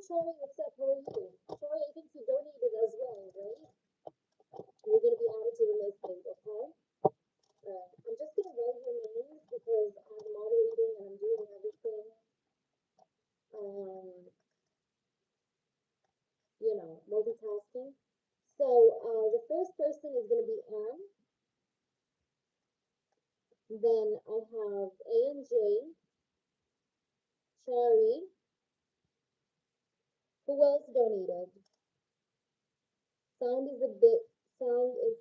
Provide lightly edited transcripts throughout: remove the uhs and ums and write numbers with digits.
Charlie, what's up? How are you? Charlie, I think you donated as well, right? You're going to be added to the list, babe, okay? I'm just going to write your names because I'm moderating and I'm doing everything, you know, multitasking. So the first person is going to be Anne. Then I have A and J, Cherry. Who else donated? Sound is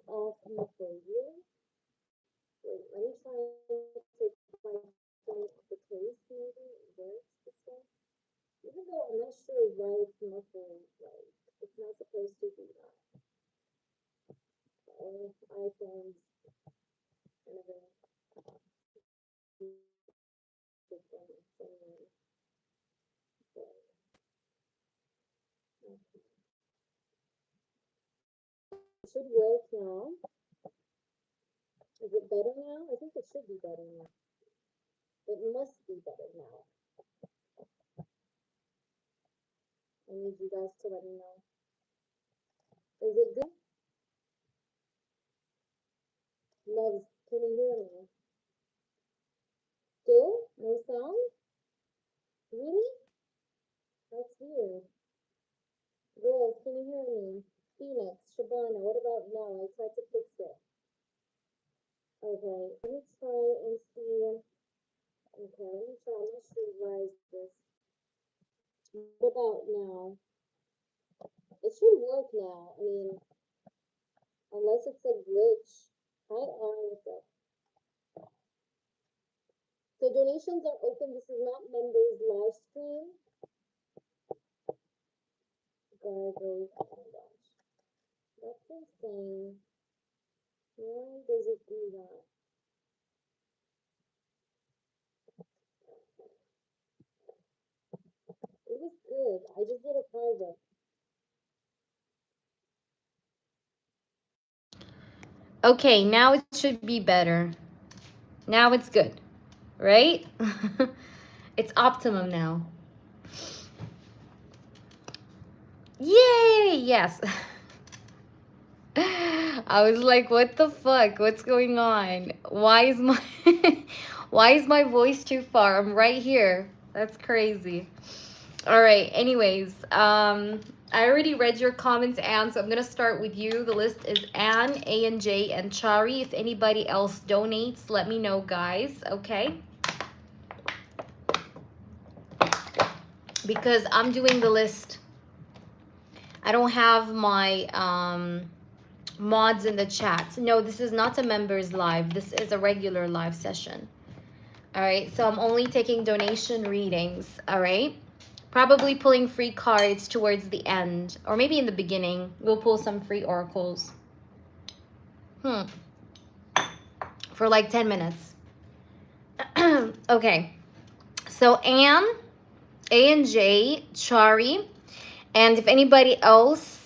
off muffled. Really? Wait, let me try to take my phone off the case, maybe it works this way. Even though I'm not sure why it's muffled, like, it's not supposed to do that. All iPhones kind of it should work now. Is it better now? I think it should be better now. It must be better now. I need you guys to let me know. Is it good? Loves, can you hear me? Still? No sound? Really? That's weird. Girls, can you hear me? Phoenix, Shabana, what about now? I tried to fix it. Okay, let me try and see. Okay, let me try. I'm not sure why is this. What about now? It should work now. I mean, unless it's a glitch. Hi, what's up? So donations are open. This is not members live stream. Gargoyle, oh my gosh. That's insane. Why does it do that? It was good. I just did a private. Okay, now it should be better. Now it's good, right? It's optimum now. Yay! Yes. I was like, what the fuck? What's going on? Why is my why is my voice too far? I'm right here. That's crazy. All right, anyways, I already read your comments, Anne, so I'm gonna start with you. The list is Anne, A and J, and Chari. If anybody else donates, let me know, guys, okay? Because I'm doing the list. I don't have my mods in the chat. No, this is not a members live. This is a regular live session. All right, so I'm only taking donation readings, all right? Probably pulling free cards towards the end, or maybe in the beginning. We'll pull some free oracles. For like 10 minutes. Okay, so Anne, A and J, Chari, and if anybody else,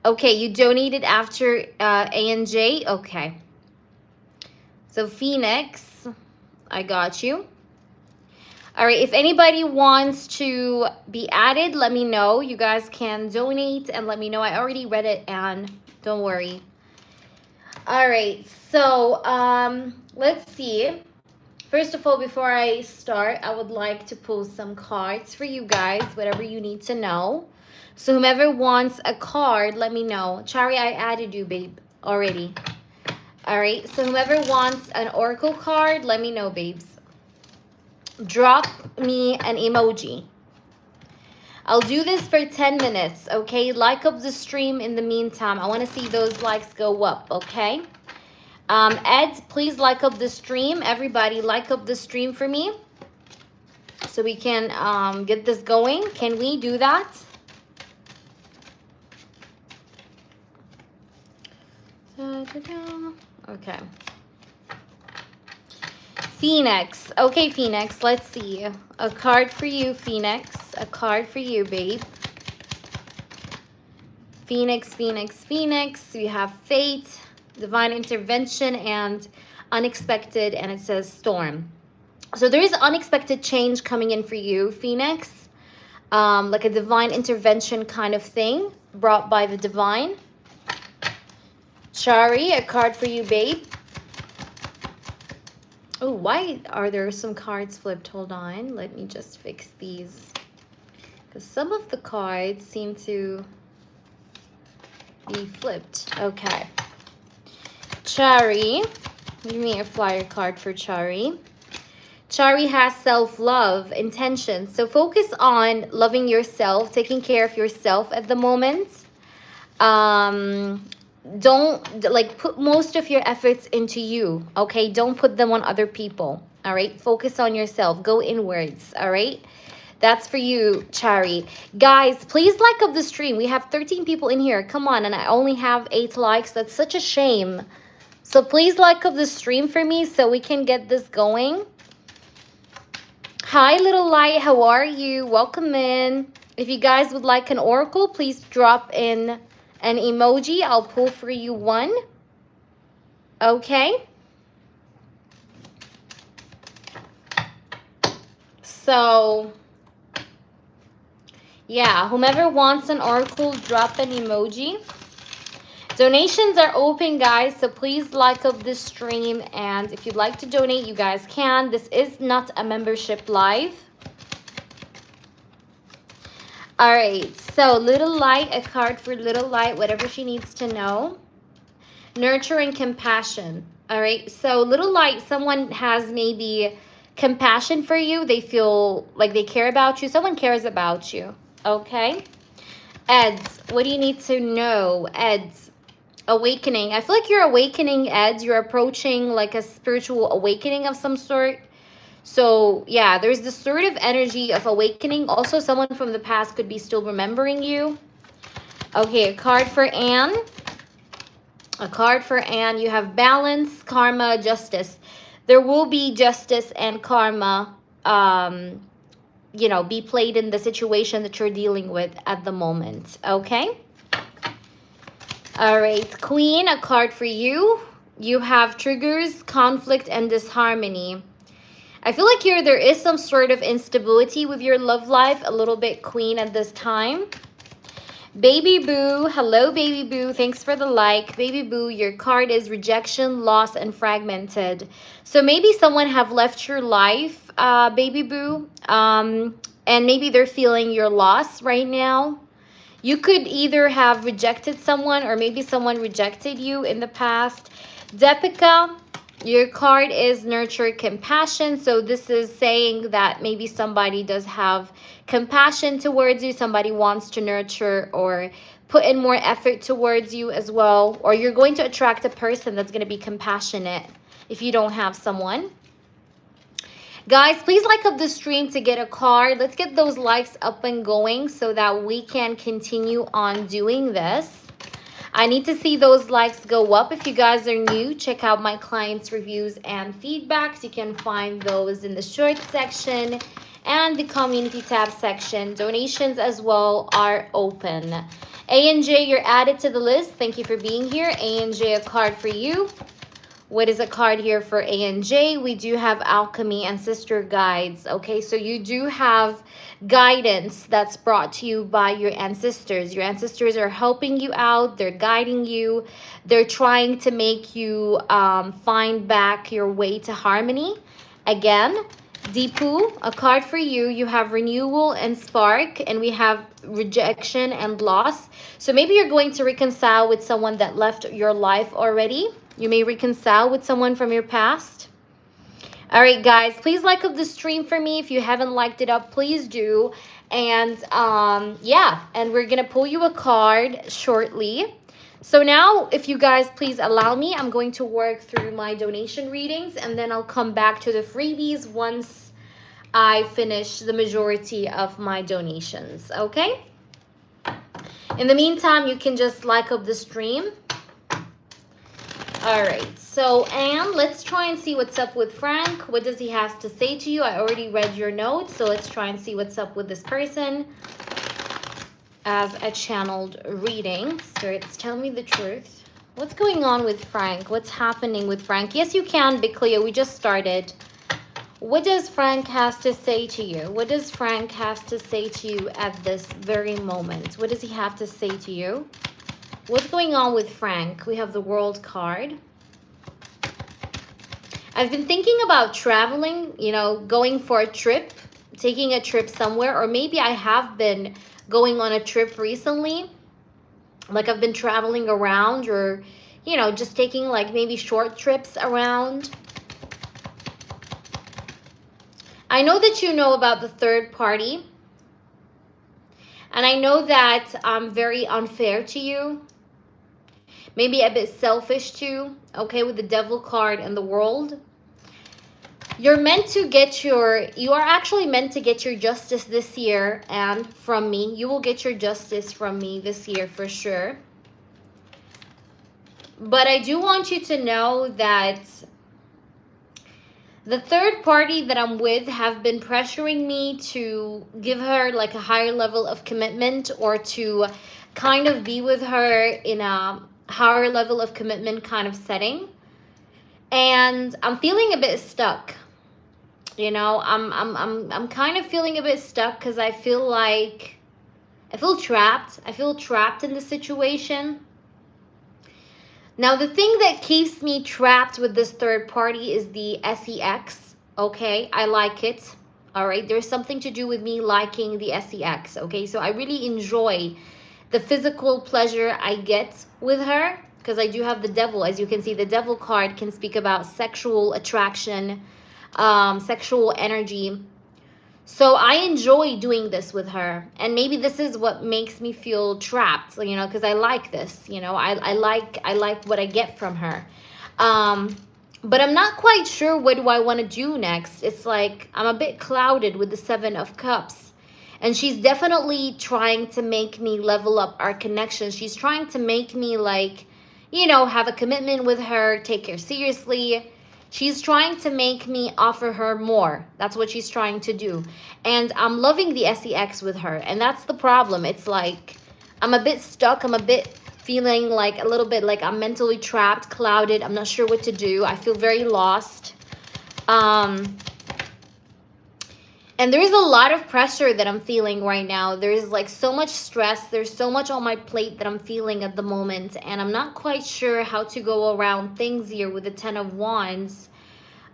okay, you donated after A and J, okay. So Phoenix, I got you. All right, if anybody wants to be added, let me know. You guys can donate and let me know. I already read it, Anne. Don't worry. All right, so let's see. First of all, before I start, I would like to pull some cards for you guys, whatever you need to know. So whomever wants a card, let me know. Chari, I added you, babe, already. All right, so whomever wants an oracle card, let me know, babes. Drop me an emoji. I'll do this for 10 minutes, okay? Like up the stream in the meantime. I want to see those likes go up, okay? Ed, please like up the stream. Everybody like up the stream for me so we can get this going. Can we do that? Okay. Phoenix. Okay, Phoenix, let's see. A card for you, Phoenix. A card for you, babe. Phoenix, Phoenix, Phoenix. We have fate, divine intervention, and unexpected, and it says storm. So there is unexpected change coming in for you, Phoenix. like a divine intervention kind of thing brought by the divine. Shari, a card for you, babe. Oh, why are there some cards flipped? Hold on. Let me just fix these. Because some of the cards seem to be flipped. Okay. Chari. Give me a flyer card for Chari. Chari has self-love, intention. So focus on loving yourself, taking care of yourself at the moment. Don't like put most of your efforts into you, okay? Don't put them on other people, all right? Focus on yourself. Go inwards, all right? That's for you, Chari. Guys, please like up the stream. We have 13 people in here. Come on, and I only have 8 likes. That's such a shame. So please like up the stream for me so we can get this going. Hi, little light. How are you? Welcome in. If you guys would like an oracle, please drop in an emoji. I'll pull for you one. Okay. So, yeah, whomever wants an oracle, drop an emoji. Donations are open, guys, so please like up this stream. And if you'd like to donate, you guys can. This is not a membership live. All right, so Little Light, a card for Little Light, whatever she needs to know. Nurture and compassion. All right, so Little Light, someone has maybe compassion for you. They feel like they care about you. Someone cares about you, okay? Eds, what do you need to know? Eds, awakening. I feel like you're awakening, Eds. You're approaching like a spiritual awakening of some sort. So yeah, there's this sort of energy of awakening. Also, someone from the past could be still remembering you. Okay, a card for Anne. A card for Anne. You have balance, karma, justice. There will be justice and karma, you know, be played in the situation that you're dealing with at the moment. Okay. All right, Queen, a card for you. You have triggers, conflict, and disharmony. I feel like here there is some sort of instability with your love life, a little bit, Queen, at this time. Baby Boo, hello, Baby Boo. Thanks for the like. Baby Boo, your card is rejection, loss, and fragmented. So maybe someone have left your life, Baby Boo, and maybe they're feeling your loss right now. You could either have rejected someone or maybe someone rejected you in the past. Depica, your card is nurture, compassion. So this is saying that maybe somebody does have compassion towards you. Somebody wants to nurture or put in more effort towards you as well. Or you're going to attract a person that's going to be compassionate if you don't have someone. Guys, please like up the stream to get a card. Let's get those likes up and going so that we can continue on doing this. I need to see those likes go up. If you guys are new, check out my clients' reviews and feedbacks. You can find those in the short section and the community tab section. Donations as well are open. A&J, you're added to the list. Thank you for being here. A&J, a card for you. What is a card here for A&J? We do have alchemy and sister guides. Okay, so you do have guidance that's brought to you by your ancestors. Your ancestors are helping you out. They're guiding you. They're trying to make you find back your way to harmony. Again, Deepu, a card for you. You have renewal and spark, and we have rejection and loss. So maybe you're going to reconcile with someone that left your life already. You may reconcile with someone from your past. All right, guys, please like up the stream for me. If you haven't liked it up, please do. And yeah, and we're going to pull you a card shortly. So now, if you guys please allow me, I'm going to work through my donation readings, and then I'll come back to the freebies once I finish the majority of my donations, okay? In the meantime, you can just like up the stream. All right, so Anne, let's try and see what's up with Frank. What does he have to say to you? I already read your notes, so let's try and see what's up with this person as a channeled reading. Spirits, tell me the truth. What's going on with Frank? What's happening with Frank? Yes, you can, Big Cleo. We just started. What does Frank has to say to you? What does Frank has to say to you at this very moment? What does he have to say to you? What's going on with Frank? We have the World card. I've been thinking about traveling, you know, going for a trip, taking a trip somewhere, or maybe I have been going on a trip recently. Like I've been traveling around, or, you know, just taking like maybe short trips around. I know that you know about the third party, and I know that I'm very unfair to you, maybe a bit selfish too, okay, with the devil card and the world. You're meant to get you are actually meant to get your justice this year, and from me. You will get your justice from me this year for sure. But I do want you to know that the third party that I'm with have been pressuring me to give her like a higher level of commitment, or to kind of be with her in a higher level of commitment kind of setting. And I'm feeling a bit stuck. You know, I'm kind of feeling a bit stuck because I feel like I feel trapped. I feel trapped in the situation. Now, the thing that keeps me trapped with this third party is the SEX. Okay, I like it. All right, there's something to do with me liking the SEX. Okay, so I really enjoy the physical pleasure I get with her, because I do have the devil. As you can see, the devil card can speak about sexual attraction, sexual energy. So I enjoy doing this with her, and maybe this is what makes me feel trapped, you know, because I like this, you know, I like what I get from her. But I'm not quite sure what do I want to do next. It's like I'm a bit clouded with the Seven of Cups. And she's definitely trying to make me level up our connection. She's trying to make me, like, you know, have a commitment with her, take her seriously. She's trying to make me offer her more. That's what she's trying to do. And I'm loving the SEX with her. And that's the problem. It's like I'm a bit stuck. I'm a bit feeling like a little bit like I'm mentally trapped, clouded. I'm not sure what to do. I feel very lost. And there's a lot of pressure that I'm feeling right now. There's like so much stress. There's so much on my plate that I'm feeling at the moment. And I'm not quite sure how to go around things here with the Ten of Wands.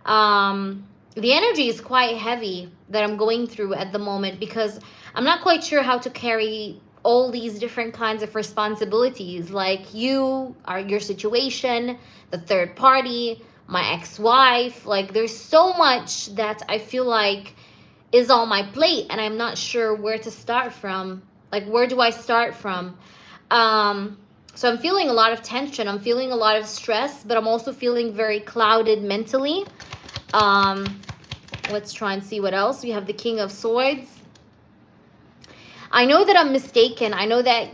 The energy is quite heavy that I'm going through at the moment, because I'm not quite sure how to carry all these different kinds of responsibilities. Like you, are your situation, the third party, my ex-wife. Like there's so much that I feel like is on my plate, and I'm not sure where to start from. Like, where do I start from? So I'm feeling a lot of tension. I'm feeling a lot of stress, but I'm also feeling very clouded mentally. Let's try and see what else. We have the King of Swords. I know that I'm mistaken. I know that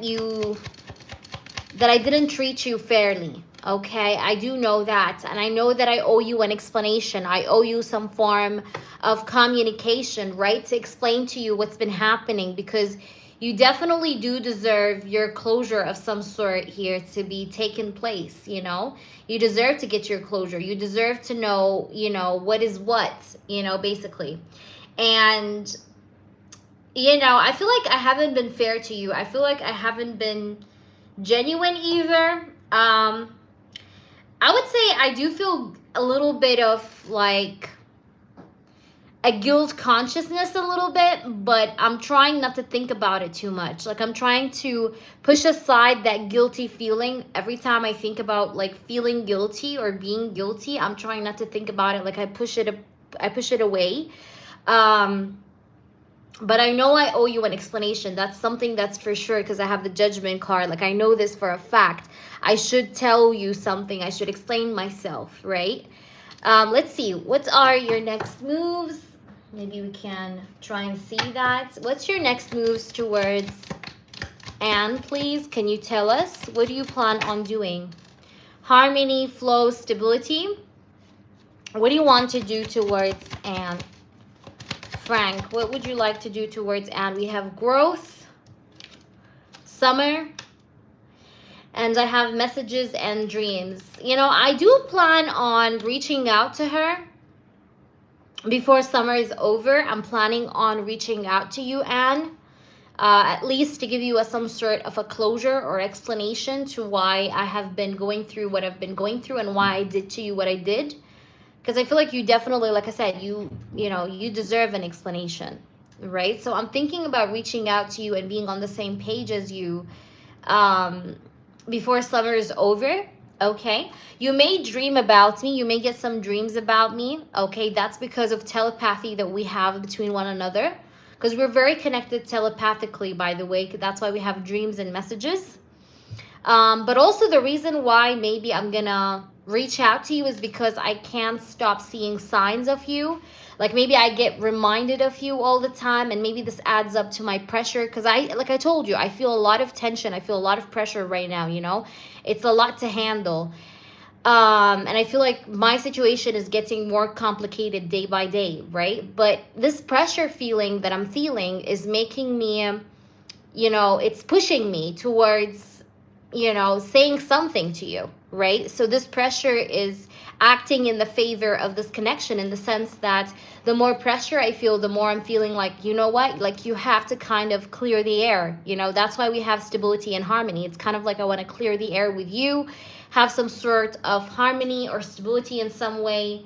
I didn't treat you fairly. Okay, I do know that. And I know that I owe you an explanation. I owe you some form of communication, right? To explain to you what's been happening, because you definitely do deserve your closure of some sort here to be taken place, you know? You deserve to get your closure. You deserve to know, you know, what is what, you know, basically. And, you know, I feel like I haven't been fair to you. I feel like I haven't been genuine either. I would say I do feel a little bit of like a guilt consciousness a little bit, but I'm trying not to think about it too much. Like I'm trying to push aside that guilty feeling. Every time I think about like feeling guilty or being guilty, I'm trying not to think about it. Like I push it away. But I know I owe you an explanation. That's something that's for sure, because I have the Judgment card. Like I know this for a fact. I should tell you something. I should explain myself, right? Let's see. What are your next moves? Maybe we can try and see that. What's your next moves towards Anne, please? Can you tell us? What do you plan on doing? Harmony, flow, stability. What do you want to do towards Anne? Frank, what would you like to do towards Anne? We have growth, summer, and I have messages and dreams. You know, I do plan on reaching out to her. before summer is over, I'm planning on reaching out to you, Anne, at least to give you some sort of a closure or explanation to why I have been going through what I've been going through and why I did to you what I did. Because I feel like you definitely, like I said, you know, you deserve an explanation, right? So I'm thinking about reaching out to you and being on the same page as you, um, before summer is over. Okay, you may dream about me, you may get some dreams about me. Okay, that's because of telepathy that we have between one another, because we're very connected telepathically, by the way. That's why we have dreams and messages. But also the reason why maybe I'm gonna reach out to you is because I can't stop seeing signs of you. Like maybe I get reminded of you all the time, and maybe this adds up to my pressure. Because like I told you, I feel a lot of tension. I feel a lot of pressure right now. You know, it's a lot to handle. And I feel like my situation is getting more complicated day by day, right? But this pressure feeling that I'm feeling is making me, you know, it's pushing me towards, you know, saying something to you, right? So this pressure is acting in the favor of this connection, in the sense that the more pressure I feel, the more I'm feeling like, you know what, like you have to kind of clear the air. You know, that's why we have stability and harmony. It's kind of like I want to clear the air with you, have some sort of harmony or stability in some way,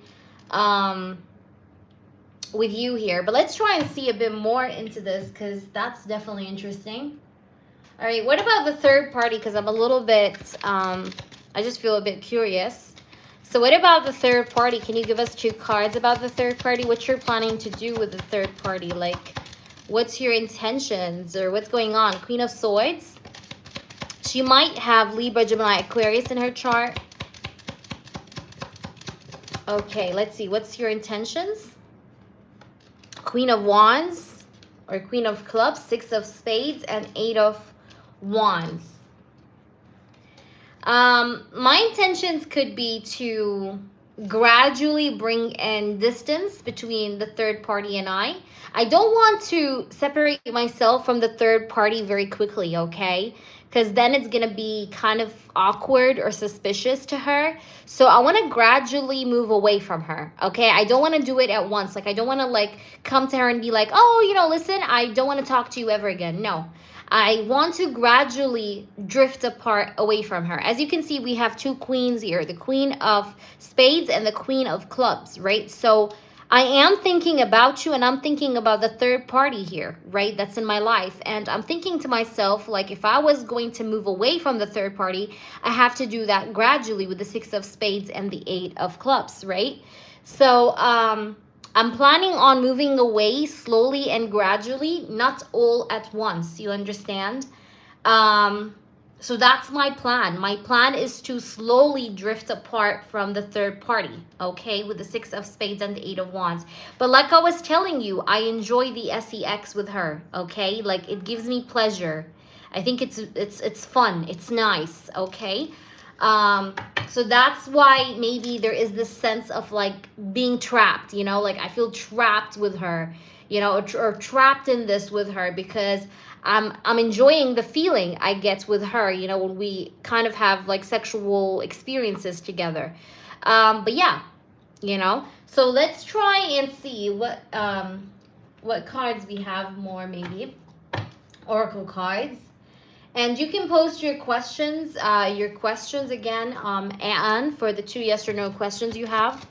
um, with you here. But let's try and see a bit more into this, because that's definitely interesting. All right, what about the third party? Because I'm a little bit, I just feel a bit curious. So what about the third party? Can you give us 2 cards about the third party? What you're planning to do with the third party? Like, what's your intentions or what's going on? Queen of Swords. She might have Libra, Gemini, Aquarius in her chart. Okay, let's see. What's your intentions? Queen of Wands or Queen of Clubs, 6 of Spades, and 8 of Wands. My intentions could be to gradually bring in distance between the third party and I. I don't want to separate myself from the third party very quickly, okay? Because then it's going to be kind of awkward or suspicious to her. So I want to gradually move away from her, okay? I don't want to do it at once. Like, I don't want to, like, come to her and be like, oh, you know, listen, I don't want to talk to you ever again. No. I want to gradually drift apart away from her. As you can see, we have 2 queens here, the Queen of Spades and the Queen of Clubs, right? So I am thinking about you, and I'm thinking about the third party here, right? That's in my life. And I'm thinking to myself, like, if I was going to move away from the third party, I have to do that gradually with the 6 of Spades and the 8 of Clubs, right? So, I'm planning on moving away slowly and gradually, not all at once. You understand? Um, so that's my plan. My plan is to slowly drift apart from the third party, okay, with the 6 of Spades and the 8 of Wands. But like I was telling you, I enjoy the sex with her, okay? Like, it gives me pleasure. I think it's fun. It's nice, okay? Um, so that's why maybe there is this sense of like being trapped, you know, like I feel trapped with her, you know, or trapped in this with her, because I'm enjoying the feeling I get with her, you know, when we kind of have like sexual experiences together. But yeah, you know, so let's try and see what cards we have more, maybe oracle cards. And you can post your questions again, Anne, for the 2 yes or no questions you have.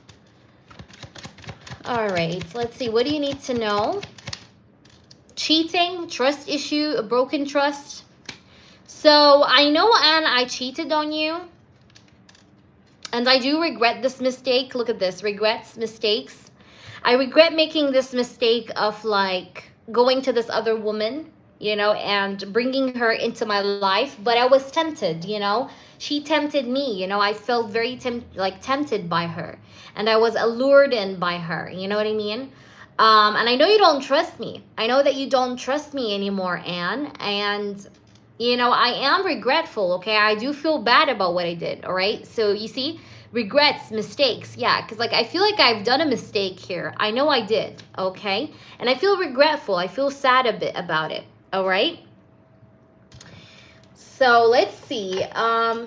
All right, let's see. What do you need to know? Cheating, trust issue, a broken trust. So I know, Anne, I cheated on you. And I do regret this mistake. Look at this, regrets, mistakes. I regret making this mistake of like going to this other woman, you know, and bringing her into my life. But I was tempted, you know. She tempted me, you know. I felt very tempted by her, and I was allured in by her. You know what I mean? And I know you don't trust me. I know that you don't trust me anymore, Anne. And you know, I am regretful. Okay, I do feel bad about what I did. All right. So you see, regrets, mistakes, yeah, because like I feel like I've done a mistake here. I know I did, okay, and I feel regretful. I feel sad a bit about it. All right, so let's see, a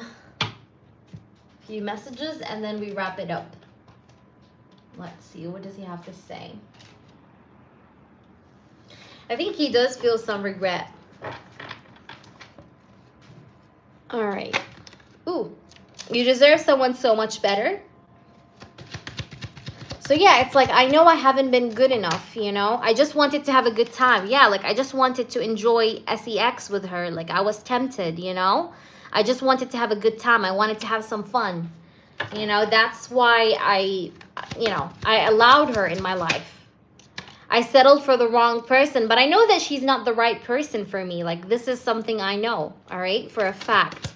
few messages and then we wrap it up. Let's see, what does he have to say? I think he does feel some regret. All right. Ooh, you deserve someone so much better. So yeah, it's like, I know I haven't been good enough, you know? I just wanted to have a good time. Yeah, like I just wanted to enjoy sex with her. Like I was tempted, you know? I just wanted to have a good time. I wanted to have some fun. You know, that's why I allowed her in my life. I settled for the wrong person, but I know that she's not the right person for me. Like this is something I know, all right, for a fact.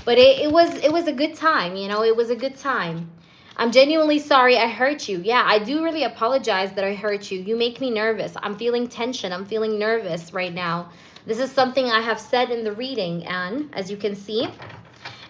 But it was a good time, you know? It was a good time. I'm genuinely sorry I hurt you. Yeah, I do really apologize that I hurt you. You make me nervous. I'm feeling tension. I'm feeling nervous right now. This is something I have said in the reading, and as you can see,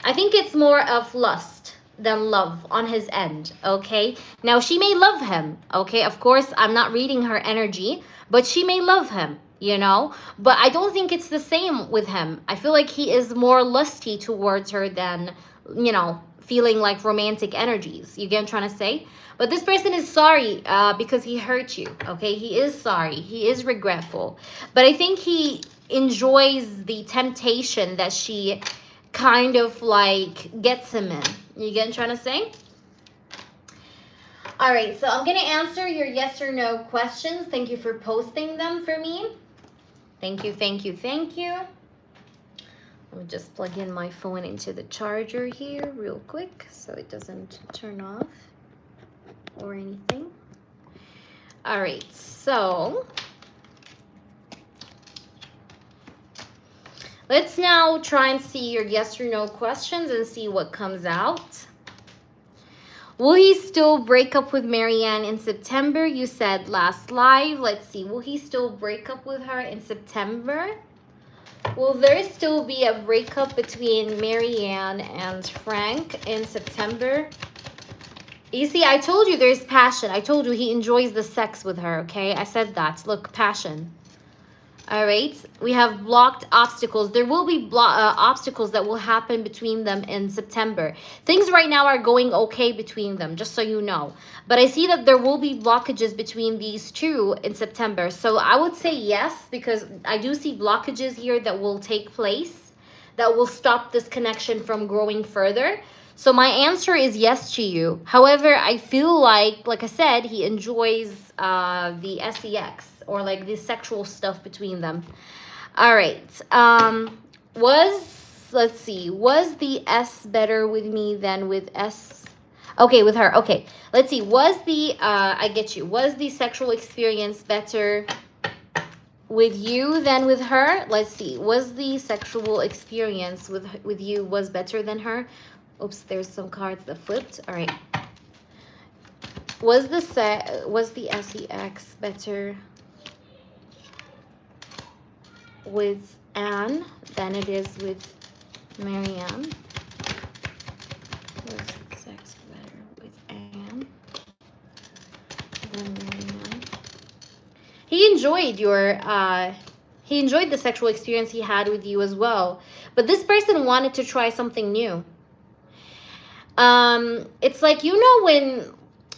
I think it's more of lust than love on his end, okay? Now, she may love him, okay? Of course, I'm not reading her energy, but she may love him, you know? But I don't think it's the same with him. I feel like he is more lusty towards her than, you know, feeling like romantic energies. You get what I'm trying to say? But this person is sorry because he hurt you, okay? He is sorry. He is regretful. But I think he enjoys the temptation that she kind of like gets him in. You get what I'm trying to say? All right, so I'm going to answer your yes or no questions. Thank you for posting them for me. Thank you, thank you, thank you. Let me just plug in my phone into the charger here real quick so it doesn't turn off or anything. All right, so let's now try and see your yes or no questions and see what comes out. Will he still break up with Marianne in September? You said last live. Let's see. Will he still break up with her in September? Will there still be a breakup between Marianne and Frank in September? You see, I told you there's passion. I told you he enjoys the sex with her, okay? I said that. Look, passion. All right, we have blocked obstacles. There will be obstacles that will happen between them in September. Things right now are going okay between them, just so you know. But I see that there will be blockages between these two in September. So I would say yes, because I do see blockages here that will take place, that will stop this connection from growing further. So my answer is yes to you. However, I feel like I said, he enjoys the sex or like the sexual stuff between them. All right. Let's see, was the S better with me than with S? Okay, with her. Okay. Let's see. Was the I get you. Was the sexual experience better with you than with her? Let's see. Was the sexual experience with you was better than her? Oops, there's some cards that flipped. All right. Was the sex better with Anne than it is with Marianne? Was sex better with Anne than Marianne? He enjoyed he enjoyed the sexual experience he had with you as well. But this person wanted to try something new. It's like, you know, when,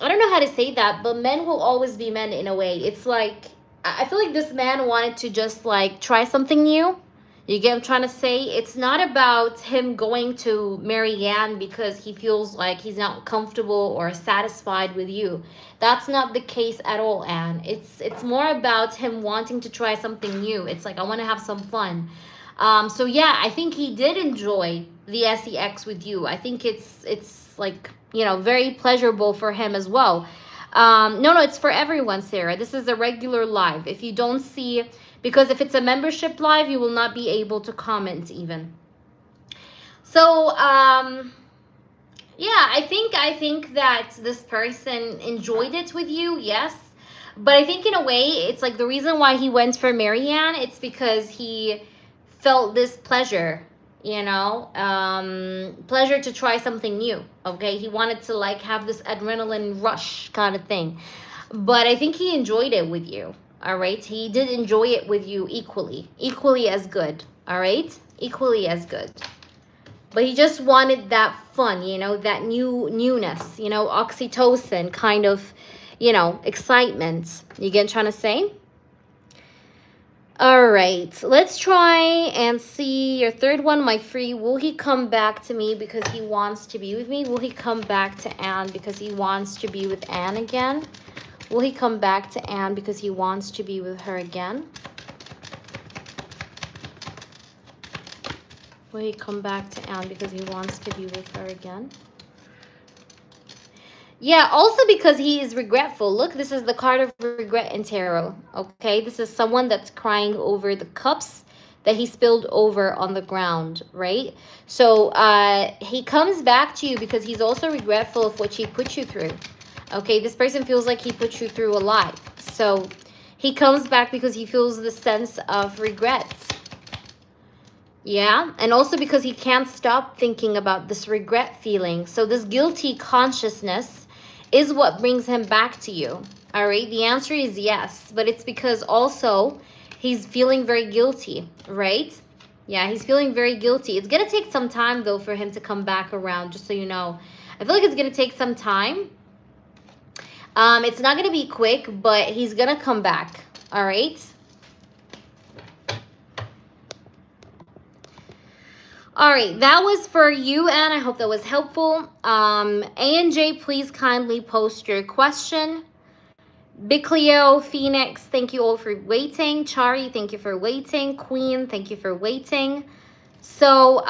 I don't know how to say that, but men will always be men in a way. It's like, I feel like this man wanted to just like try something new. You get what I'm trying to say? It's not about him going to Marianne because he feels like he's not comfortable or satisfied with you. That's not the case at all, Anne. It's more about him wanting to try something new. It's like, I want to have some fun. So yeah, I think he did enjoy the sex with you. I think it's like, you know, very pleasurable for him as well. No, it's for everyone, Sarah. This is a regular live. If you don't see, because if it's a membership live, you will not be able to comment even. So yeah, I think that this person enjoyed it with you, yes. But I think in a way, it's like the reason why he went for Marianne, it's because he felt this pleasure, you know, pleasure to try something new. Okay, he wanted to like have this adrenaline rush kind of thing. But I think he enjoyed it with you. All right, he did enjoy it with you equally as good. All right, equally as good. But he just wanted that fun, you know, that newness, you know, oxytocin kind of, you know, excitement. You get what I'm trying to say? All right, let's try and see your third one, my free. Will he come back to me because he wants to be with me? Will he come back to Anne because he wants to be with Anne again? Will he come back to Anne because he wants to be with her again? Will he come back to Anne because he wants to be with her again? Yeah, also because he is regretful. Look, this is the card of regret in tarot. Okay, this is someone that's crying over the cups that he spilled over on the ground, right? So he comes back to you because he's also regretful of what he put you through. Okay, this person feels like he put you through a lot. So he comes back because he feels the sense of regrets. Yeah, and also because he can't stop thinking about this regret feeling. So this guilty consciousness is what brings him back to you. All right, the answer is yes, but it's because also he's feeling very guilty, right? Yeah, he's feeling very guilty. It's going to take some time, though, for him to come back around, just so you know. I feel like it's going to take some time. It's not going to be quick, but he's going to come back, all right? All right, that was for you, Anne. I hope that was helpful. A&J, please kindly post your question. Big Cleo, Phoenix, thank you all for waiting. Chari, thank you for waiting. Queen, thank you for waiting. So,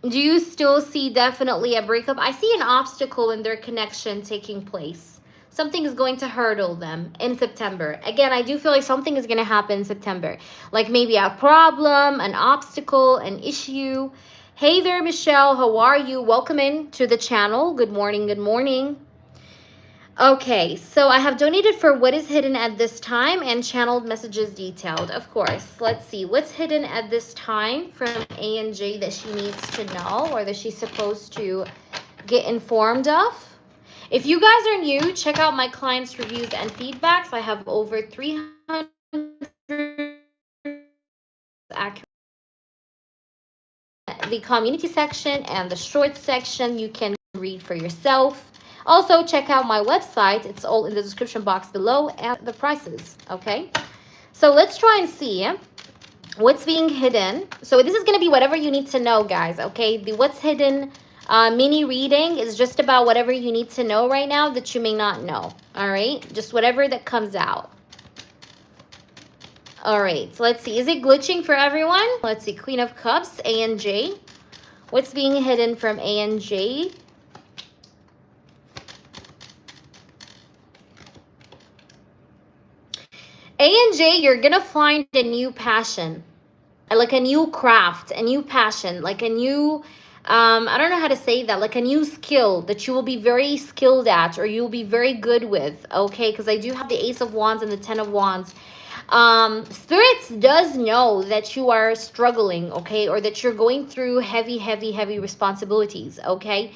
do you still see definitely a breakup? I see an obstacle in their connection taking place. Something is going to hurdle them in September. Again, I do feel like something is going to happen in September. Like maybe a problem, an obstacle, an issue. Hey there, Michelle. How are you? Welcome in to the channel. Good morning. Good morning. Okay, so I have donated for what is hidden at this time and channeled messages detailed. Of course, let's see what's hidden at this time from A&J that she needs to know or that she's supposed to get informed of. If you guys are new, check out my clients' reviews and feedbacks. I have over 300 accurate. The community section and the short section you can read for yourself. Also, check out my website. It's all in the description box below and the prices, okay? So let's try and see what's being hidden. So this is going to be whatever you need to know, guys, okay? The what's hidden mini reading is just about whatever you need to know right now that you may not know, all right? Just whatever that comes out. All right, so let's see. Is it glitching for everyone? Let's see. Queen of Cups, A&J. What's being hidden from A&J? A&J, you're going to find a new passion, like a new craft, a new passion, like a new, I don't know how to say that, like a new skill that you will be very skilled at or you'll be very good with, okay? Because I do have the Ace of Wands and the Ten of Wands. Spirits does know that you are struggling, okay? Or that you're going through heavy responsibilities, okay?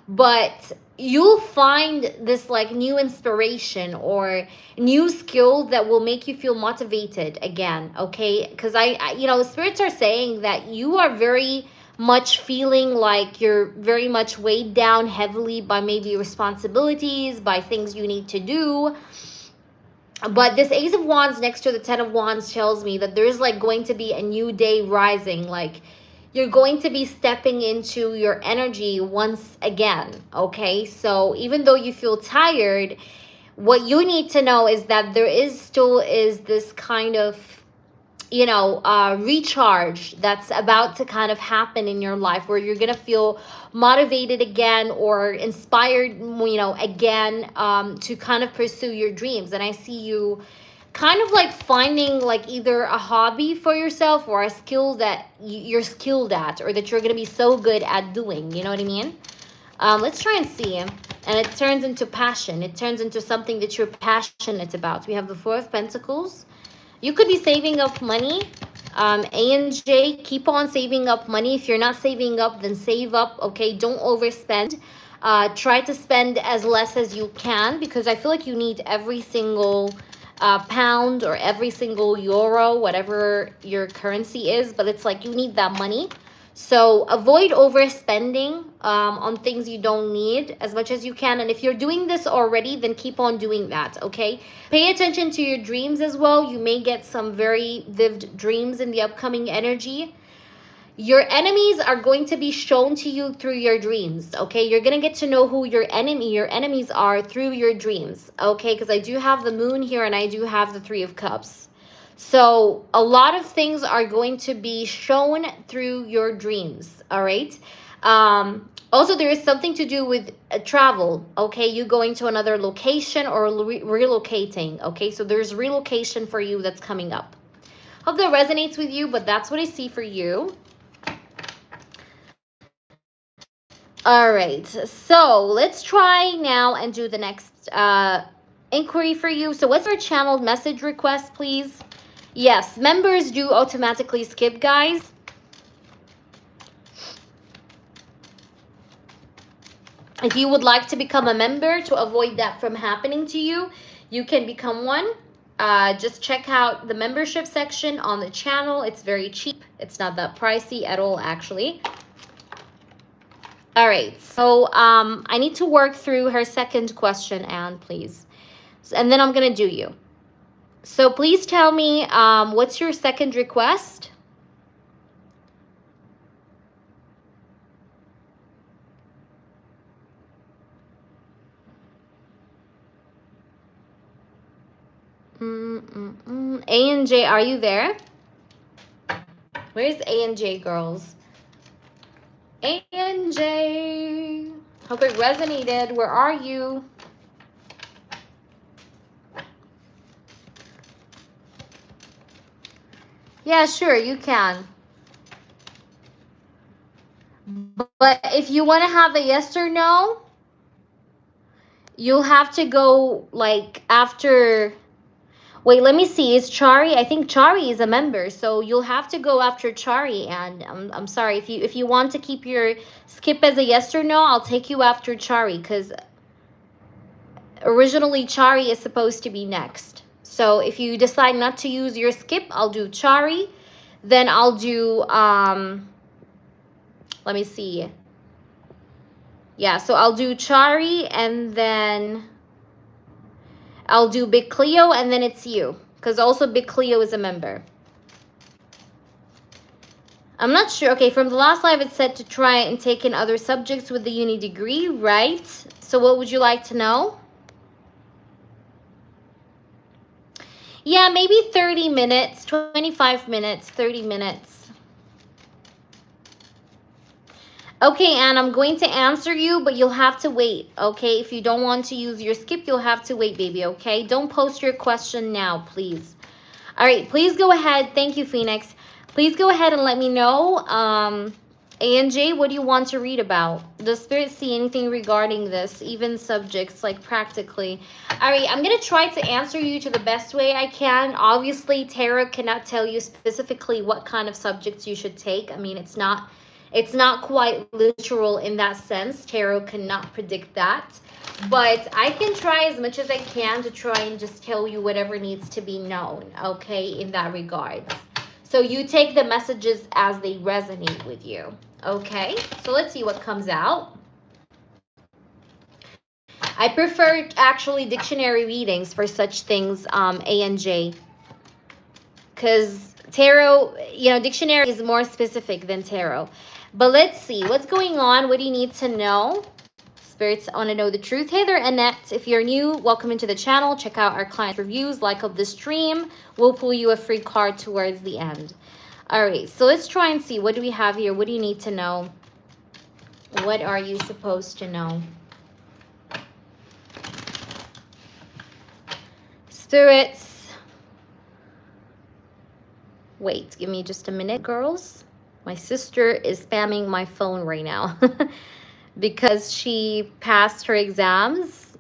But you'll find this like new inspiration or new skill that will make you feel motivated again, okay? Because you know, spirits are saying that you are very much feeling like you're very much weighed down heavily by maybe responsibilities, by things you need to do. But this Ace of Wands next to the Ten of Wands tells me that there's like going to be a new day rising. Like you're going to be stepping into your energy once again, okay? So even though you feel tired, what you need to know is that there is still is this kind of, you know, recharge that's about to kind of happen in your life where you're gonna feel motivated again or inspired, you know, again, to kind of pursue your dreams. And I see you kind of like finding like either a hobby for yourself or a skill that you're skilled at or that you're gonna be so good at doing, you know what I mean? Let's try and see. And it turns into passion. It turns into something that you're passionate about. We have the Four of Pentacles. You could be saving up money. A&J, keep on saving up money. If you're not saving up, then save up, okay? Don't overspend. Try to spend as less as you can because I feel like you need every single pound or every single euro, whatever your currency is. But it's like you need that money. So avoid overspending on things you don't need as much as you can. And if you're doing this already, then keep on doing that, okay? Pay attention to your dreams as well. You may get some very vivid dreams in the upcoming energy. Your enemies are going to be shown to you through your dreams, okay? You're going to get to know who your enemies are through your dreams, okay? Because I do have the moon here and I do have the 3 of Cups. So a lot of things are going to be shown through your dreams, all right? Also, there is something to do with travel, okay? You going to another location or relocating, okay? So there's relocation for you that's coming up. Hope that resonates with you, but that's what I see for you. All right, so let's try now and do the next inquiry for you. So what's our channeled message request, please? Yes, members do automatically skip, guys. If you would like to become a member to avoid that from happening to you, you can become one. Just check out the membership section on the channel. It's very cheap. It's not that pricey at all, actually. All right, so I need to work through her second question, Anne, please. And then I'm going to do you. So please tell me, what's your second request? A and J, are you there? Where's A and J, girls? A and J. Hope it resonated. Where are you? Yeah, sure, you can. But if you want to have a yes or no, you'll have to go like after. Wait, let me see. Is Chari? I think Chari is a member, so you'll have to go after Chari. And I'm sorry if you want to keep your skip as a yes or no, I'll take you after Chari because originally Chari is supposed to be next. So if you decide not to use your skip, I'll do Chari. Then I'll do let me see. Yeah, so I'll do Chari and then I'll do Big Cleo and then it's you. Because also Big Cleo is a member. I'm not sure. Okay, from the last live it said to try and take in other subjects with the uni degree, right? So what would you like to know? Yeah, maybe 30 minutes, 25 minutes, 30 minutes. Okay, Anne, I'm going to answer you, but you'll have to wait, okay? If you don't want to use your skip, you'll have to wait, baby, okay? Don't post your question now, please. All right, please go ahead. Thank you, Phoenix. Please go ahead and let me know. ANJ, what do you want to read about? Does Spirit see anything regarding this, even subjects, like practically? All right, I'm going to try to answer you to the best way I can. Obviously, tarot cannot tell you specifically what kind of subjects you should take. I mean, it's not quite literal in that sense. Tarot cannot predict that. But I can try as much as I can to try and just tell you whatever needs to be known, okay, in that regard. So you take the messages as they resonate with you, okay? So let's see what comes out. I prefer actually dictionary readings for such things, A and J. Because tarot, dictionary is more specific than tarot. But let's see, what's going on? What do you need to know? Spirits want to know the truth. Hey there, Annette. If you're new, welcome into the channel. Check out our client reviews, like of the stream. We'll pull you a free card towards the end. All right, so let's try and see. What do we have here? What do you need to know? What are you supposed to know? Spirits. Wait, give me just a minute, girls. My sister is spamming my phone right now because she passed her exams,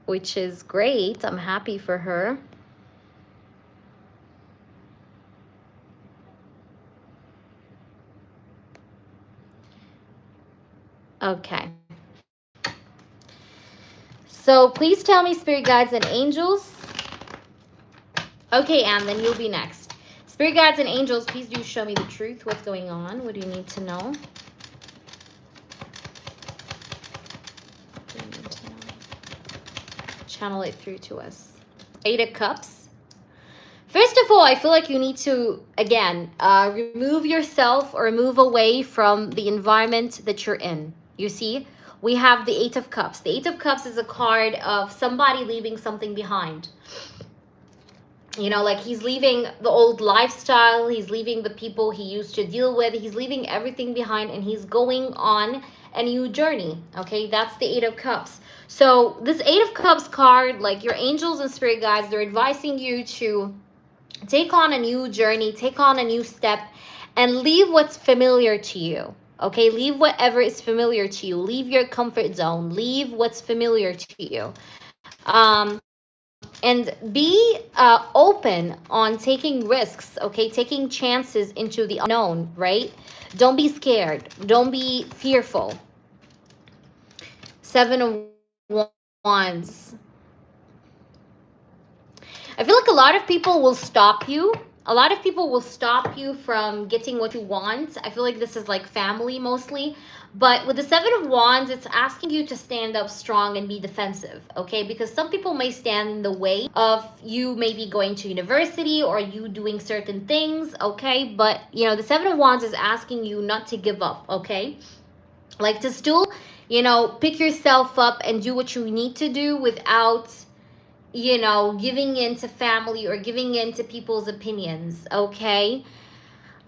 which is great. I'm happy for her. Okay. So please tell me, spirit guides and angels. Okay, Anne, then you'll be next. Spirit guides and angels, please do show me the truth. What's going on? What do you need to know? What do you need to know? Channel it through to us. 8 of Cups. First of all, I feel like you need to, again, remove yourself or move away from the environment that you're in. You see, we have the 8 of Cups. The 8 of Cups is a card of somebody leaving something behind. You know, like he's leaving the old lifestyle, he's leaving the people he used to deal with, he's leaving everything behind, and he's going on a new journey. Okay, that's the 8 of Cups. So this 8 of Cups card, like your angels and spirit guides, they're advising you to take on a new journey, take on a new step, and leave what's familiar to you. Okay, leave whatever is familiar to you. Leave your comfort zone. Leave what's familiar to you. And be open on taking risks, okay? Taking chances into the unknown, right? Don't be scared. Don't be fearful. 7 of Wands. I feel like a lot of people will stop you. A lot of people will stop you from getting what you want. I feel like this is like family mostly. But with the 7 of Wands, it's asking you to stand up strong and be defensive, okay? Because some people may stand in the way of you maybe going to university or you doing certain things, okay? But, you know, the 7 of Wands is asking you not to give up, okay? Like to still, you know, pick yourself up and do what you need to do without, you know, giving in to family or giving in to people's opinions, okay?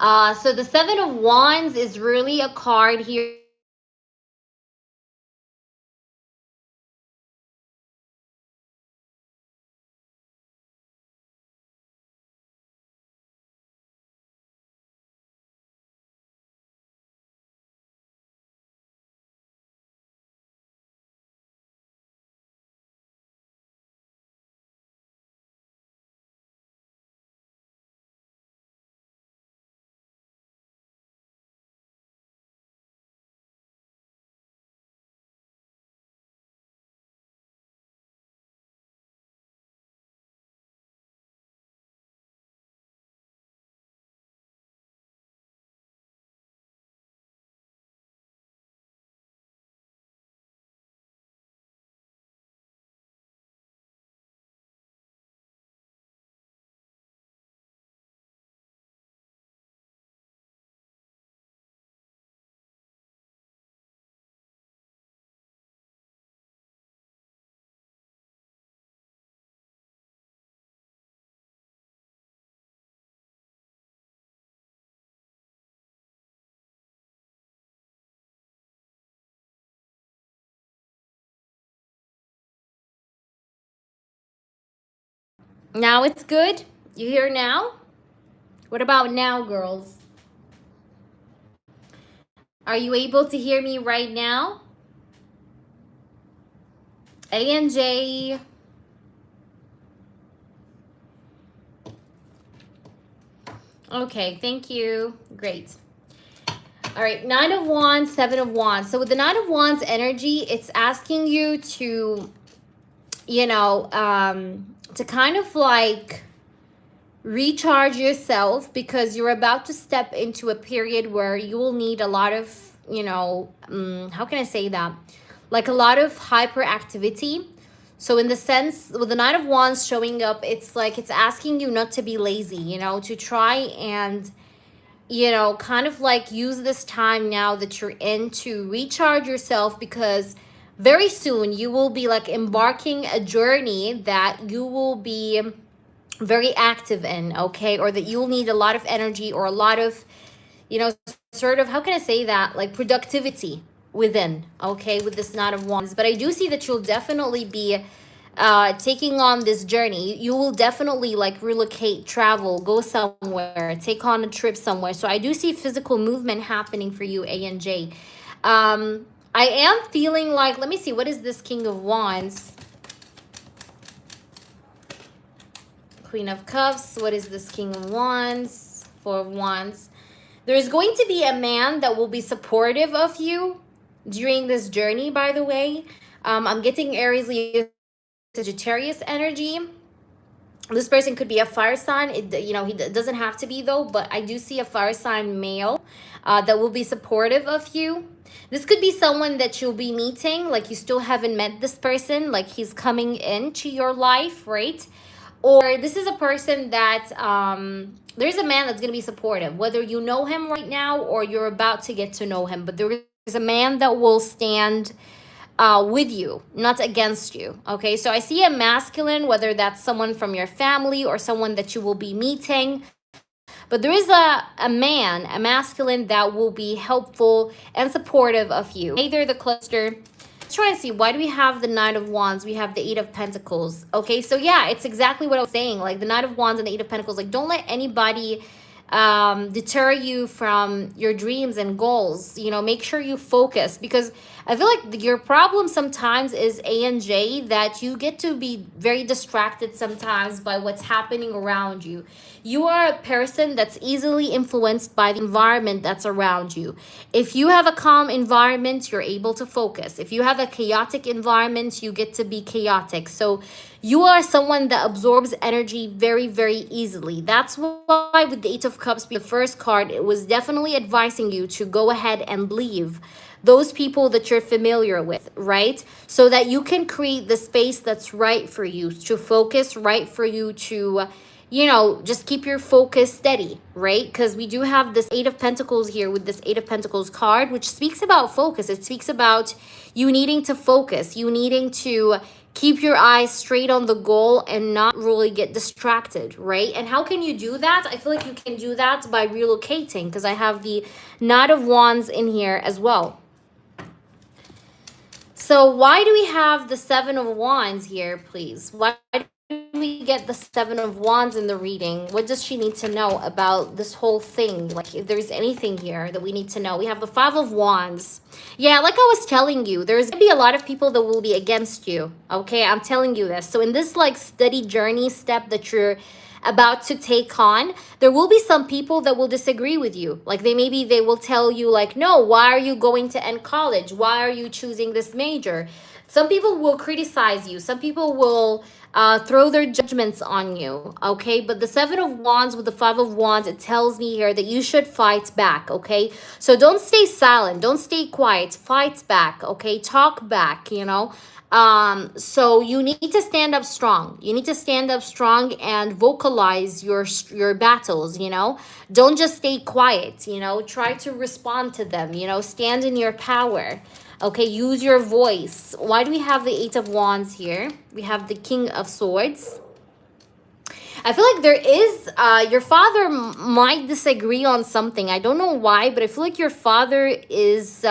So the 7 of Wands is really a card here of now it's good. You hear now? What about now, girls? Are you able to hear me right now? A and J. Okay, thank you. Great. All right, 9 of Wands, 7 of Wands. So with the 9 of Wands energy, it's asking you to, you know, to kind of like recharge yourself because you're about to step into a period where you will need a lot of, you know, how can I say that? Like a lot of hyperactivity. So in the sense, with the 9 of Wands showing up, it's like it's asking you not to be lazy, you know, to try and, you know, kind of like use this time now that you're in to recharge yourself because very soon you will be like embarking a journey that you will be very active in, okay? Or that you'll need a lot of energy or a lot of, you know, sort of, how can I say that? Like productivity within, okay, with this 9 of Wands. But I do see that you'll definitely be taking on this journey. You will definitely like relocate, travel, go somewhere, take on a trip somewhere. So I do see physical movement happening for you, A and J. I am feeling like, let me see, what is this King of Wands? Queen of Cups. What is this King of Wands? 4 of Wands. There's going to be a man that will be supportive of you during this journey, by the way. I'm getting Aries, Leo, Sagittarius energy. This person could be a fire sign. He doesn't have to be though, but I do see a fire sign male that will be supportive of you. This could be someone that you'll be meeting, like you still haven't met this person, like he's coming into your life, right? Or this is a person that there's a man that's going to be supportive, whether you know him right now or you're about to get to know him, but there is a man that will stand with you, not against you. Okay, so I see a masculine, whether that's someone from your family or someone that you will be meeting. But there is a man, a masculine, that will be helpful and supportive of you. Either the cluster. Let's try and see. Why do we have the Knight of Wands? We have the Eight of Pentacles. Okay, so yeah, it's exactly what I was saying. Like the Knight of Wands and the Eight of Pentacles. Like, don't let anybody deter you from your dreams and goals. Make sure you focus, because I feel like your problem sometimes is ANJ, that you get to be very distracted sometimes by what's happening around you. You are a person that's easily influenced by the environment that's around you. If you have a calm environment, you're able to focus. If you have a chaotic environment, you get to be chaotic. So you are someone that absorbs energy very, very easily. That's why with the Eight of Cups being the first card, it was definitely advising you to go ahead and leave those people that you're familiar with, right? So that you can create the space that's right for you to focus, right for you to, just keep your focus steady, right? Because we do have this Eight of Pentacles here with this Eight of Pentacles card, which speaks about focus. It speaks about you needing to focus, you needing to keep your eyes straight on the goal and not really get distracted, right? And how can you do that? I feel like you can do that by relocating, because I have the Knight of Wands in here as well. So why do we have the Seven of Wands here, please? Why do we get the Seven of Wands in the reading? What does she need to know about this whole thing? Like, if there's anything here that we need to know. We have the Five of Wands. Yeah, like I was telling you, there's gonna be a lot of people that will be against you. Okay, I'm telling you this. So in this like steady journey step that you're about to take on, there will be some people that will disagree with you. Like they will tell you like, no, why are you going to end college? Why are you choosing this major? Some people will criticize you. Some people will throw their judgments on you, okay? But the Seven of Wands with the Five of Wands, it tells me here that you should fight back, okay? So don't stay silent. Don't stay quiet. Fight back, okay? Talk back, so you need to stand up strong. You need to stand up strong and vocalize your battles, Don't just stay quiet, Try to respond to them, Stand in your power. Okay, use your voice. Why do we have the Eight of Wands here? We have the King of Swords. I feel like there is, your father might disagree on something. I don't know why, but I feel like your father is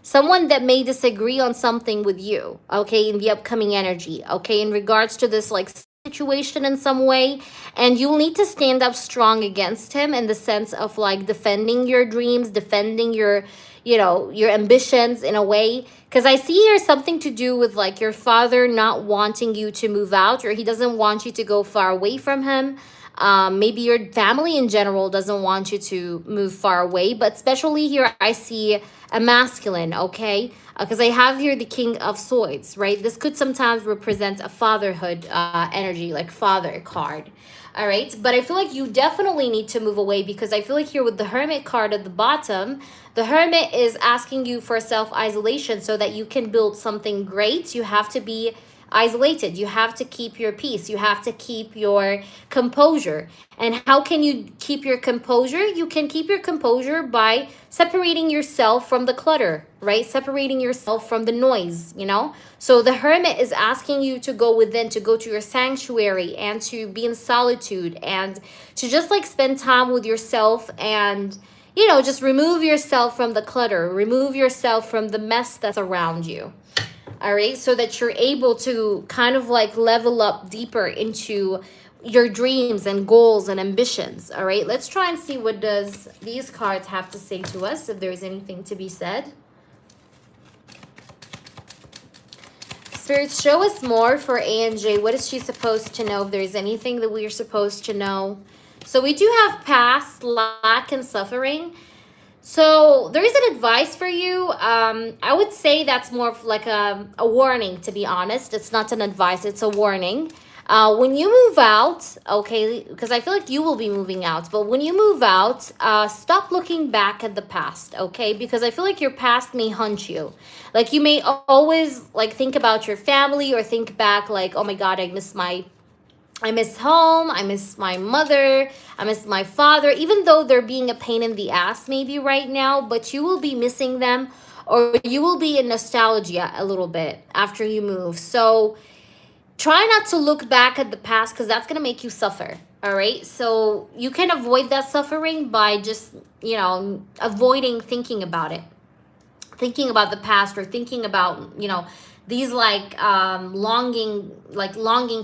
someone that may disagree on something with you, okay, in the upcoming energy, okay, in regards to this like situation in some way. And you'll need to stand up strong against him in the sense of like defending your dreams, defending your your ambitions in a way, because I see here something to do with like your father not wanting you to move out, or he doesn't want you to go far away from him. Maybe your family in general doesn't want you to move far away, but especially here I see a masculine, okay? Because I have here the King of Swords, right? This could sometimes represent a fatherhood energy, like father card. All right, but I feel like you definitely need to move away, because I feel like here with the Hermit card at the bottom, the Hermit is asking you for self-isolation so that you can build something great. You have to be isolated. You have to keep your peace. You have to keep your composure. And how can you keep your composure? You can keep your composure by separating yourself from the clutter, right? Separating yourself from the noise, So the Hermit is asking you to go within, to go to your sanctuary and to be in solitude and to just like spend time with yourself and, just remove yourself from the clutter, remove yourself from the mess that's around you. All right, so that you're able to kind of like level up deeper into your dreams and goals and ambitions. All right, let's try and see what does these cards have to say to us, if there's anything to be said. Spirits, show us more for ANJ. What is she supposed to know, if there's anything that we are supposed to know? So we do have past, lack, and suffering. So there is an advice for you. I would say that's more of like a warning, to be honest. It's not an advice, it's a warning. When you move out, okay, because I feel like you will be moving out, but when you move out, stop looking back at the past, okay? Because I feel like your past may haunt you. Like you may always like think about your family or think back like, oh my God, I miss home, I miss my mother, I miss my father, even though they're being a pain in the ass maybe right now, but you will be missing them or you will be in nostalgia a little bit after you move. So try not to look back at the past because that's going to make you suffer. All right. So you can avoid that suffering by just, avoiding thinking about it, thinking about the past or thinking about, these longing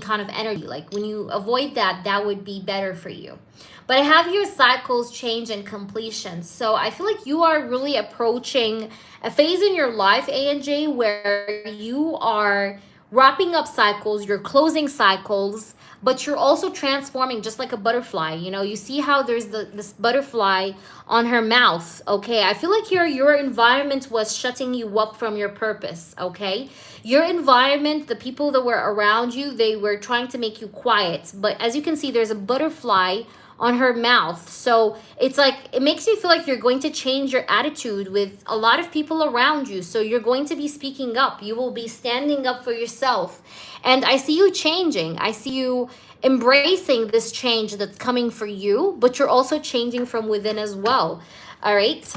kind of energy. Like when you avoid that, that would be better for you. But I have your cycles, change, and completion. So I feel like you are really approaching a phase in your life, ANJ, where you are wrapping up cycles, you're closing cycles, but you're also transforming just like a butterfly. You see how there's this butterfly on her mouth. Okay, I feel like your environment was shutting you up from your purpose. Okay, your environment, the people that were around you, they were trying to make you quiet, but as you can see, there's a butterfly on her mouth. So it's like it makes you feel like you're going to change your attitude with a lot of people around you. So you're going to be speaking up, you will be standing up for yourself, and I see you changing. I see you embracing this change that's coming for you, but you're also changing from within as well. All right,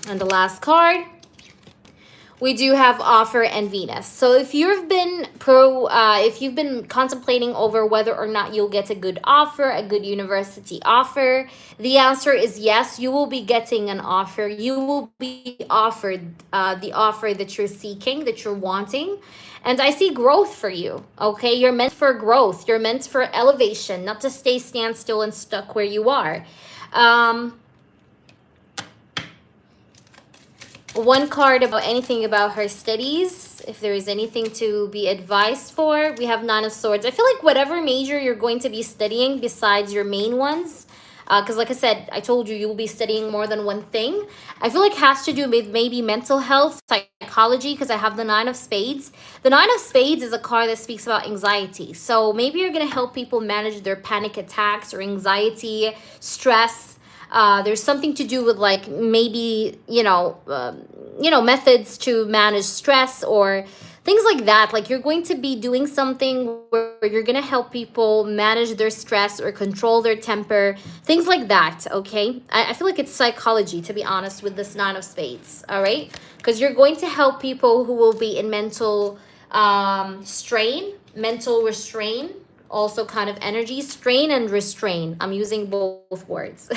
and the last card, we do have offer and Venus. So if you've been if you've been contemplating over whether or not you'll get a good offer, a good university offer, the answer is yes. You will be getting an offer. You will be offered the offer that you're seeking, that you're wanting. And I see growth for you, okay? You're meant for growth. You're meant for elevation, not to stay standstill and stuck where you are. One card about anything about her studies, if there is anything to be advised for. We have Nine of Swords. I feel like whatever major you're going to be studying besides your main ones, because like I said, I told you, you will be studying more than one thing. I feel like has to do with maybe mental health, psychology, because I have the Nine of Spades. The Nine of Spades is a card that speaks about anxiety. So maybe you're going to help people manage their panic attacks or anxiety, stress. There's something to do with like maybe, methods to manage stress or things like that. Like you're going to be doing something where you're going to help people manage their stress or control their temper, things like that. Okay. I feel like it's psychology, to be honest, with this Nine of Spades. All right. Because you're going to help people who will be in mental strain, mental restraint, also kind of energy, strain and restrain. I'm using both words.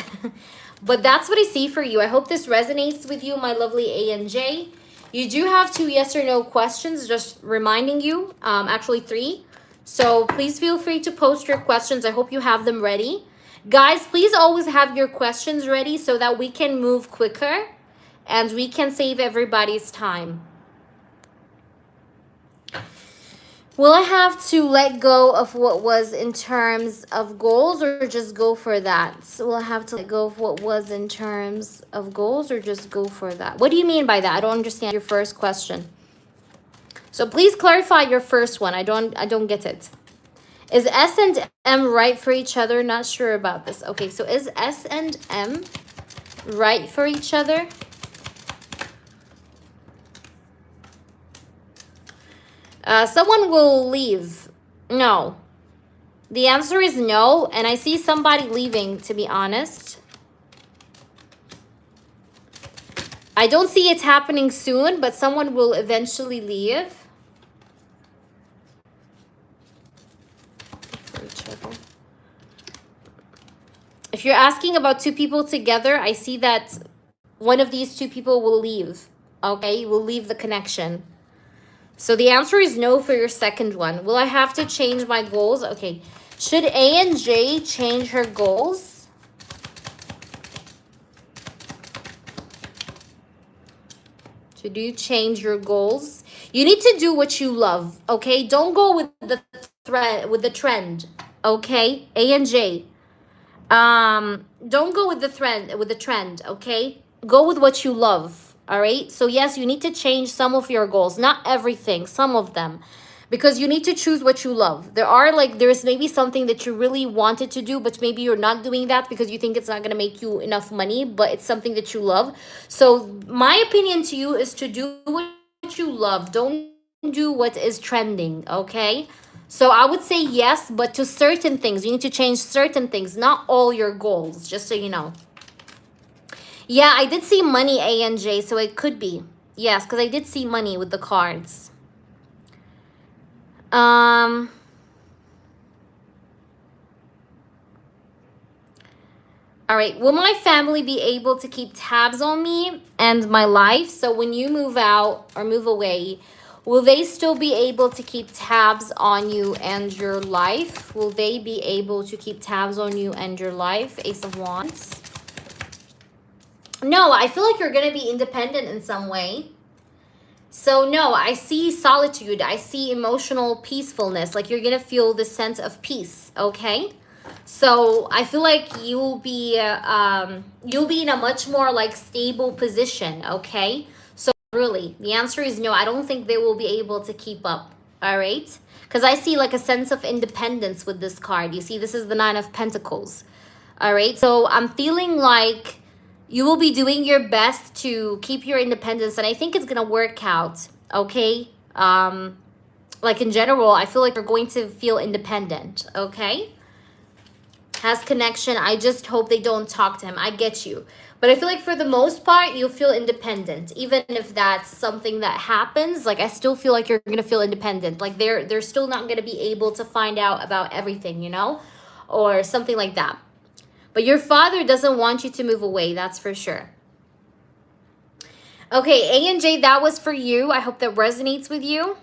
But that's what I see for you. I hope this resonates with you, my lovely ANJ. You do have 2 yes or no questions, just reminding you, actually 3. So please feel free to post your questions. I hope you have them ready. Guys, please always have your questions ready so that we can move quicker and we can save everybody's time. Will I have to let go of what was in terms of goals or just go for that? So will I have to let go of what was in terms of goals or just go for that? What do you mean by that? I don't understand your first question. So please clarify your first one. I don't get it. Is S and M right for each other? Not sure about this. Okay, so is S and M right for each other? Someone will leave. No. The answer is no, and I see somebody leaving, to be honest. I don't see it happening soon, but someone will eventually leave. If you're asking about 2 people together, I see that one of these 2 people will leave. Okay, will leave the connection. So the answer is no for your second one. Will I have to change my goals? Okay. Should A and J change her goals? Should you change your goals? You need to do what you love, okay? Don't go with the trend, okay? A and J. Don't go with the trend, okay? Go with what you love. All right. So yes, you need to change some of your goals, not everything, some of them. because you need to choose what you love. There's maybe something that you really wanted to do, but maybe you're not doing that because you think it's not going to make you enough money, but it's something that you love. So my opinion to you is to do what you love. Don't do what is trending, okay? So I would say yes, but to certain things. You need to change certain things, not all your goals, just so you know. Yeah, I did see money, ANJ, so it could be. Yes, because I did see money with the cards. Um, all right. Will my family be able to keep tabs on me and my life? So when you move out or move away, will they still be able to keep tabs on you and your life? Will they be able to keep tabs on you and your life? Ace of Wands. No, I feel like you're going to be independent in some way. So no, I see solitude. I see emotional peacefulness. Like you're going to feel the sense of peace, okay? So I feel like you'll be in a much more like stable position, okay? So really, the answer is no. I don't think they will be able to keep up, all right? Because I see like a sense of independence with this card. You see, this is the Nine of Pentacles, all right? So I'm feeling like you will be doing your best to keep your independence, and I think it's gonna work out, okay? Like in general, I feel like you're going to feel independent, okay? Has connection. I just hope they don't talk to him. I get you. But I feel like for the most part, you'll feel independent. Even if that's something that happens, like I still feel like you're going to feel independent. Like they're still not going to be able to find out about everything, you know? Or something like that. But your father doesn't want you to move away, that's for sure. Okay, A and J, that was for you. I hope that resonates with you.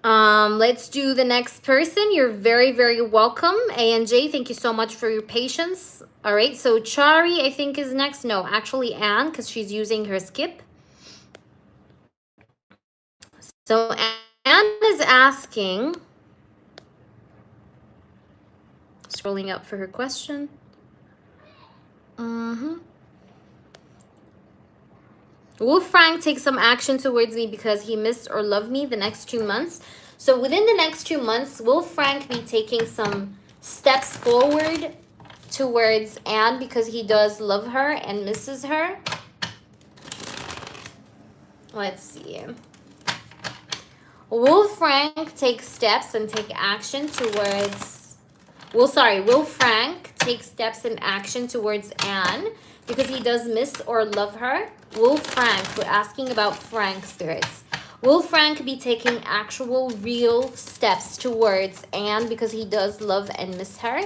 Let's do the next person. You're very, very welcome. A&J, thank you so much for your patience. All right, so Chari, I think, is next. No, actually Anne, because she's using her skip. So Anne is asking, scrolling up for her question. Will Frank take some action towards me because he missed or loved me the next 2 months? So within the next 2 months, will Frank be taking some steps forward towards Anne because he does love her and misses her? Let's see. Will Frank take steps and take action towards... Will Frank take steps and action towards Anne because he does miss or love her? Will Frank, we're asking about Frank, spirits. Will Frank be taking actual real steps towards Anne because he does love and miss her?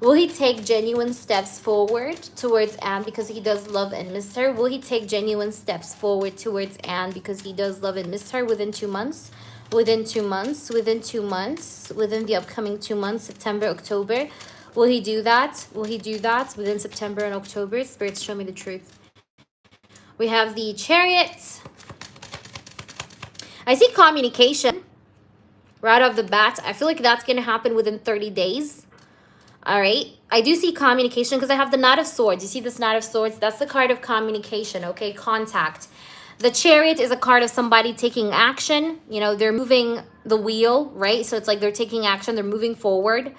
Will he take genuine steps forward towards Anne because he does love and miss her? Will he take genuine steps forward towards Anne because he does love and miss her within 2 months? Within 2 months, within 2 months, within the upcoming 2 months, September, October. Will he do that? Will he do that within September and October? Spirits, show me the truth. We have the Chariot. I see communication right off the bat. I feel like that's going to happen within 30 days. All right. I do see communication because I have the Knight of Swords. You see this Knight of Swords? That's the card of communication, okay? Contact. The Chariot is a card of somebody taking action. You know, they're moving the wheel, right? So it's like they're taking action. They're moving forward.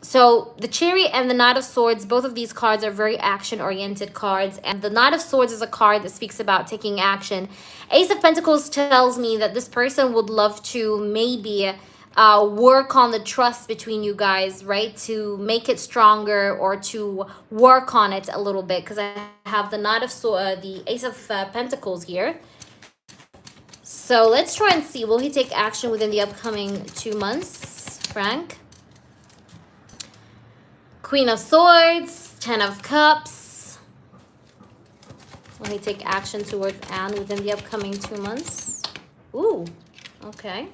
So the Chariot and the Knight of Swords, both of these cards are very action-oriented cards. And the Knight of Swords is a card that speaks about taking action. Ace of Pentacles tells me that this person would love to maybe work on the trust between you guys, right? To make it stronger or to work on it a little bit. Because I have the the Ace of Pentacles here. So let's try and see. Will he take action within the upcoming 2 months, Frank? Queen of Swords, 10 of Cups. Will he take action towards Anne within the upcoming 2 months? Ooh, okay.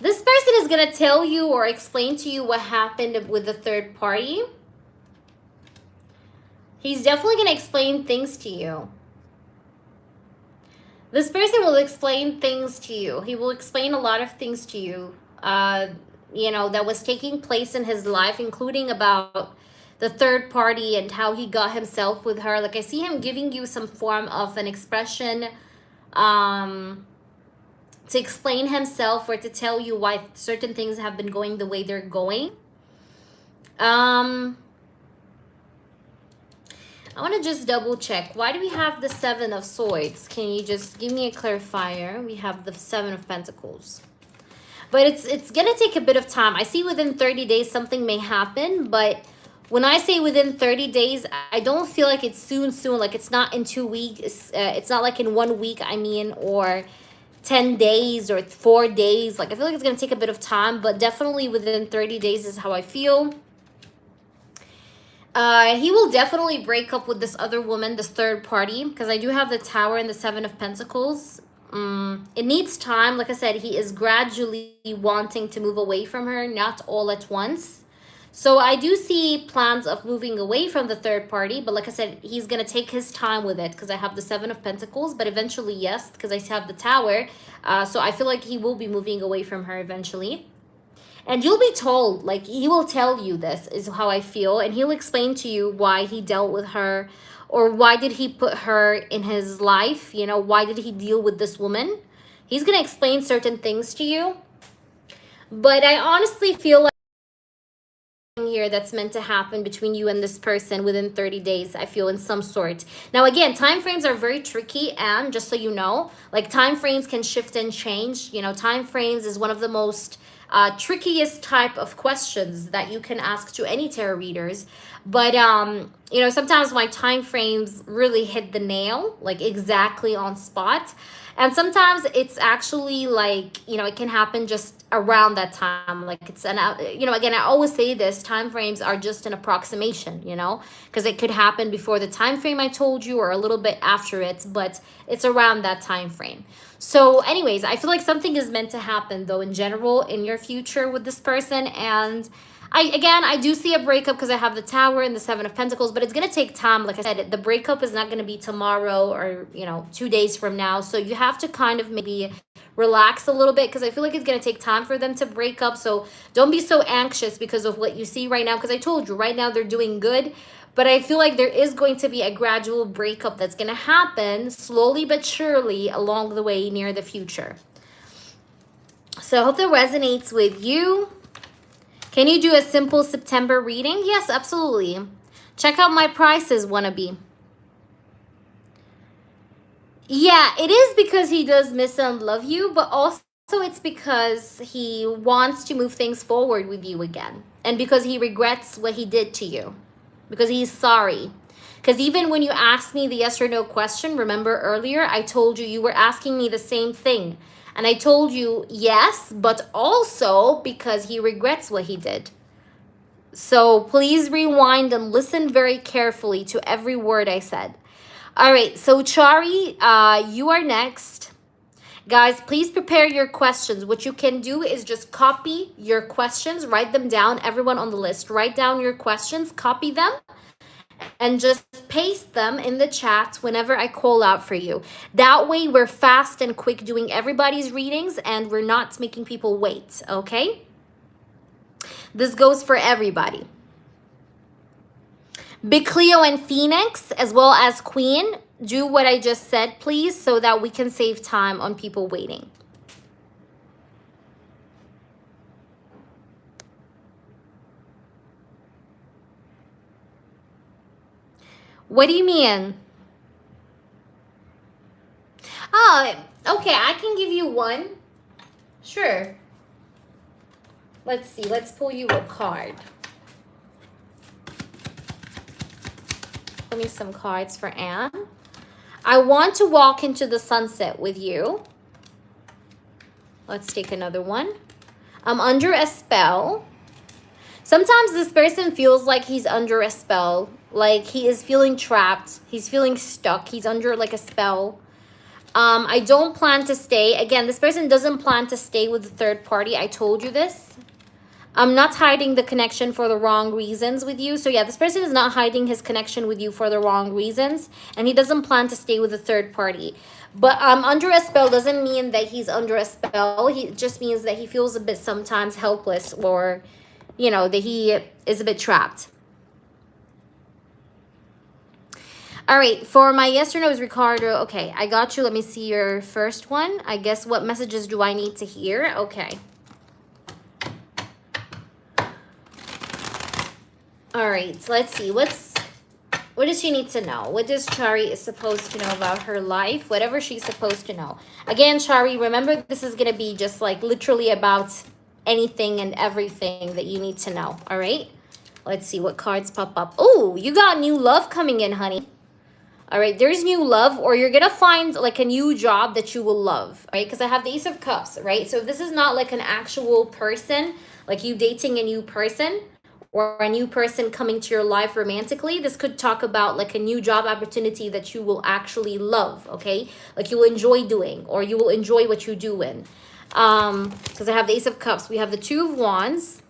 This person is going to tell you or explain to you what happened with the third party. He's definitely going to explain things to you. This person will explain things to you. He will explain a lot of things to you. You know, that was taking place in his life, including about the third party and how he got himself with her. Like I see him giving you some form of an expression to explain himself or to tell you why certain things have been going the way they're going. I want to just double check. Why do we have the Seven of Swords? Can you just give me a clarifier? We have the Seven of Pentacles. But it's going to take a bit of time. I see within 30 days something may happen, but when I say within 30 days, I don't feel like it's soon. Like it's not in 2 weeks. It's not like in 1 week, I mean, or 10 days or 4 days. Like I feel like it's going to take a bit of time, but definitely within 30 days is how I feel. He will definitely break up with this other woman, this third party, because I do have the Tower and the Seven of Pentacles. It needs time. Like I said, he is gradually wanting to move away from her, not all at once. So I do see plans of moving away from the third party, but like I said, he's going to take his time with it because I have the Seven of Pentacles, but eventually, yes, because I have the Tower. So I feel like he will be moving away from her eventually. And you'll be told, like, he will tell you this is how I feel. And he'll explain to you why he dealt with her or why did he put her in his life. You know, why did he deal with this woman? He's going to explain certain things to you. But I honestly feel like here that's meant to happen between you and this person within 30 days, I feel, in some sort. Now, again, time frames are very tricky, and just so you know, like, time frames can shift and change. You know, time frames is one of the most trickiest type of questions that you can ask to any tarot readers. But you know, sometimes my time frames really hit the nail, like exactly on spot. And sometimes it's actually like, you know, it can happen just around that time. Like it's an, you know, again, I always say this, time frames are just an approximation, you know, because it could happen before the time frame I told you or a little bit after it, but it's around that time frame. So anyways, I feel like something is meant to happen though in general in your future with this person. And I do see a breakup because I have the Tower and the Seven of Pentacles, but it's going to take time. Like I said, the breakup is not going to be tomorrow or, you know, 2 days from now. So you have to kind of maybe relax a little bit because I feel like it's going to take time for them to break up. So don't be so anxious because of what you see right now, because I told you right now they're doing good. But I feel like there is going to be a gradual breakup that's going to happen slowly but surely along the way near the future. So I hope that resonates with you. Can you do a simple September reading? Yes, absolutely. Check out my prices, wannabe. Yeah, it is because he does miss and love you, but also it's because he wants to move things forward with you again. And because he regrets what he did to you. Because he's sorry. Because even when you asked me the yes or no question, remember earlier, I told you you were asking me the same thing. And I told you yes, but also because he regrets what he did. So please rewind and listen very carefully to every word I said. All right, so Chari, you are next. Guys, please prepare your questions. What you can do is just copy your questions, write them down. Everyone on the list, write down your questions, copy them, and just paste them in the chat whenever I call out for you. That way we're fast and quick doing everybody's readings and we're not making people wait, okay? This goes for everybody. Big Cleo and Phoenix, as well as Queen, do what I just said, please, so that we can save time on people waiting. What do you mean? Oh, okay, I can give you one. Sure. Let's see, let's pull you a card. Give me some cards for Anne. I want to walk into the sunset with you. Let's take another one. I'm under a spell. Sometimes this person feels like he's under a spell. Like he is feeling trapped. He's feeling stuck. He's under like a spell. I don't plan to stay. Again, this person doesn't plan to stay with the third party. I told you this. I'm not hiding the connection for the wrong reasons with you. So yeah, this person is not hiding his connection with you for the wrong reasons. And he doesn't plan to stay with the third party. But under a spell doesn't mean that he's under a spell. It just means that he feels a bit sometimes helpless, or, you know, that he is a bit trapped. All right, for my yes or no's, Ricardo. Okay, I got you. Let me see your first one. I guess what messages do I need to hear? Okay. All right, so let's see. What does she need to know? What does Chari is supposed to know about her life? Whatever she's supposed to know. Again, Chari, remember this is going to be just like literally about anything and everything that you need to know. All right? Let's see what cards pop up. Oh, you got new love coming in, honey. All right, there's new love, or you're gonna find like a new job that you will love, right? Because I have the Ace of Cups, right? So this is not like an actual person, like you dating a new person or a new person coming to your life romantically. This could talk about like a new job opportunity that you will actually love, okay? Like you will enjoy doing, or you will enjoy what you do in. Because I have the Ace of Cups. We have the Two of Wands.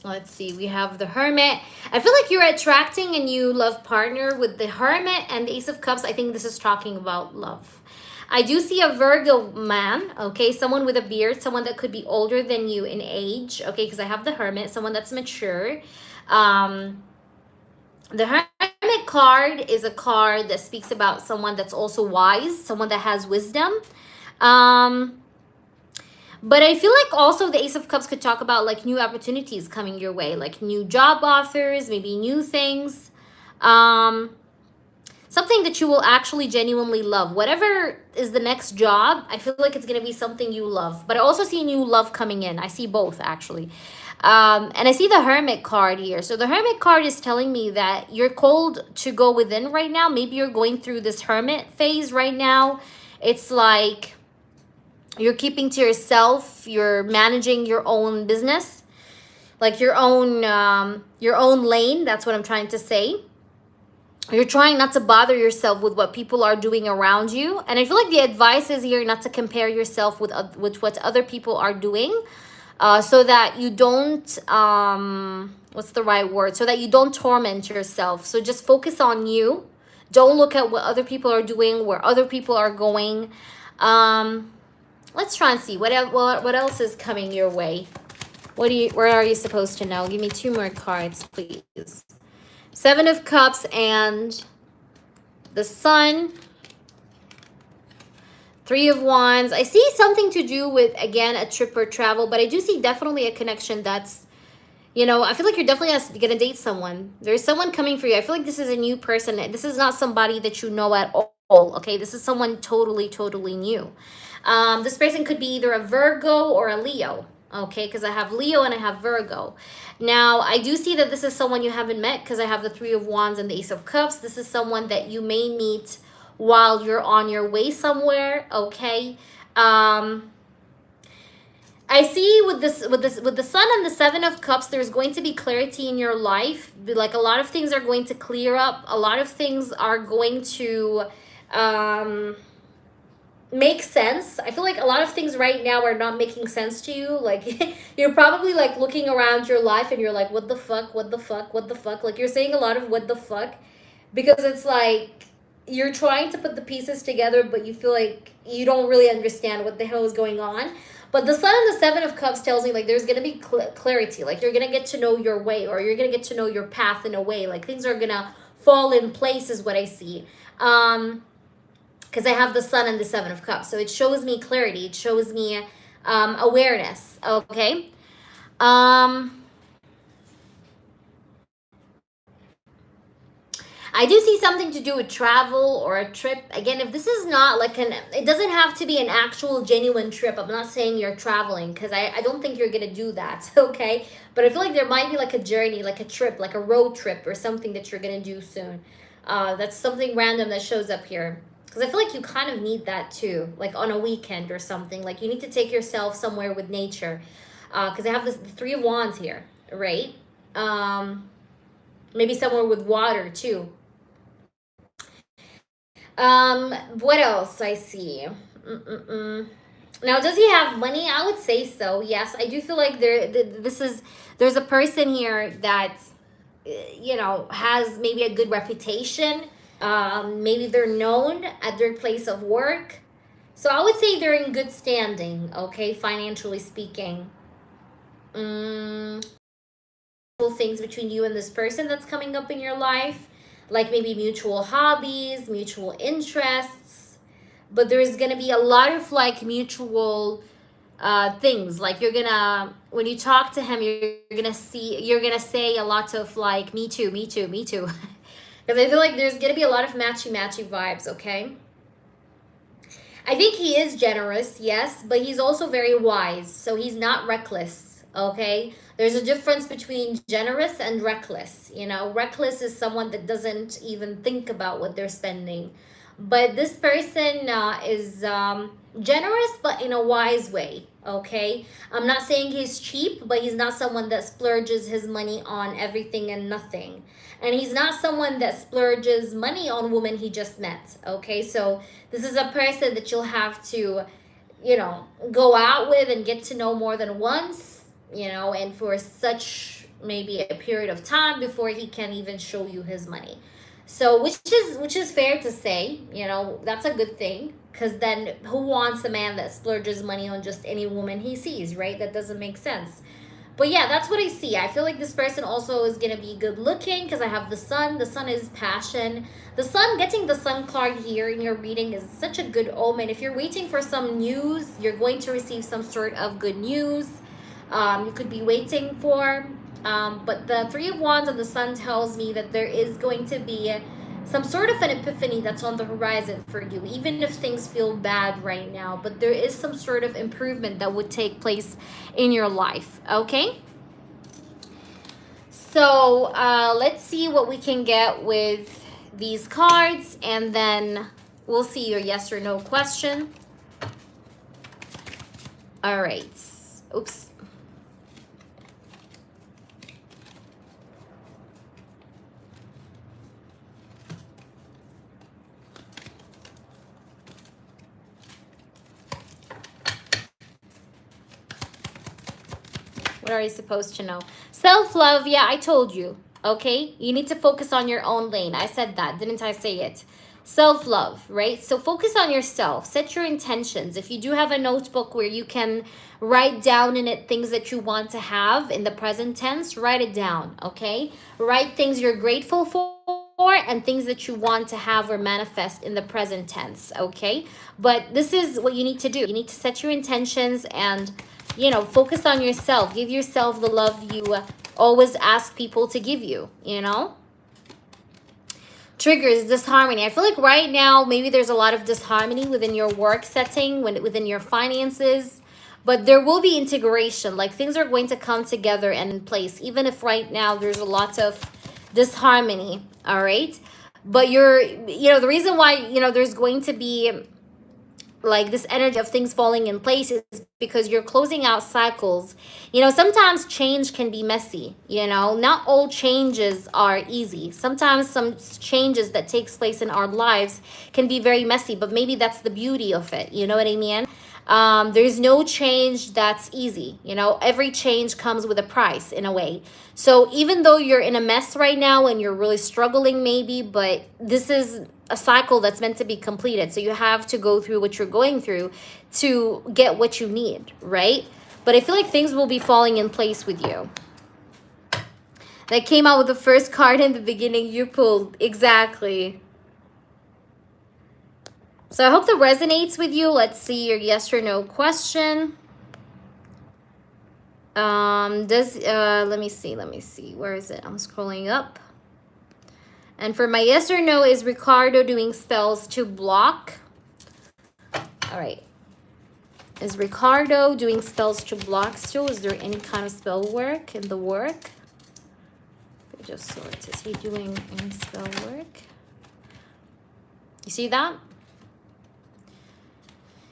Let's see, we have the Hermit. I feel like you're attracting a new love partner with the Hermit and the Ace of Cups. I think this is talking about love. I do see a Virgo man, okay? Someone with a beard, someone that could be older than you in age, okay? Because I have the Hermit, someone that's mature. The Hermit card is a card that speaks about someone that's also wise, someone that has wisdom. But I feel like also the Ace of Cups could talk about like new opportunities coming your way, like new job offers, maybe new things. Something that you will actually genuinely love. Whatever is the next job, I feel like it's going to be something you love. But I also see new love coming in. I see both, actually. And I see the Hermit card here. So the Hermit card is telling me that you're cold to go within right now. Maybe you're going through this Hermit phase right now. It's like you're keeping to yourself. You're managing your own business, like your own lane. That's what I'm trying to say. You're trying not to bother yourself with what people are doing around you. And I feel like the advice is here not to compare yourself with what other people are doing, so that you don't, what's the right word? So that you don't torment yourself. So just focus on you. Don't look at what other people are doing, where other people are going. Let's try and see what else is coming your way. Where are you supposed to know? Give me 2 more cards, please. 7 of Cups and the Sun. 3 of Wands. I see something to do with, again, a trip or travel, but I do see definitely a connection that's, you know, I feel like you're definitely going to date someone. There's someone coming for you. I feel like this is a new person. This is not somebody that you know at all, okay? This is someone totally, totally new. This person could be either a Virgo or a Leo, okay? Because I have Leo and I have Virgo. Now, I do see that this is someone you haven't met because I have the 3 of Wands and the Ace of Cups. This is someone that you may meet while you're on your way somewhere, okay? I see with the Sun and the 7 of Cups, there's going to be clarity in your life. Like a lot of things are going to clear up. A lot of things are going to make sense. I feel like a lot of things right now are not making sense to you. Like you're probably like looking around your life and you're like, what the fuck, what the fuck, what the fuck? Like you're saying a lot of what the fuck because it's like you're trying to put the pieces together, but you feel like you don't really understand what the hell is going on. But the Sun and the 7 of Cups tells me like there's going to be clarity. Like you're going to get to know your way, or you're going to get to know your path in a way. Like things are going to fall in place is what I see. Because I have the Sun and the 7 of Cups. So it shows me clarity. It shows me awareness. Okay. I do see something to do with travel or a trip. Again, if this is not like it doesn't have to be an actual genuine trip. I'm not saying you're traveling because I don't think you're going to do that, okay? But I feel like there might be like a journey, like a trip, like a road trip or something that you're going to do soon. That's something random that shows up here. Because I feel like you kind of need that too, like on a weekend or something. Like you need to take yourself somewhere with nature. Because I have the 3 of Wands here, right? Maybe somewhere with water too. What else I see? Now, does he have money? I would say so. Yes, I do feel like there's a person here that, you know, has maybe a good reputation. Maybe they're known at their place of work. So I would say they're in good standing, okay, financially speaking. things between you and this person that's coming up in your life, like maybe mutual hobbies, mutual interests. But there's gonna be a lot of like mutual things. Like you're gonna, when you talk to him, you're gonna say a lot of like me too, me too, me too. Because I feel like there's gonna be a lot of matchy matchy vibes. Okay, I think he is generous, yes, but he's also very wise. So he's not reckless, okay? There's a difference between generous and reckless. You know, reckless is someone that doesn't even think about what they're spending. But this person is generous, but in a wise way, okay? I'm not saying he's cheap, but he's not someone that splurges his money on everything and nothing. And he's not someone that splurges money on women he just met, okay? So this is a person that you'll have to, you know, go out with and get to know more than once, you know, and for such maybe a period of time before he can even show you his money. So which is fair to say, you know, that's a good thing, because then who wants a man that splurges money on just any woman he sees, right? That doesn't make sense. But yeah, that's what I see. I feel like this person also is going to be good looking, because I have the sun. The sun is passion. The sun, getting the sun card here in your reading is such a good omen. If you're waiting for some news, you're going to receive some sort of good news. You could be waiting for. But the Three of Wands and the sun tells me that there is going to be some sort of an epiphany that's on the horizon for you, even if things feel bad right now. But there is some sort of improvement that would take place in your life, okay? So let's see what we can get with these cards, and then we'll see your yes or no question. All right. Oops. What are you supposed to know? Self-love, yeah, I told you, okay? You need to focus on your own lane. I said that, didn't I say it? Self-love, right? So focus on yourself. Set your intentions. If you do have a notebook where you can write down in it things that you want to have in the present tense, write it down, okay? Write things you're grateful for and things that you want to have or manifest in the present tense, okay? But this is what you need to do. You need to set your intentions and, you know, focus on yourself. Give yourself the love you always ask people to give you, you know? Triggers, disharmony. I feel like right now, maybe there's a lot of disharmony within your work setting, within your finances, but there will be integration. Like things are going to come together and in place, even if right now there's a lot of disharmony, all right? But you know, the reason why, you know, there's going to be like this energy of things falling in place is because you're closing out cycles. You know, sometimes change can be messy, you know, not all changes are easy. Sometimes some changes that takes place in our lives can be very messy, but maybe that's the beauty of it, you know what I mean? There's no change that's easy, you know, every change comes with a price in a way. So even though you're in a mess right now and you're really struggling maybe, but this is a cycle that's meant to be completed. So you have to go through what you're going through to get what you need, right? But I feel like things will be falling in place with you. That came out with the first card in the beginning you pulled. Exactly. So I hope that resonates with you. Let's see your yes or no question. Let me see. Where is it? I'm scrolling up. And for my yes or no, is Ricardo doing spells to block? All right. Is Ricardo doing spells to block still? Is there any kind of spell work in the work? Just sort. Is he doing any spell work? You see that?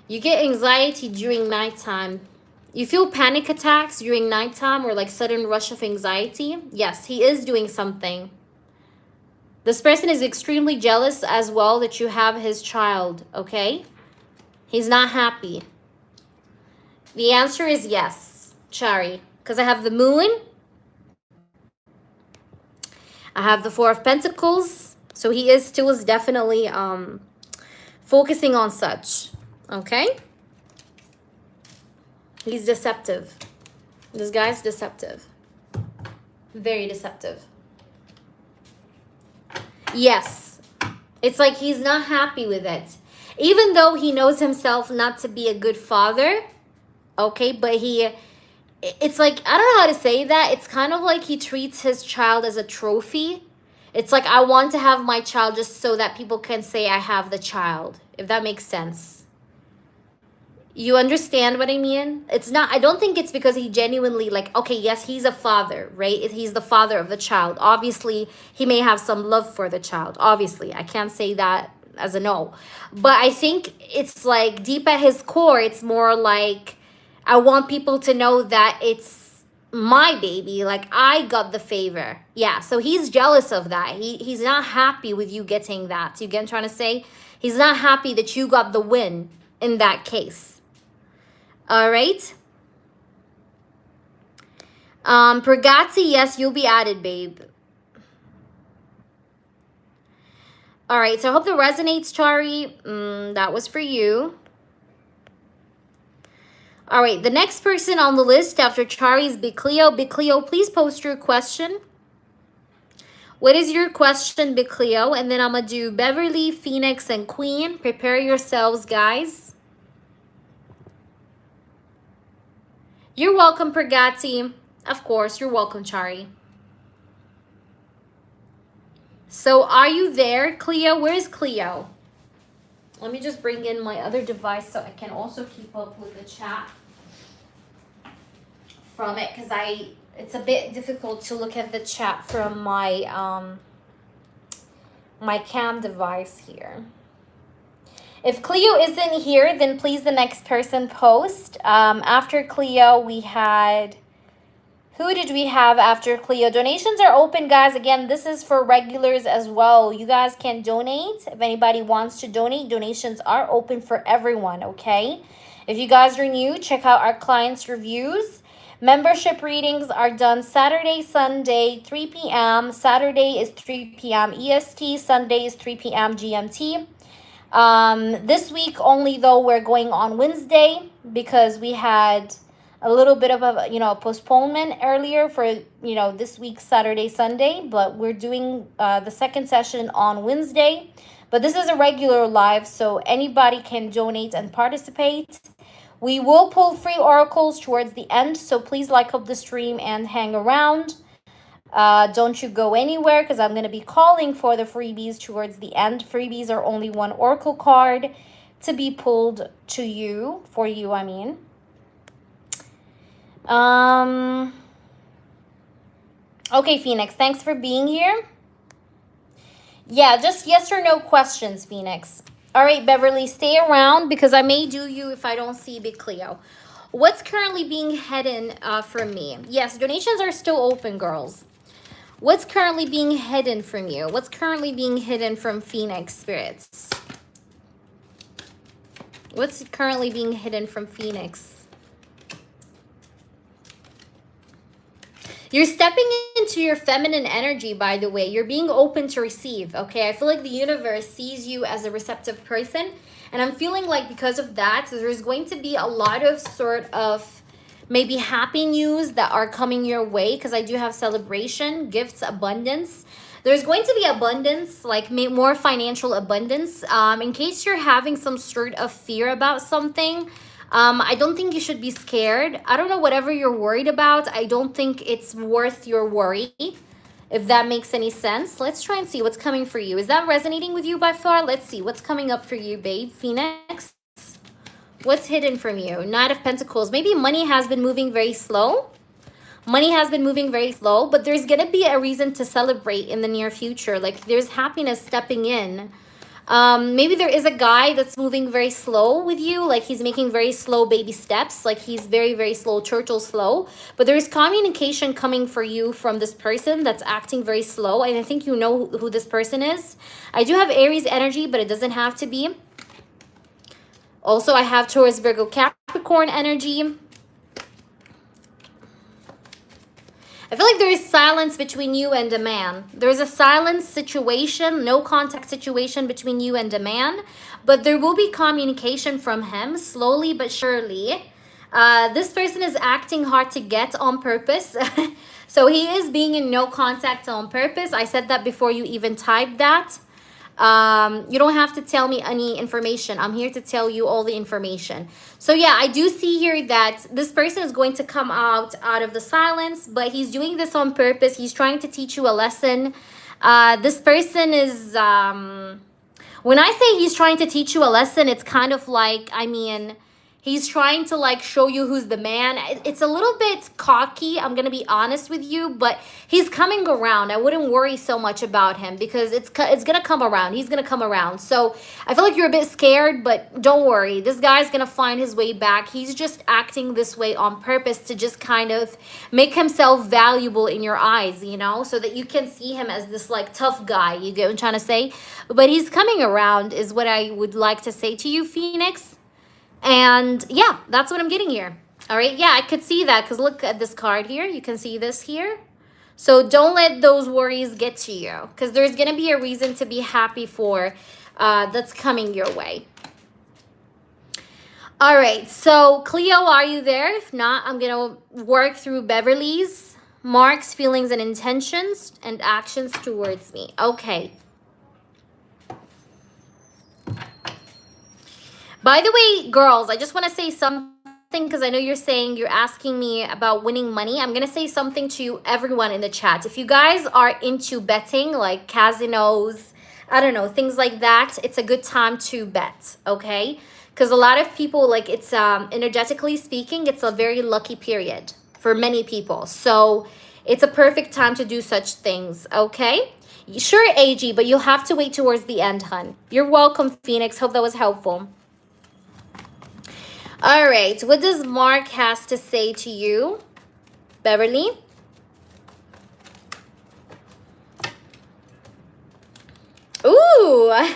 You get anxiety during nighttime. You feel panic attacks during nighttime or like sudden rush of anxiety. Yes, he is doing something. This person is extremely jealous as well that you have his child, okay? He's not happy. The answer is yes, Chari, because I have the moon. I have the Four of Pentacles. So he is definitely focusing on such, okay? He's deceptive. This guy's deceptive. Very deceptive. Yes. It's like he's not happy with it. Even though he knows himself not to be a good father, okay, but it's like, I don't know how to say that. It's kind of like he treats his child as a trophy. It's like, I want to have my child just so that people can say I have the child, if that makes sense. You understand what I mean? It's not, I don't think it's because he genuinely, like, okay, yes, he's a father, right? He's the father of the child. Obviously, he may have some love for the child. Obviously, I can't say that as a no. But I think it's like deep at his core, it's more like, I want people to know that it's my baby. Like, I got the favor. Yeah, so he's jealous of that. He's not happy with you getting that. You get what I'm trying to say? He's not happy that you got the win in that case. All right. Pergazzi, yes, you'll be added, babe. All right, so I hope that resonates, Chari. That was for you. All right, the next person on the list after Chari is Big Cleo. Big Cleo, please post your question. What is your question, Big Cleo? And then I'm going to do Beverly, Phoenix, and Queen. Prepare yourselves, guys. You're welcome, Pergazzi. Of course, you're welcome, Chari. So are you there, Cleo? Where's Cleo? Let me just bring in my other device so I can also keep up with the chat from it, because it's a bit difficult to look at the chat from my my cam device here. If Cleo isn't here, then please the next person post. After Cleo, we had... Who did we have after Cleo? Donations are open, guys. Again, this is for regulars as well. You guys can donate. If anybody wants to donate, donations are open for everyone, okay? If you guys are new, check out our clients' reviews. Membership readings are done Saturday, Sunday, 3 p.m. Saturday is 3 p.m. EST. Sunday is 3 p.m. GMT. This week only, though, we're going on Wednesday because we had a little bit of a postponement earlier for this week's Saturday, Sunday, but we're doing the second session on Wednesday. But this is a regular live, so anybody can donate and participate. We will pull free oracles towards the end, so please like up the stream and hang around. Don't you go anywhere, because I'm going to be calling for the freebies towards the end. Freebies are only one oracle card to be pulled to you, for you, I mean. Okay, Phoenix, thanks for being here. Yeah, just yes or no questions, Phoenix. All right, Beverly, stay around because I may do you if I don't see Big Cleo. What's currently being hidden from me? Yes, donations are still open, girls. What's currently being hidden from you? What's currently being hidden from Phoenix spirits? What's currently being hidden from Phoenix? You're stepping into your feminine energy, by the way. You're being open to receive, okay? I feel like the universe sees you as a receptive person. And I'm feeling like because of that, there's going to be a lot of sort of maybe happy news that are coming your way, because I do have celebration, gifts, abundance. There's going to be abundance, like more financial abundance. In case you're having some sort of fear about something, I don't think you should be scared. I don't know, whatever you're worried about, I don't think it's worth your worry, if that makes any sense. Let's try and see what's coming for you. Is that resonating with you by far? Let's see what's coming up for you, babe. Phoenix, what's hidden from you? Knight of Pentacles. Maybe money has been moving very slow. Money has been moving very slow, but there's going to be a reason to celebrate in the near future. Like, there's happiness stepping in. Maybe there is a guy that's moving very slow with you, like he's making very slow baby steps, like he's very, very slow, turtle slow, but there's communication coming for you from this person that's acting very slow, and I think you know who this person is. I do have Aries energy, but it doesn't have to be. Also, I have Taurus, Virgo, Capricorn energy. I feel like there is silence between you and a man. There's a silence situation, no contact situation between you and a man, but there will be communication from him slowly but surely. This person is acting hard to get on purpose. So he is being in no contact on purpose. I said that before you even typed that. You don't have to tell me any information. I'm here to tell you all the information. So yeah, I do see here that this person is going to come out of the silence, but he's doing this on purpose. He's trying to teach you a lesson. This person is when I say he's trying to teach you a lesson, it's kind of like, I mean, he's trying to like show you who's the man. It's a little bit cocky, I'm gonna be honest with you, but he's coming around. I wouldn't worry so much about him because it's gonna come around. He's gonna come around. So I feel like you're a bit scared, but don't worry. This guy's gonna find his way back. He's just acting this way on purpose to just kind of make himself valuable in your eyes, you know, so that you can see him as this like tough guy. You get what I'm trying to say? But he's coming around is what I would like to say to you, Phoenix. And yeah, that's what I'm getting here. All right. Yeah, I could see that because look at this card here. You can see this here. So don't let those worries get to you because there's going to be a reason to be happy for that's coming your way. All right. So Cleo, are you there? If not, I'm going to work through Beverly's marks, feelings, and intentions and actions towards me. Okay. By the way, girls, I just want to say something because I know you're asking me about winning money. I'm going to say something to everyone in the chat. If you guys are into betting, like casinos, I don't know, things like that, it's a good time to bet, okay? Because a lot of people, like it's energetically speaking, it's a very lucky period for many people. So it's a perfect time to do such things, okay? Sure, AG, but you'll have to wait towards the end, hun. You're welcome, Phoenix. Hope that was helpful. All right, what does Mark has to say to you, Beverly? Ooh, I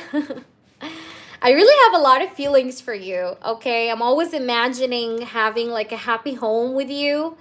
really have a lot of feelings for you, okay? I'm always imagining having like a happy home with you.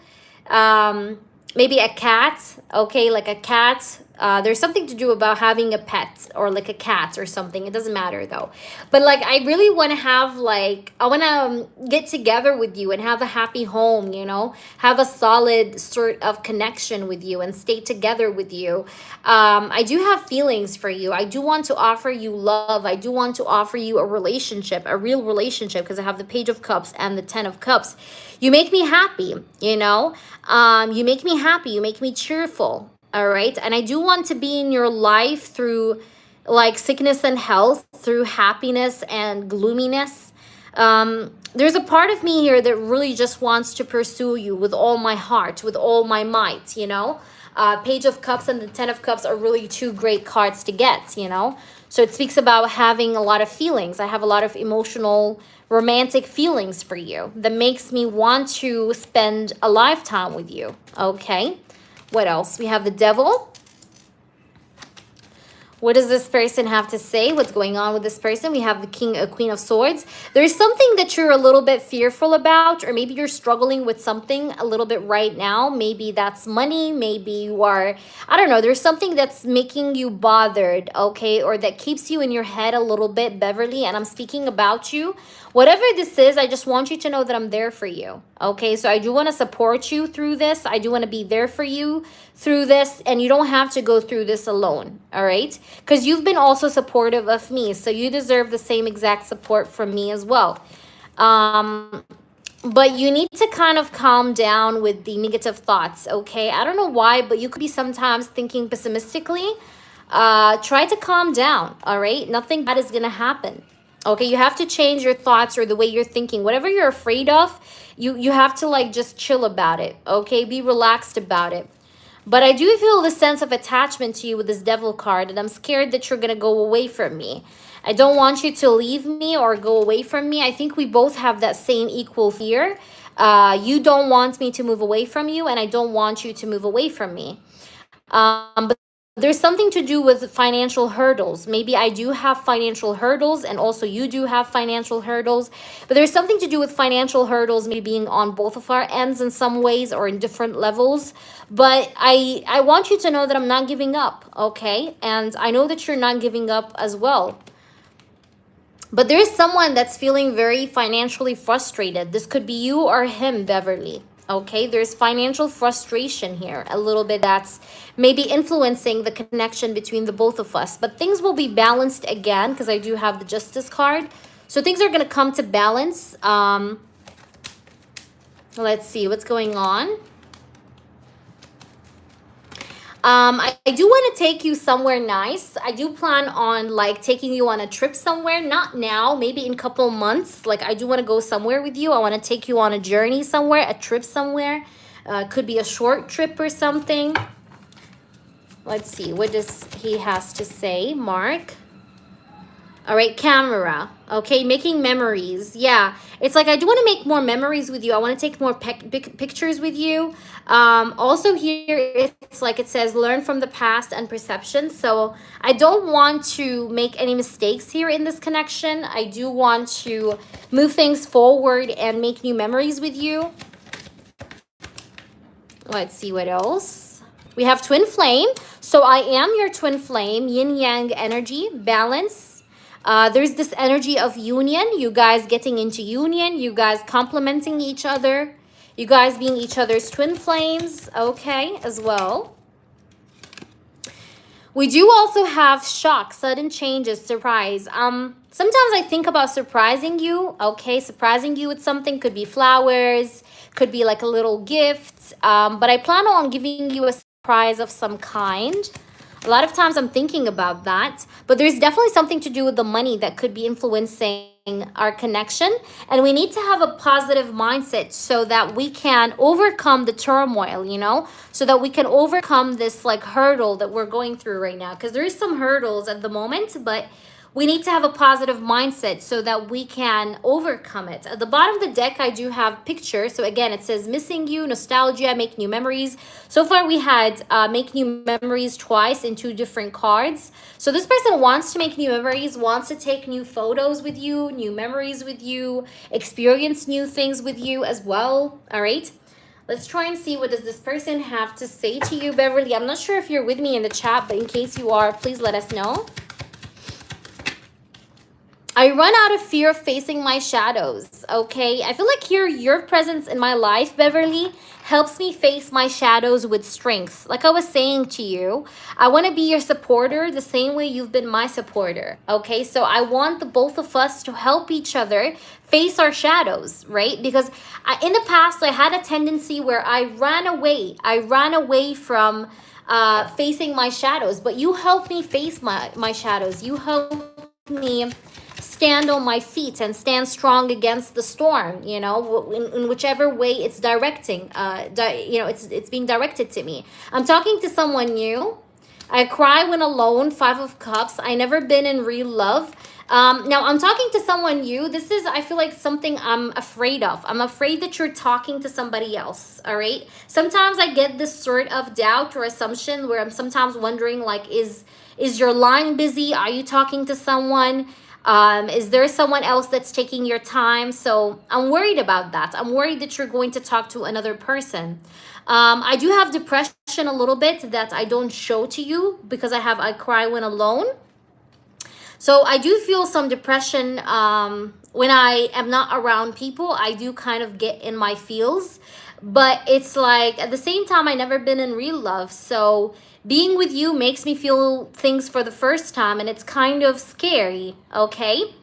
Maybe a cat, okay, like a cat. There's something to do about having a pet or like a cat or something. It doesn't matter though. But like I really want to have like, I want to get together with you and have a happy home, you know, have a solid sort of connection with you and stay together with you. I do have feelings for you. I do want to offer you love. I do want to offer you a relationship, a real relationship, because I have the Page of Cups and the Ten of Cups. You make me happy, you know, you make me happy. You make me cheerful. All right. And I do want to be in your life through like sickness and health, through happiness and gloominess. There's a part of me here that really just wants to pursue you with all my heart, with all my might, you know. Page of Cups and the Ten of Cups are really two great cards to get, you know. So it speaks about having a lot of feelings. I have a lot of emotional, romantic feelings for you that makes me want to spend a lifetime with you. Okay. What else? We have the Devil. What does this person have to say? What's going on with this person? We have the Queen of Swords. There's something that you're a little bit fearful about, or maybe you're struggling with something a little bit right now. Maybe that's money. Maybe you are, I don't know. There's something that's making you bothered, okay? Or that keeps you in your head a little bit, Beverly, and I'm speaking about you. Whatever this is, I just want you to know that I'm there for you, okay? So I do want to support you through this. I do want to be there for you through this, and you don't have to go through this alone, all right? Because you've been also supportive of me, so you deserve the same exact support from me as well. But you need to kind of calm down with the negative thoughts, okay? I don't know why, but you could be sometimes thinking pessimistically. Try to calm down, all right? Nothing bad is going to happen. Okay, you have to change your thoughts or the way you're thinking. Whatever you're afraid of, you have to like just chill about it, okay? Be relaxed about it. But I do feel the sense of attachment to you with this Devil card, and I'm scared that you're going to go away from me. I don't want you to leave me or go away from me. I think we both have that same equal fear. You don't want me to move away from you, and I don't want you to move away from me. But there's something to do with financial hurdles. Maybe I do have financial hurdles, and also you do have financial hurdles. But there's something to do with financial hurdles maybe being on both of our ends in some ways or in different levels. But I want you to know that I'm not giving up, okay? And I know that you're not giving up as well. But there's someone that's feeling very financially frustrated. This could be you or him, Beverly. Okay, there's financial frustration here, a little bit, that's maybe influencing the connection between the both of us. But things will be balanced again, because I do have the Justice card. So things are going to come to balance. Let's see what's going on. I do want to take you somewhere nice. I do plan on like taking you on a trip somewhere, not now, maybe in a couple months. Like I do want to go somewhere with you. I want to take you on a journey somewhere, a trip somewhere. Could be a short trip or something. Let's see, what does he has to say, Mark? All right, camera. Okay, making memories. Yeah, it's like I do want to make more memories with you. I want to take more pictures with you. Also here, it's like it says, learn from the past and perception. So I don't want to make any mistakes here in this connection. I do want to move things forward and make new memories with you. Let's see what else. We have twin flame. So I am your twin flame, yin yang energy, balance. There's this energy of union, you guys getting into union, you guys complementing each other, you guys being each other's twin flames, okay, as well. We do also have shock, sudden changes, surprise. Sometimes I think about surprising you, okay, surprising you with something, could be flowers, could be like a little gift, but I plan on giving you a surprise of some kind. A lot of times I'm thinking about that, but there's definitely something to do with the money that could be influencing our connection. And we need to have a positive mindset so that we can overcome the turmoil, you know, so that we can overcome this like hurdle that we're going through right now. Because there is some hurdles at the moment, but we need to have a positive mindset so that we can overcome it. At the bottom of the deck, I do have pictures. So again, it says missing you, nostalgia, make new memories. So far, we had make new memories twice in 2 different cards. So this person wants to make new memories, wants to take new photos with you, new memories with you, experience new things with you as well. All right. Let's try and see what does this person have to say to you, Beverly. I'm not sure if you're with me in the chat, but in case you are, please let us know. I run out of fear of facing my shadows, okay? I feel like here, your presence in my life, Beverly, helps me face my shadows with strength. Like I was saying to you, I want to be your supporter the same way you've been my supporter, okay? So I want the both of us to help each other face our shadows, right? Because in the past, I had a tendency where I ran away. I ran away from facing my shadows, but you helped me face my shadows. You helped me stand on my feet and stand strong against the storm, you know, in whichever way it's directing, you know, it's being directed to me. I'm talking to someone new. I cry when alone, 5 of Cups. I never been in real love. Now I'm talking to someone new. This is, I feel like, something I'm afraid of. I'm afraid that you're talking to somebody else, all right? Sometimes I get this sort of doubt or assumption where I'm sometimes wondering, like, is your line busy? Are you talking to someone? Is there someone else that's taking your time? So I'm worried about that. I'm worried that you're going to talk to another person. I do have depression a little bit that I don't show to you because I cry when alone. So I do feel some depression when I am not around people. I do kind of get in my feels. But it's like, at the same time, I never been in real love. So being with you makes me feel things for the first time, and it's kind of scary, okay?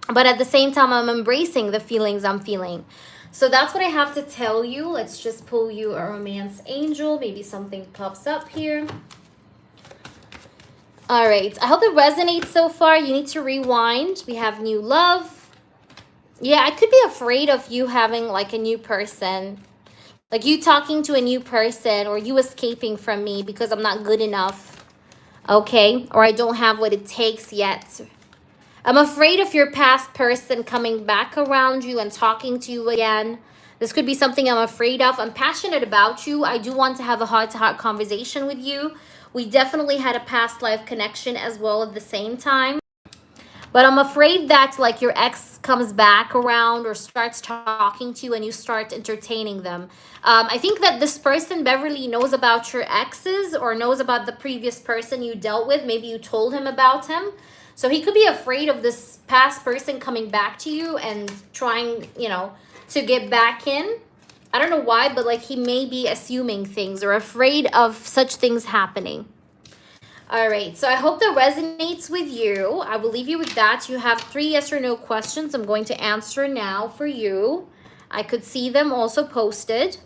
But at the same time, I'm embracing the feelings I'm feeling. So that's what I have to tell you. Let's just pull you a romance angel. Maybe something pops up here. All right. I hope it resonates so far. You need to rewind. We have new love. Yeah, I could be afraid of you having like a new person. Like you talking to a new person, or you escaping from me because I'm not good enough, okay? Or I don't have what it takes yet. I'm afraid of your past person coming back around you and talking to you again. This could be something I'm afraid of. I'm passionate about you. I do want to have a heart-to-heart conversation with you. We definitely had a past life connection as well at the same time. But I'm afraid that like your ex comes back around or starts talking to you and you start entertaining them. I think that this person, Beverly, knows about your exes or knows about the previous person you dealt with. Maybe you told him about him. So he could be afraid of this past person coming back to you and trying, you know, to get back in. I don't know why, but like he may be assuming things or afraid of such things happening. All right, so I hope that resonates with you. I will leave you with that. You have 3 yes or no questions I'm going to answer now for you. I could see them also posted.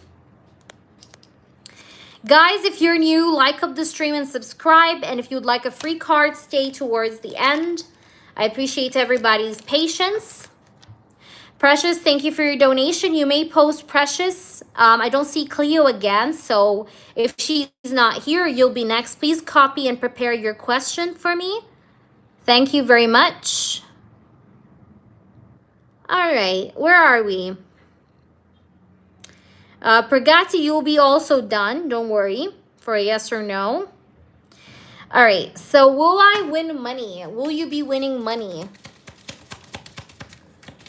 Guys, if you're new, like up the stream and subscribe. And if you'd like a free card, stay towards the end. I appreciate everybody's patience. Precious, thank you for your donation. You may post Precious. I don't see Cleo again, so if she's not here, you'll be next. Please copy and prepare your question for me. Thank you very much. All right, where are we? Pragati, you'll be also done. Don't worry for a yes or no. All right, so will I win money? Will you be winning money?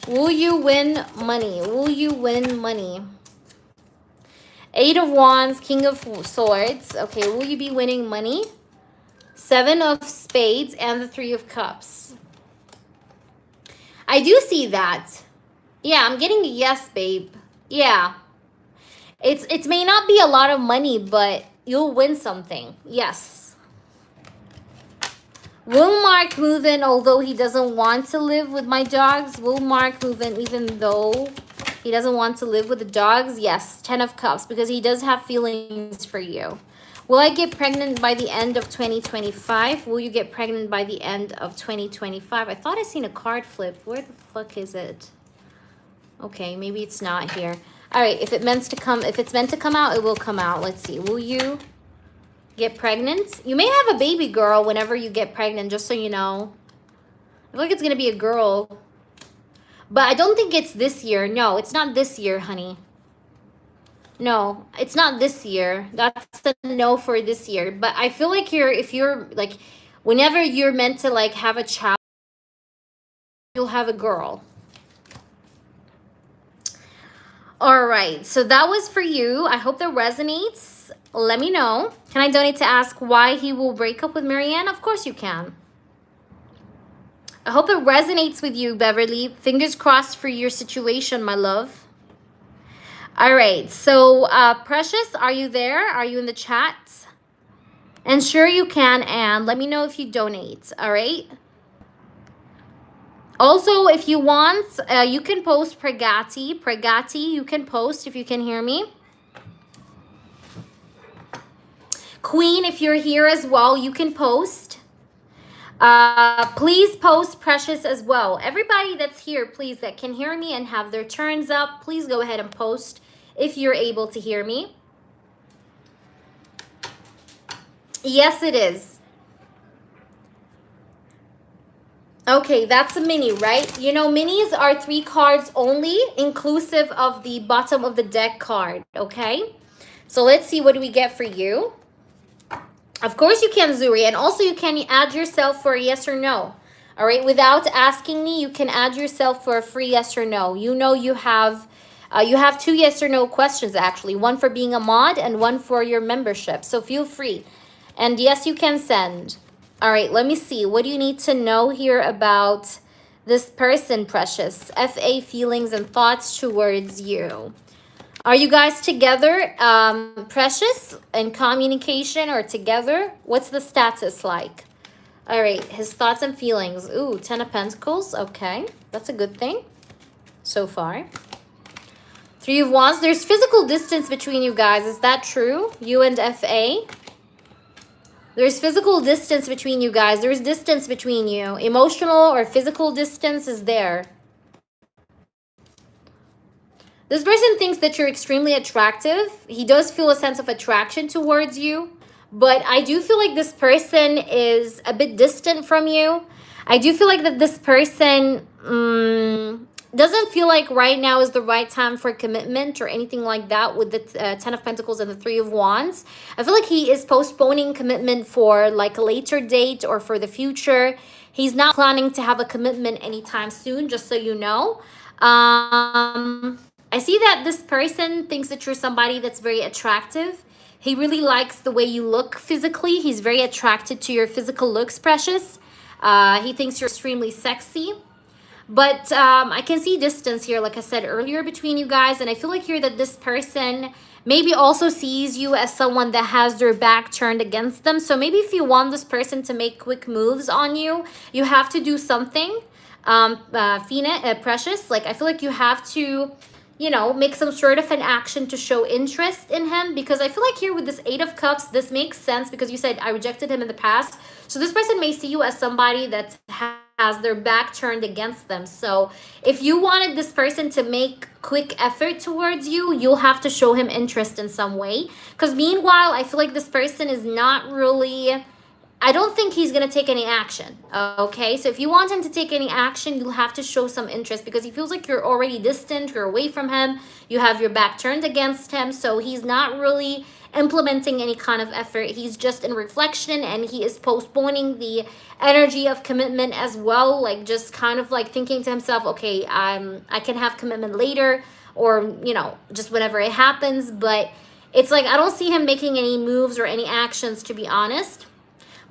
Will you win money? Will you win money? 8 of Wands, King of Swords. Okay, will you be winning money? 7 of Spades and the 3 of Cups. I do see that. Yeah, I'm getting a yes, babe. Yeah. It may not be a lot of money, but you'll win something. Yes. Will Mark move in although he doesn't want to live with my dogs? Will Mark move in even though he doesn't want to live with the dogs? Yes, 10 of Cups, because he does have feelings for you. Will I get pregnant by the end of 2025? Will you get pregnant by the end of 2025? I thought I seen a card flip. Where the fuck is it? Okay, maybe it's not here. All right, if it's meant to come out, it will come out. Let's see. Will you get pregnant? You may have a baby girl whenever you get pregnant, just so you know. I feel like it's going to be a girl. But I don't think it's this year. No, it's not this year, honey. No, it's not this year. That's the no for this year. But I feel like if you're like, whenever you're meant to like have a child, you'll have a girl. All right, so that was for you. I hope that resonates. Let me know. Can I donate to ask why he will break up with Marianne? Of course you can. I hope it resonates with you, Beverly. Fingers crossed for your situation, my love. All right, so Precious, are you there? Are you in the chat? And sure you can, and let me know if you donate, all right? Also, if you want, you can post Pragati. Pragati, you can post if you can hear me. Queen, if you're here as well, you can post. Please post Precious as well. Everybody that's here, please, that can hear me and have their turns up, please go ahead and post if you're able to hear me. Yes, it is. Okay, that's a mini, right? You know, minis are 3 cards only, inclusive of the bottom of the deck card, okay? So let's see, what do we get for you? Of course you can, Zuri, and also you can add yourself for a yes or no. All right, without asking me, you can add yourself for a free yes or no. You know you have 2 yes or no questions, actually. 1 for being a mod and 1 for your membership. So feel free. And yes, you can send. All right, let me see. What do you need to know here about this person, Precious? FA, feelings and thoughts towards you. Are you guys together, Precious, in communication or together? What's the status like? All right, his thoughts and feelings. Ooh, 10 of Pentacles. Okay, that's a good thing so far. 3 of Wands. There's physical distance between you guys. Is that true? You and FA? There's physical distance between you guys. There's distance between you. Emotional or physical distance is there. This person thinks that you're extremely attractive. He does feel a sense of attraction towards you. But I do feel like this person is a bit distant from you. I do feel like that this person doesn't feel like right now is the right time for commitment or anything like that with the 10 of Pentacles and the 3 of Wands. I feel like he is postponing commitment for like a later date or for the future. He's not planning to have a commitment anytime soon, just so you know. I see that this person thinks that you're somebody that's very attractive. He really likes the way you look physically. He's very attracted to your physical looks, Precious. He thinks you're extremely sexy. But I can see distance here, like I said earlier, between you guys. And I feel like here that this person maybe also sees you as someone that has their back turned against them. So maybe if you want this person to make quick moves on you, you have to do something. Precious, like I feel like you have to, you know, make some sort of an action to show interest in him, because I feel like here with this 8 of Cups, this makes sense because you said I rejected him in the past. So this person may see you as somebody that has their back turned against them. So if you wanted this person to make quick effort towards you, you'll have to show him interest in some way. Because meanwhile, I feel like this person is not really, I don't think he's going to take any action. Okay, so if you want him to take any action, you'll have to show some interest, because he feels like you're already distant, you're away from him, you have your back turned against him. So he's not really implementing any kind of effort. He's just in reflection, and he is postponing the energy of commitment as well, like just kind of like thinking to himself, okay, I can have commitment later, or you know, just whenever it happens. But it's like I don't see him making any moves or any actions, to be honest.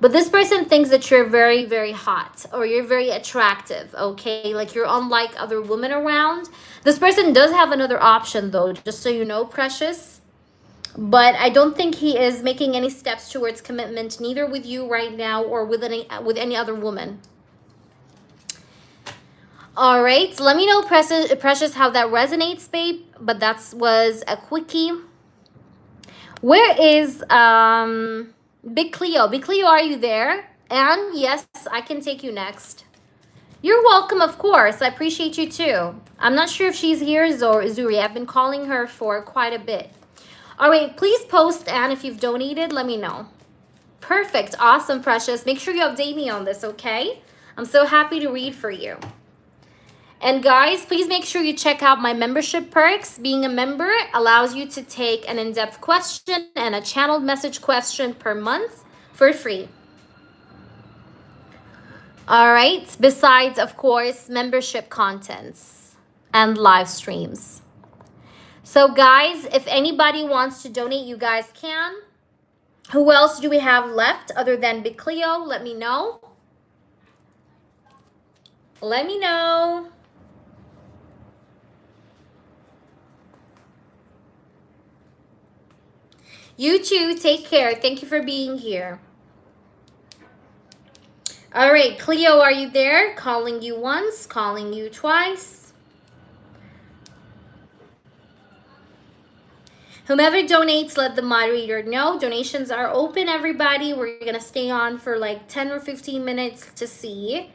But this person thinks that you're very, very hot, or you're very attractive, okay? Like you're unlike other women around. This person does have another option though, just so you know, precious. But I don't think he is making any steps towards commitment, neither with you right now or with any other woman. All right, so let me know, precious, how that resonates, babe. But that was a quickie. Where is Big Cleo? Big Cleo, are you there? And yes, I can take you next. You're welcome, of course. I appreciate you too. I'm not sure if she's here, Zuri. I've been calling her for quite a bit. All right, please post, and if you've donated, let me know. Perfect. Awesome, precious. Make sure you update me on this, okay? I'm so happy to read for you. And guys, please make sure you check out my membership perks. Being a member allows you to take an in-depth question and a channeled message question per month for free. All right. Besides, of course, membership contents and live streams. So guys, if anybody wants to donate, you guys can. Who else do we have left other than Big Cleo? Let me know. Let me know. You too. Take care. Thank you for being here. All right, Cleo, are you there? Calling you once, calling you twice. Whomever donates, let the moderator know. Donations are open, everybody. We're going to stay on for like 10 or 15 minutes to see.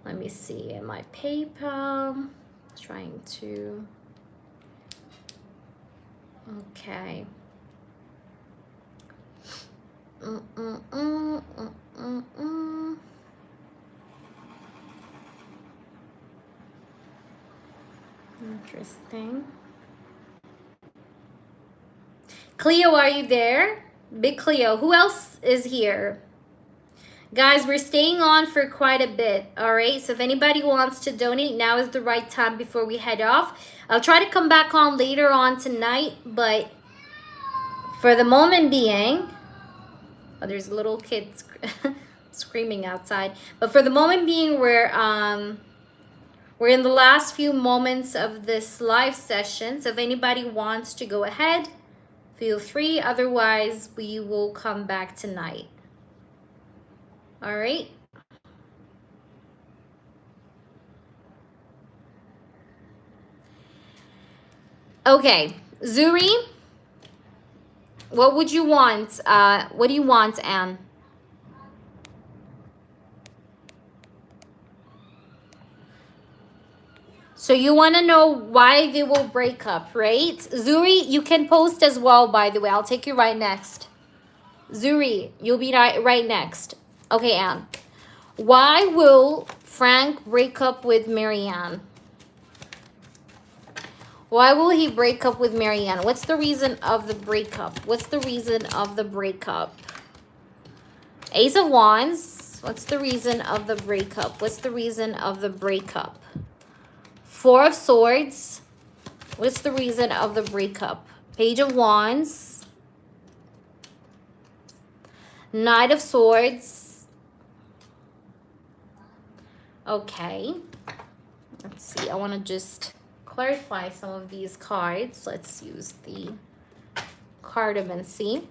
Let me see in my PayPal. Trying to... Okay. Interesting. Cleo, are you there? Big Cleo. Who else is here? Guys, we're staying on for quite a bit, all right? So if anybody wants to donate, now is the right time before we head off. I'll try to come back on later on tonight, but for the moment being... Oh, there's a little kid screaming outside. But for the moment being, we're in the last few moments of this live session. So if anybody wants to go ahead, feel free. Otherwise, we will come back tonight. All right. Okay, Zuri, what would you want? What do you want, Anne? So you want to know why they will break up, right? Zuri, you can post as well, by the way. I'll take you right next. Zuri, you'll be right next. Okay, Anne. Why will Frank break up with Marianne? Why will he break up with Marianne? What's the reason of the breakup? What's the reason of the breakup? Ace of Wands. What's the reason of the breakup? What's the reason of the breakup? Four of Swords. What's the reason of the breakup? Page of Wands. Knight of Swords. Okay. Let's see. I want to just clarify some of these cards. Let's use the Cartomancy.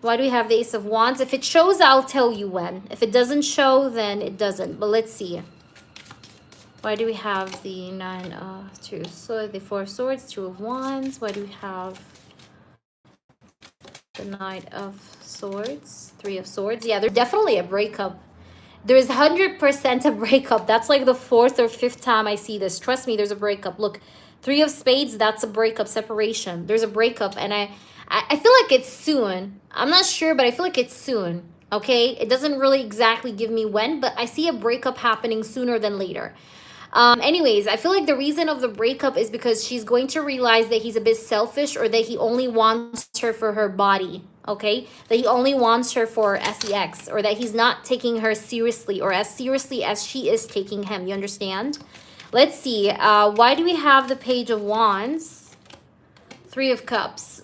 Why do we have the Ace of Wands? If it shows, I'll tell you when. If it doesn't show, then it doesn't. But let's see. Why do we have the the Four of Swords, Two of Wands? Why do we have the Knight of Swords, Three of Swords? Yeah, there's definitely a breakup. There's 100% a breakup. That's like the 4th or 5th time I see this. Trust me, there's a breakup. Look, Three of Spades, that's a breakup, separation. There's a breakup, and I feel like it's soon. I'm not sure, but I feel like it's soon, okay? It doesn't really exactly give me when, but I see a breakup happening sooner than later. Anyways, I feel like the reason of the breakup is because she's going to realize that he's a bit selfish, or that he only wants her for her body, okay? That he only wants her for sex, or that he's not taking her seriously, or as seriously as she is taking him. You understand? Let's see. Why do we have the Page of Wands? Three of Cups.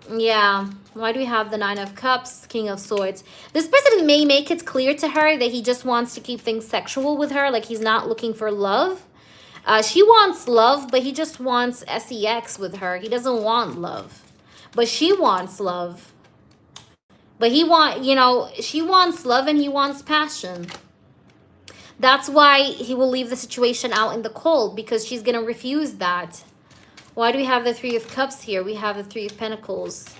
Yeah. Why do we have the Nine of Cups, King of Swords? This person may make it clear to her that he just wants to keep things sexual with her. Like, he's not looking for love. She wants love, but he just wants sex with her. He doesn't want love. But she wants love. But she wants love and he wants passion. That's why he will leave the situation out in the cold, because she's going to refuse that. Why do we have the Three of Cups here? We have the Three of Pentacles.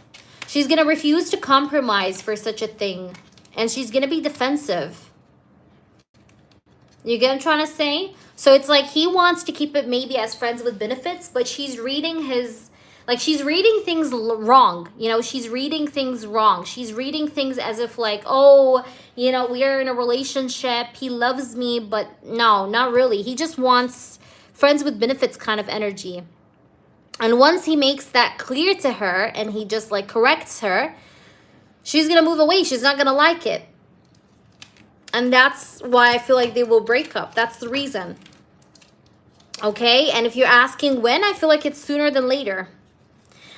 She's going to refuse to compromise for such a thing. And she's going to be defensive. You get what I'm trying to say? So it's like he wants to keep it maybe as friends with benefits, but she's reading his... Like, she's reading things wrong. You know, she's reading things wrong. She's reading things as if like, oh, you know, we are in a relationship. He loves me, but no, not really. He just wants friends with benefits kind of energy. And once he makes that clear to her and he just like corrects her, she's going to move away. She's not going to like it. And that's why I feel like they will break up. That's the reason. Okay? And if you're asking when, I feel like it's sooner than later.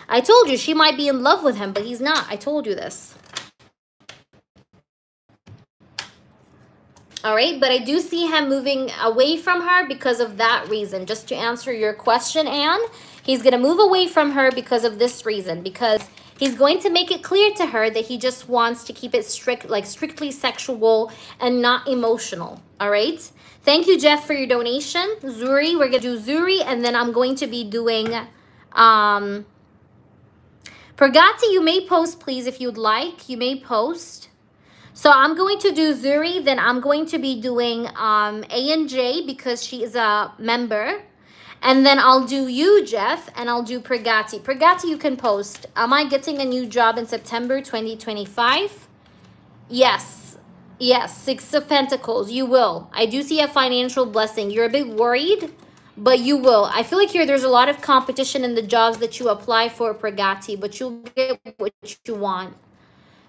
I told you she might be in love with him, but he's not. I told you this. All right, but I do see him moving away from her because of that reason. Just to answer your question, Anne, he's going to move away from her because of this reason. Because he's going to make it clear to her that he just wants to keep it strictly sexual and not emotional. All right? Thank you, Jeff, for your donation. Zuri, we're going to do Zuri, and then I'm going to be doing... Pragati, you may post, please, if you'd like. You may post. So I'm going to do Zuri, then I'm going to be doing A and J because she is a member. And then I'll do you, Jeff, and I'll do Pragati. Pragati, you can post. Am I getting a new job in September 2025? Yes. Yes, Six of Pentacles, you will. I do see a financial blessing. You're a bit worried, but you will. I feel like there's a lot of competition in the jobs that you apply for, Pragati, but you'll get what you want.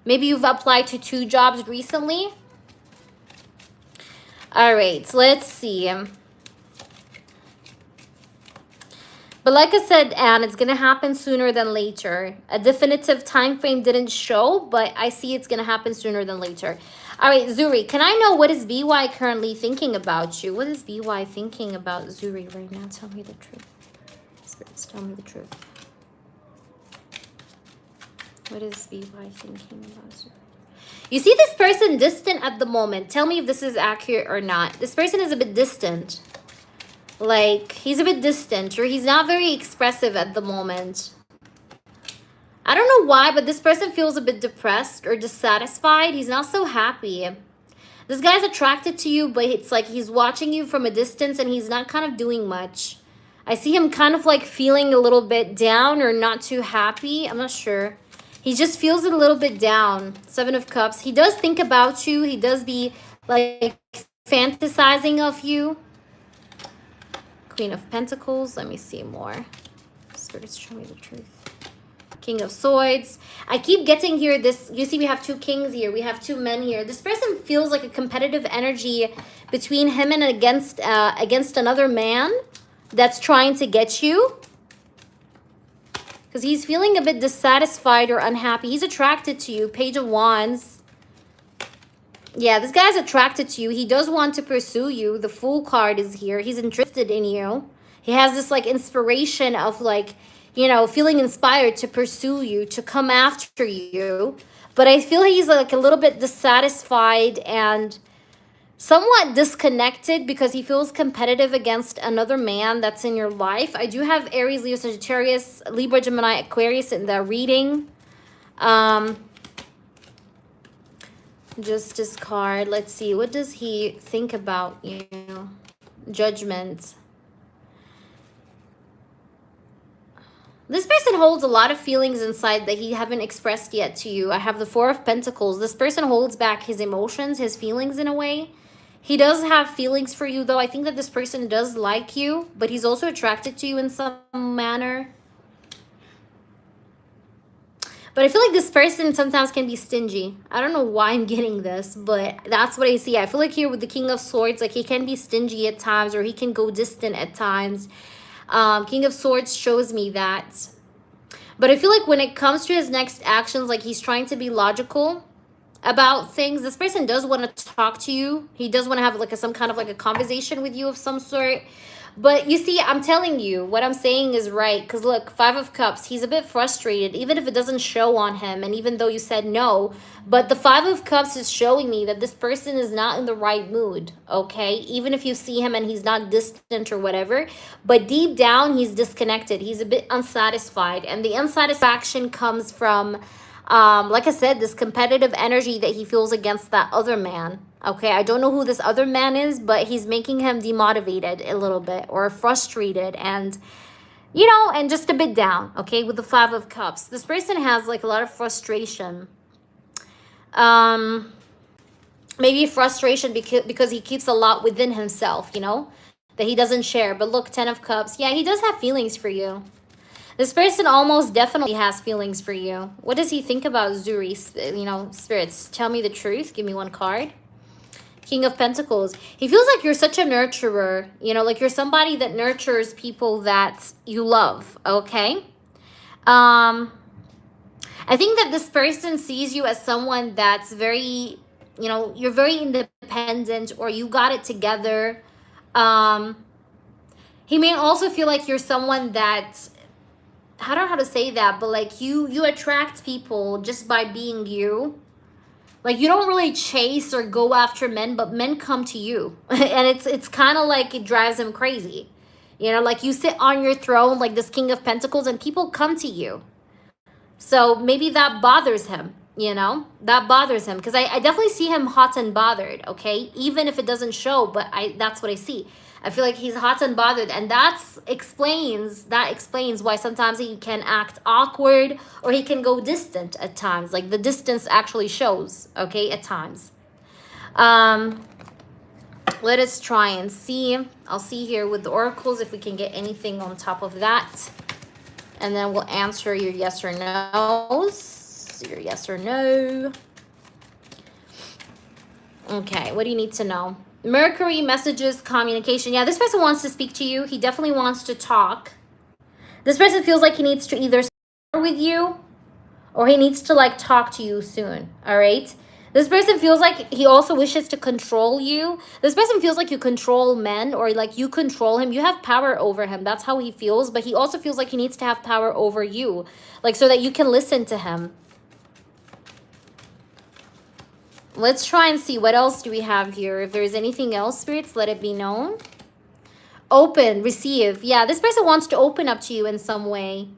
Maybe you've applied to 2 jobs recently. All right, so let's see. But like I said, Anne, it's going to happen sooner than later. A definitive time frame didn't show, but I see it's going to happen sooner than later. All right, Zuri, can I know what is BY currently thinking about you? What is BY thinking about Zuri right now? Tell me the truth. Spirits, tell me the truth. What is BY thinking about Zuri? You see this person distant at the moment. Tell me if this is accurate or not. This person is a bit distant. Like, he's a bit distant, or he's not very expressive at the moment. I don't know why, but this person feels a bit depressed or dissatisfied. He's not so happy. This guy's attracted to you, but it's like he's watching you from a distance and he's not kind of doing much. I see him kind of like feeling a little bit down or not too happy. I'm not sure. He just feels a little bit down. Seven of Cups. He does think about you. He does be like fantasizing of you. Queen of Pentacles. Let me see more. Spirits, show me the truth. King of Swords. I keep getting here this, you see we have 2 kings here. We have 2 men here. This person feels like a competitive energy between him and against another man that's trying to get you. Because he's feeling a bit dissatisfied or unhappy. He's attracted to you. Page of Wands. Yeah, this guy's attracted to you. He does want to pursue you. The Fool card is here. He's interested in you. He has this like inspiration of like, you know, feeling inspired to pursue you, to come after you. But I feel he's like a little bit dissatisfied and somewhat disconnected because he feels competitive against another man that's in your life. I do have Aries, Leo, Sagittarius, Libra, Gemini, Aquarius in the reading. Justice card. Let's see. What does he think about you? Judgment. This person holds a lot of feelings inside that he haven't expressed yet to you. I have the Four of Pentacles. This person holds back his emotions, his feelings in a way. He does have feelings for you, though. I think that this person does like you, but he's also attracted to you in some manner. But I feel like this person sometimes can be stingy. I don't know why I'm getting this, but that's what I see. I feel like here with the King of Swords, like he can be stingy at times or he can go distant at times. King of Swords shows me that. But I feel like when it comes to his next actions, like he's trying to be logical about things. This person does want to talk to you. He does want to have like some kind of like a conversation with you of some sort. But you see, I'm telling you, what I'm saying is right. Because look, Five of Cups, he's a bit frustrated, even if it doesn't show on him. And even though you said no, but the Five of Cups is showing me that this person is not in the right mood, okay? Even if you see him and he's not distant or whatever. But deep down, he's disconnected. He's a bit unsatisfied. And the unsatisfaction comes from, like I said, this competitive energy that he feels against that other man. Okay, I don't know who this other man is, but he's making him demotivated a little bit or frustrated and, you know, and just a bit down, okay, with the Five of Cups. This person has like a lot of frustration. Maybe frustration because he keeps a lot within himself, you know, that he doesn't share. But look, Ten of Cups. Yeah, he does have feelings for you. This person almost definitely has feelings for you. What does he think about Zuri? You know, spirits, tell me the truth. Give me one card. King of Pentacles. He feels like you're such a nurturer. You know, like you're somebody that nurtures people that you love, okay? I think that this person sees you as someone that's very, you know, you're very independent or you got it together. He may also feel like you're someone that, I don't know how to say that, but like you attract people just by being you. Like you don't really chase or go after men, but men come to you. And it's kind of like it drives him crazy. You know, like you sit on your throne like this King of Pentacles and people come to you. So maybe that bothers him, you know? That bothers him because I definitely see him hot and bothered, okay? Even if it doesn't show, but that's what I see. I feel like he's hot and bothered, and that explains why sometimes he can act awkward or he can go distant at times. Like the distance actually shows, okay, at times. Let us try and see. I'll see here with the oracles if we can get anything on top of that. And then we'll answer your yes or no's. Your yes or no. Okay, what do you need to know? Mercury, messages, communication. Yeah, this person wants to speak to you. He definitely wants to talk. This person feels like he needs to either start with you or he needs to like talk to you soon, all right? This person feels like he also wishes to control you. This person feels like you control men or like you control him. You have power over him. That's how he feels. But he also feels like he needs to have power over you, like so that you can listen to him. Let's try and see what else do we have here. If there's anything else, spirits, let it be known. Open, receive. Yeah, this person wants to open up to you in some way.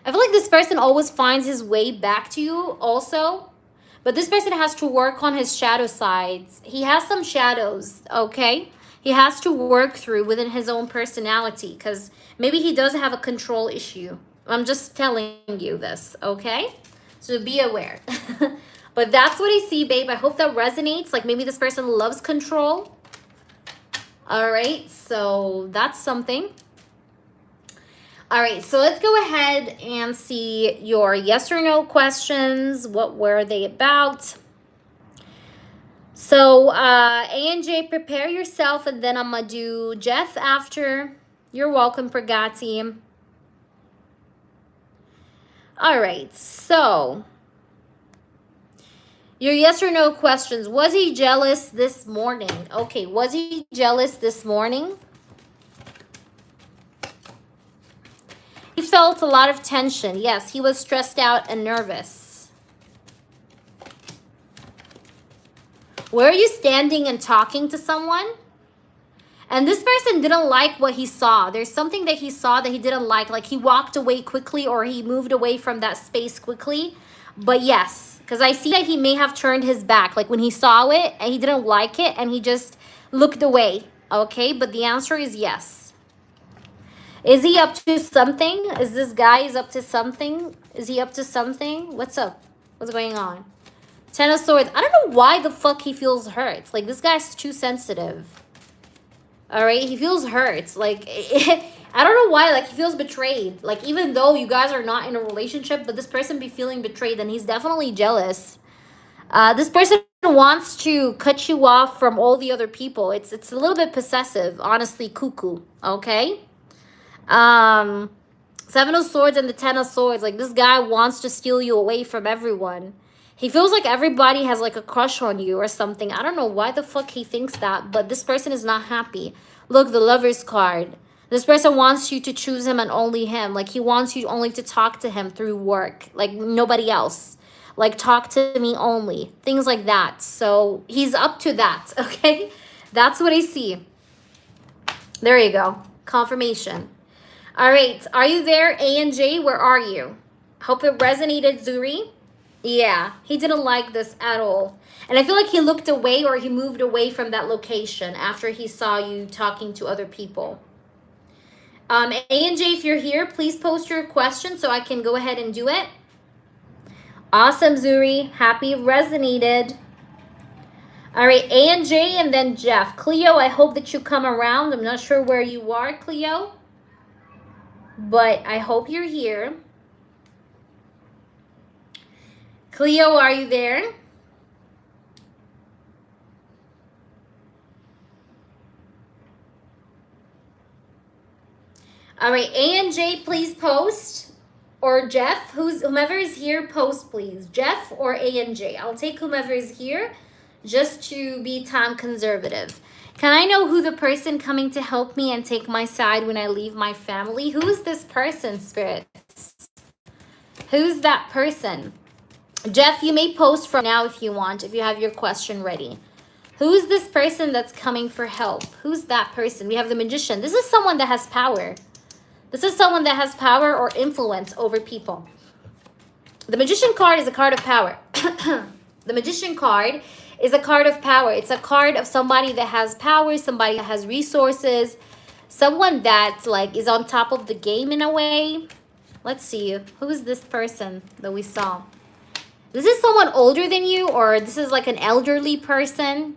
I feel like this person always finds his way back to you also. But this person has to work on his shadow sides. He has some shadows, okay? He has to work through within his own personality because maybe he does have a control issue. I'm just telling you this, okay? So be aware. But that's what I see, babe. I hope that resonates. Like maybe this person loves control. All right, so that's something. All right, so let's go ahead and see your yes or no questions. What were they about? So A&J, prepare yourself, and then I'm going to do Jeff after. You're welcome, Pragati. All right, so your yes or no questions. Was he jealous this morning? Okay, was he jealous this morning? He felt a lot of tension. Yes, he was stressed out and nervous. Were you standing and talking to someone? And this person didn't like what he saw. There's something that he saw that he didn't like he walked away quickly or he moved away from that space quickly. But yes, because I see that he may have turned his back. Like when he saw it and he didn't like it and he just looked away. Okay, but the answer is yes. Is he up to something? Is this guy is up to something? Is he up to something? What's up? What's going on? Ten of Swords. I don't know why the fuck he feels hurt. Like this guy's too sensitive. All right, he feels hurt. Like, I don't know why. Like, he feels betrayed. Like, even though you guys are not in a relationship, but this person be feeling betrayed, and he's definitely jealous. This person wants to cut you off from all the other people. It's a little bit possessive, honestly, cuckoo. Okay. Seven of Swords and the Ten of Swords. Like, this guy wants to steal you away from everyone. He feels like everybody has like a crush on you or something. I don't know why the fuck he thinks that, but this person is not happy. Look, the Lover's card. This person wants you to choose him and only him. Like he wants you only to talk to him through work. Like nobody else. Like talk to me only. Things like that. So he's up to that, okay? That's what I see. There you go. Confirmation. All right. Are you there, A and J? Where are you? Hope it resonated, Zuri. Yeah, he didn't like this at all. And I feel like he looked away or he moved away from that location after he saw you talking to other people. A and J, if you're here, please post your question so I can go ahead and do it. Awesome, Zuri. Happy it resonated. All right, A and J and then Jeff. Cleo, I hope that you come around. I'm not sure where you are, Cleo. But I hope you're here. Cleo, are you there? All right, A and J, please post. Or Jeff, whomever is here, post please. Jeff or A and J. I'll take whomever is here just to be time conservative. Can I know who the person coming to help me and take my side when I leave my family? Who is this person, spirits? Who's that person? Jeff, you may post from now if you want, if you have your question ready. Who's this person that's coming for help? Who's that person? We have the Magician. This is someone that has power. This is someone that has power or influence over people. The Magician card is a card of power. The Magician card is a card of power. It's a card of somebody that has power, somebody that has resources, someone that like is on top of the game in a way. Let's see. Who is this person that we saw? This is someone older than you, or this is like an elderly person.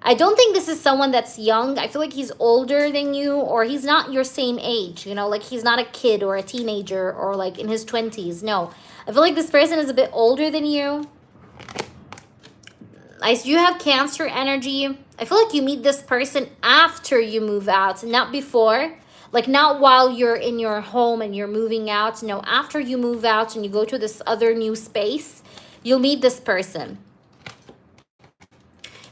I don't think this is someone that's young. I feel like he's older than you, or he's not your same age. You know, like he's not a kid or a teenager or like in his 20s. No, I feel like this person is a bit older than you. You have Cancer energy. I feel like you meet this person after you move out, not before. Like not while you're in your home and you're moving out. No, after you move out and you go to this other new space, you'll meet this person.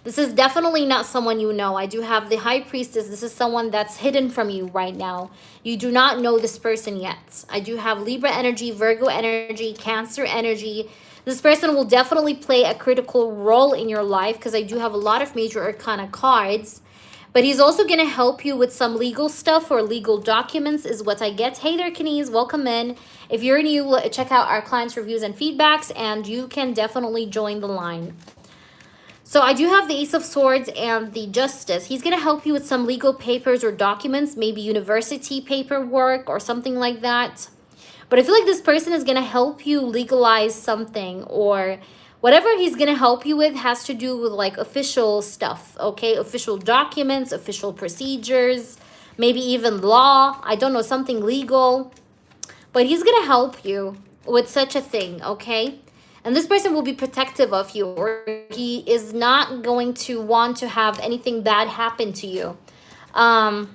This is definitely not someone you know. I do have the High Priestess. This is someone that's hidden from you right now. You do not know this person yet. I do have Libra energy, Virgo energy, Cancer energy. This person will definitely play a critical role in your life because I do have a lot of major arcana cards. But he's also going to help you with some legal stuff or legal documents is what I get. Hey there, Kenise. Welcome in. If you're new, check out our clients' reviews and feedbacks, and you can definitely join the line. So I do have the Ace of Swords and the Justice. He's going to help you with some legal papers or documents, maybe university paperwork or something like that. But I feel like this person is going to help you legalize something, or whatever he's going to help you with has to do with like official stuff, okay? Official documents, official procedures, maybe even law. I don't know, something legal. But he's going to help you with such a thing, okay? And this person will be protective of you, or he is not going to want to have anything bad happen to you. I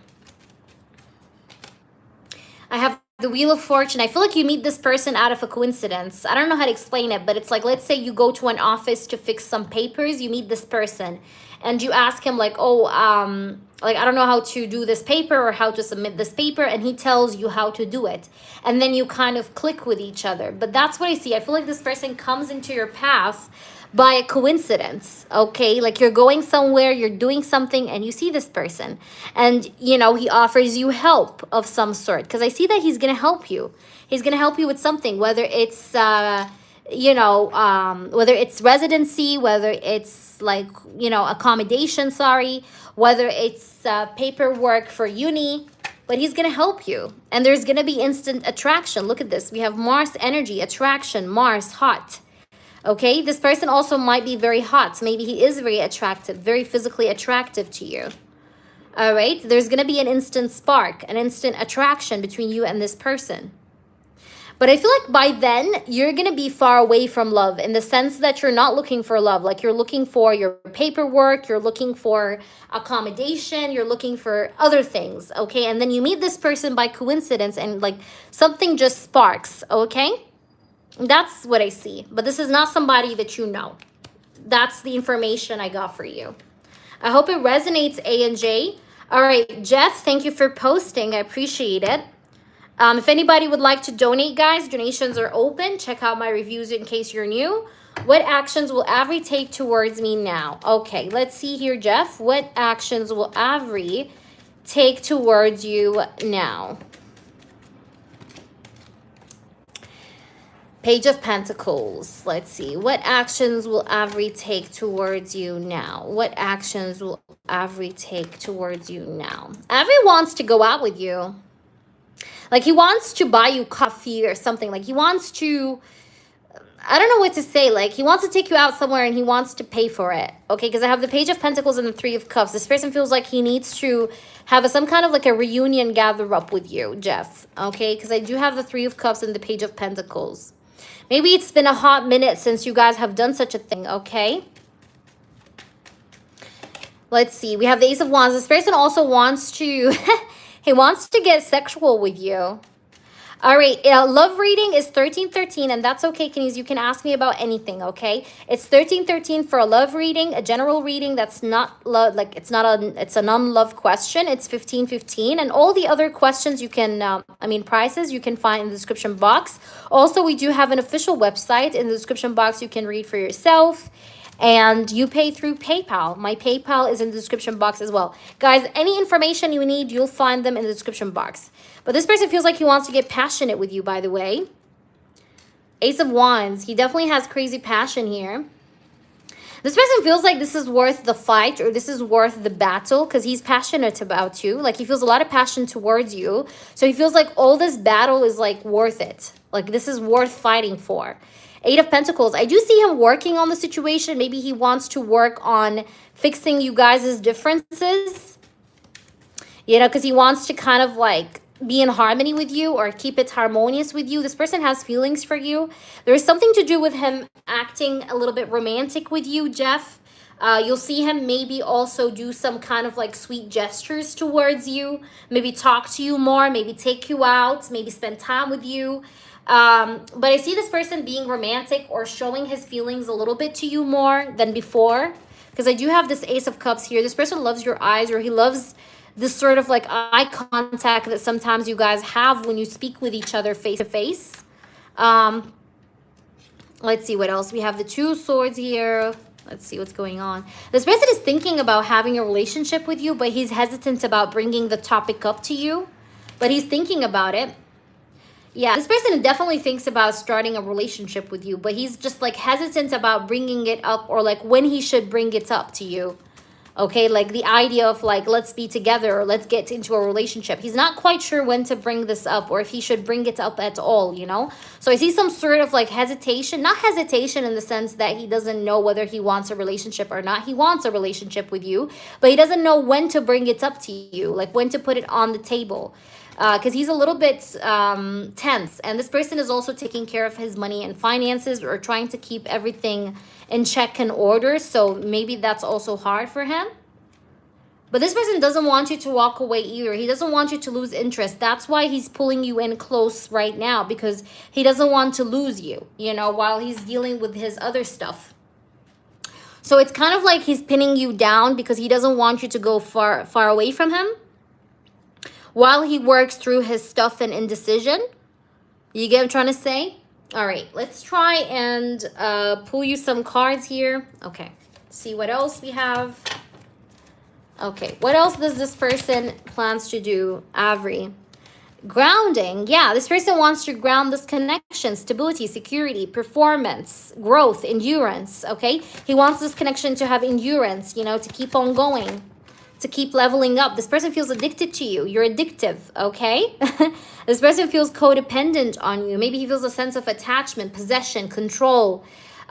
have the Wheel of Fortune. I feel like you meet this person out of a coincidence. I don't know how to explain it, but it's like, let's say you go to an office to fix some papers, you meet this person and you ask him like, oh, like, I don't know how to do this paper or how to submit this paper, and he tells you how to do it. And then you kind of click with each other. But that's what I see. I feel like this person comes into your path by a coincidence, okay? Like you're going somewhere, you're doing something, and you see this person. And, you know, he offers you help of some sort. Because I see that he's going to help you. He's going to help you with something, whether it's, whether it's residency, whether it's like, you know, accommodation, sorry, whether it's paperwork for uni. But he's going to help you. And there's going to be instant attraction. Look at this. We have Mars energy, attraction, Mars, hot. Okay, this person also might be very hot. Maybe he is very attractive, very physically attractive to you. All right, there's going to be an instant spark, an instant attraction between you and this person. But I feel like by then, you're going to be far away from love in the sense that you're not looking for love. Like you're looking for your paperwork, you're looking for accommodation, you're looking for other things, okay? And then you meet this person by coincidence and like something just sparks, okay? That's what I see. But this is not somebody that you know. That's the information I got for you. I hope it resonates, A and J. All right, Jeff, thank you for posting. I appreciate it. If anybody would like to donate, guys, donations are open. Check out my reviews in case you're new. What actions will Avery take towards me now? Okay, let's see here, Jeff. What actions will Avery take towards you now? Page of Pentacles. Let's see. What actions will Avery take towards you now? What actions will Avery take towards you now? Avery wants to go out with you. Like he wants to buy you coffee or something. Like he wants to, I don't know what to say. Like he wants to take you out somewhere and he wants to pay for it. Okay, because I have the Page of Pentacles and the Three of Cups. This person feels like he needs to have some kind of like a reunion gather up with you, Jeff. Okay, because I do have the Three of Cups and the Page of Pentacles. Maybe it's been a hot minute since you guys have done such a thing, okay? Let's see. We have the Ace of Wands. This person also wants to, he wants to get sexual with you. All right, love reading is 1313, and that's okay, Kenny's. You can ask me about anything, okay? It's 1313 for a love reading, a general reading that's not love, like it's not a, it's a non-love question. It's 1515, and all the other questions you can, prices you can find in the description box. Also, we do have an official website in the description box you can read for yourself. And you pay through PayPal. My PayPal is in the description box as well. Guys, any information you need, you'll find them in the description box. But this person feels like he wants to get passionate with you, by the way. Ace of Wands. He definitely has crazy passion here. This person feels like this is worth the fight or this is worth the battle because he's passionate about you. Like he feels a lot of passion towards you. So he feels like all this battle is like worth it. Like this is worth fighting for. Eight of Pentacles. I do see him working on the situation. Maybe he wants to work on fixing you guys' differences. You know, because he wants to kind of like be in harmony with you or keep it harmonious with you. This person has feelings for you. There's something to do with him acting a little bit romantic with you, Jeff. You'll see him maybe also do some kind of like sweet gestures towards you. Maybe talk to you more. Maybe take you out. Maybe spend time with you. But I see this person being romantic or showing his feelings a little bit to you more than before. Because I do have this Ace of Cups here. This person loves your eyes, or he loves this sort of like eye contact that sometimes you guys have when you speak with each other face to face. Let's see what else. We have the Two of Swords here. Let's see what's going on. This person is thinking about having a relationship with you, but he's hesitant about bringing the topic up to you. But he's thinking about it. Yeah, this person definitely thinks about starting a relationship with you, but he's just like hesitant about bringing it up or like when he should bring it up to you. Okay, like the idea of like, let's be together or let's get into a relationship. He's not quite sure when to bring this up or if he should bring it up at all, you know? So I see some sort of like hesitation, not hesitation in the sense that he doesn't know whether he wants a relationship or not. He wants a relationship with you, but he doesn't know when to bring it up to you, like when to put it on the table. Because he's a little bit tense. And this person is also taking care of his money and finances or trying to keep everything in check and order. So maybe that's also hard for him. But this person doesn't want you to walk away either. He doesn't want you to lose interest. That's why he's pulling you in close right now, because he doesn't want to lose you, you know, while he's dealing with his other stuff. So it's kind of like he's pinning you down because he doesn't want you to go far away from him while he works through his stuff and indecision. You get what I'm trying to say? All right, let's try and pull you some cards here. Okay, see what else we have. Okay, what else does this person plans to do? Avery. Grounding. Yeah, this person wants to ground this connection, stability, security, performance, growth, endurance, okay? He wants this connection to have endurance, you know, to keep on going, to keep leveling up. This person feels addicted to you. You're addictive, okay? This person feels codependent on you. Maybe he feels a sense of attachment, possession, control.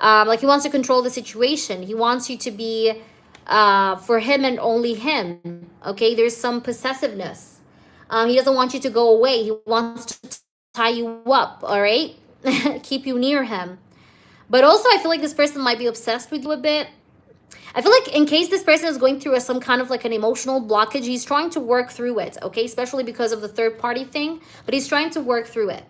Like he wants to control the situation. He wants you to be for him and only him, okay? There's some possessiveness. He doesn't want you to go away. He wants to tie you up, all right? Keep you near him. But also, I feel like this person might be obsessed with you a bit. I feel like in case this person is going through some kind of like an emotional blockage, he's trying to work through it, okay? Especially because of the third party thing, but he's trying to work through it.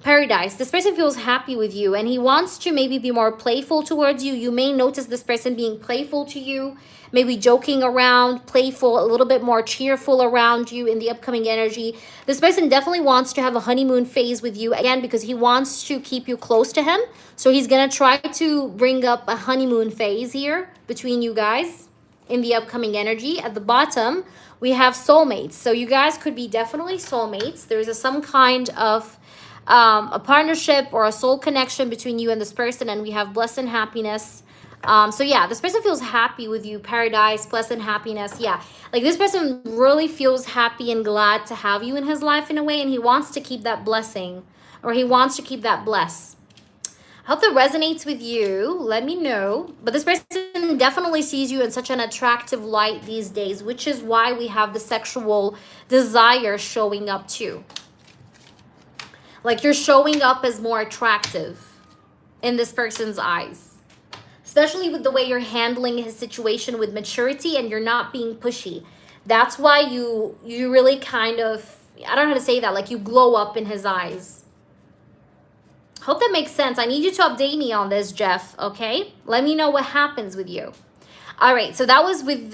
Paradise, this person feels happy with you and he wants to maybe be more playful towards you. You may notice this person being playful to you, maybe joking around, playful, a little bit more cheerful around you in the upcoming energy. This person definitely wants to have a honeymoon phase with you, again, because he wants to keep you close to him. So he's going to try to bring up a honeymoon phase here between you guys in the upcoming energy. At the bottom, we have soulmates. So you guys could be definitely soulmates. There's some kind of a partnership or a soul connection between you and this person, and we have bliss and happiness. So yeah, this person feels happy with you. Paradise, bliss and happiness. Yeah, like this person really feels happy and glad to have you in his life in a way, and he wants to keep that blessing, or he wants to keep that bless. I hope that resonates with you. Let me know. But this person definitely sees you in such an attractive light these days, which is why we have the sexual desire showing up too. Like you're showing up as more attractive in this person's eyes. Especially with the way you're handling his situation with maturity and you're not being pushy. That's why you really kind of, I don't know how to say that, like you glow up in his eyes. Hope that makes sense. I need you to update me on this, Jeff, okay? Let me know what happens with you. All right, so that was with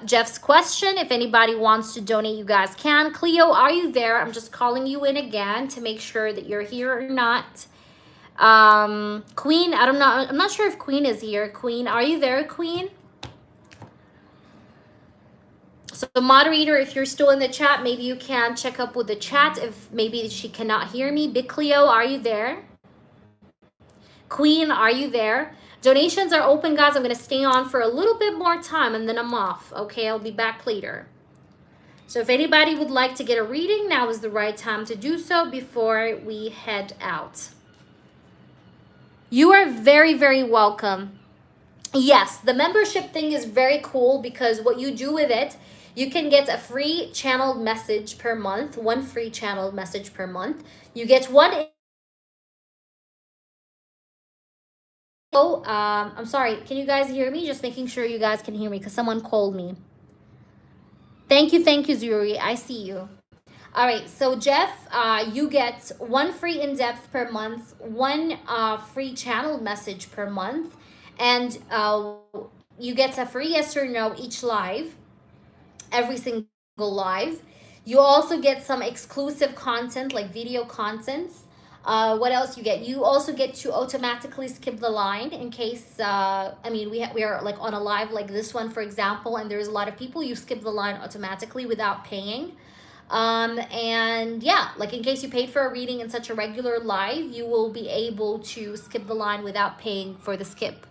Jeff's question. If anybody wants to donate, you guys can. Cleo, are you there? I'm just calling you in again to make sure that you're here or not. Queen, I'm not sure if Queen is here. Queen, are you there, Queen? So the moderator, if you're still in the chat, maybe you can check up with the chat if maybe she cannot hear me. Big Cleo, are you there? Queen, are you there? Donations are open, guys. I'm going to stay on for a little bit more time and then I'm off. Okay, I'll be back later. So if anybody would like to get a reading, now is the right time to do so before we head out. You are very, very welcome. Yes, the membership thing is very cool because what you do with it, you can get a free channeled message per month, one free channeled message per month. You get one. Oh, I'm sorry. Can you guys hear me? Just making sure you guys can hear me because someone called me. Thank you, Zuri. I see you. All right, so Jeff, you get one free in-depth per month, one free channel message per month, and you get a free yes or no each live, every single live. You also get some exclusive content like video content. What else you get? You also get to automatically skip the line in case, I mean, we are like on a live like this one, for example, and there's a lot of people, you skip the line automatically without paying. And yeah, like in case you paid for a reading in such a regular live, you will be able to skip the line without paying for the skip.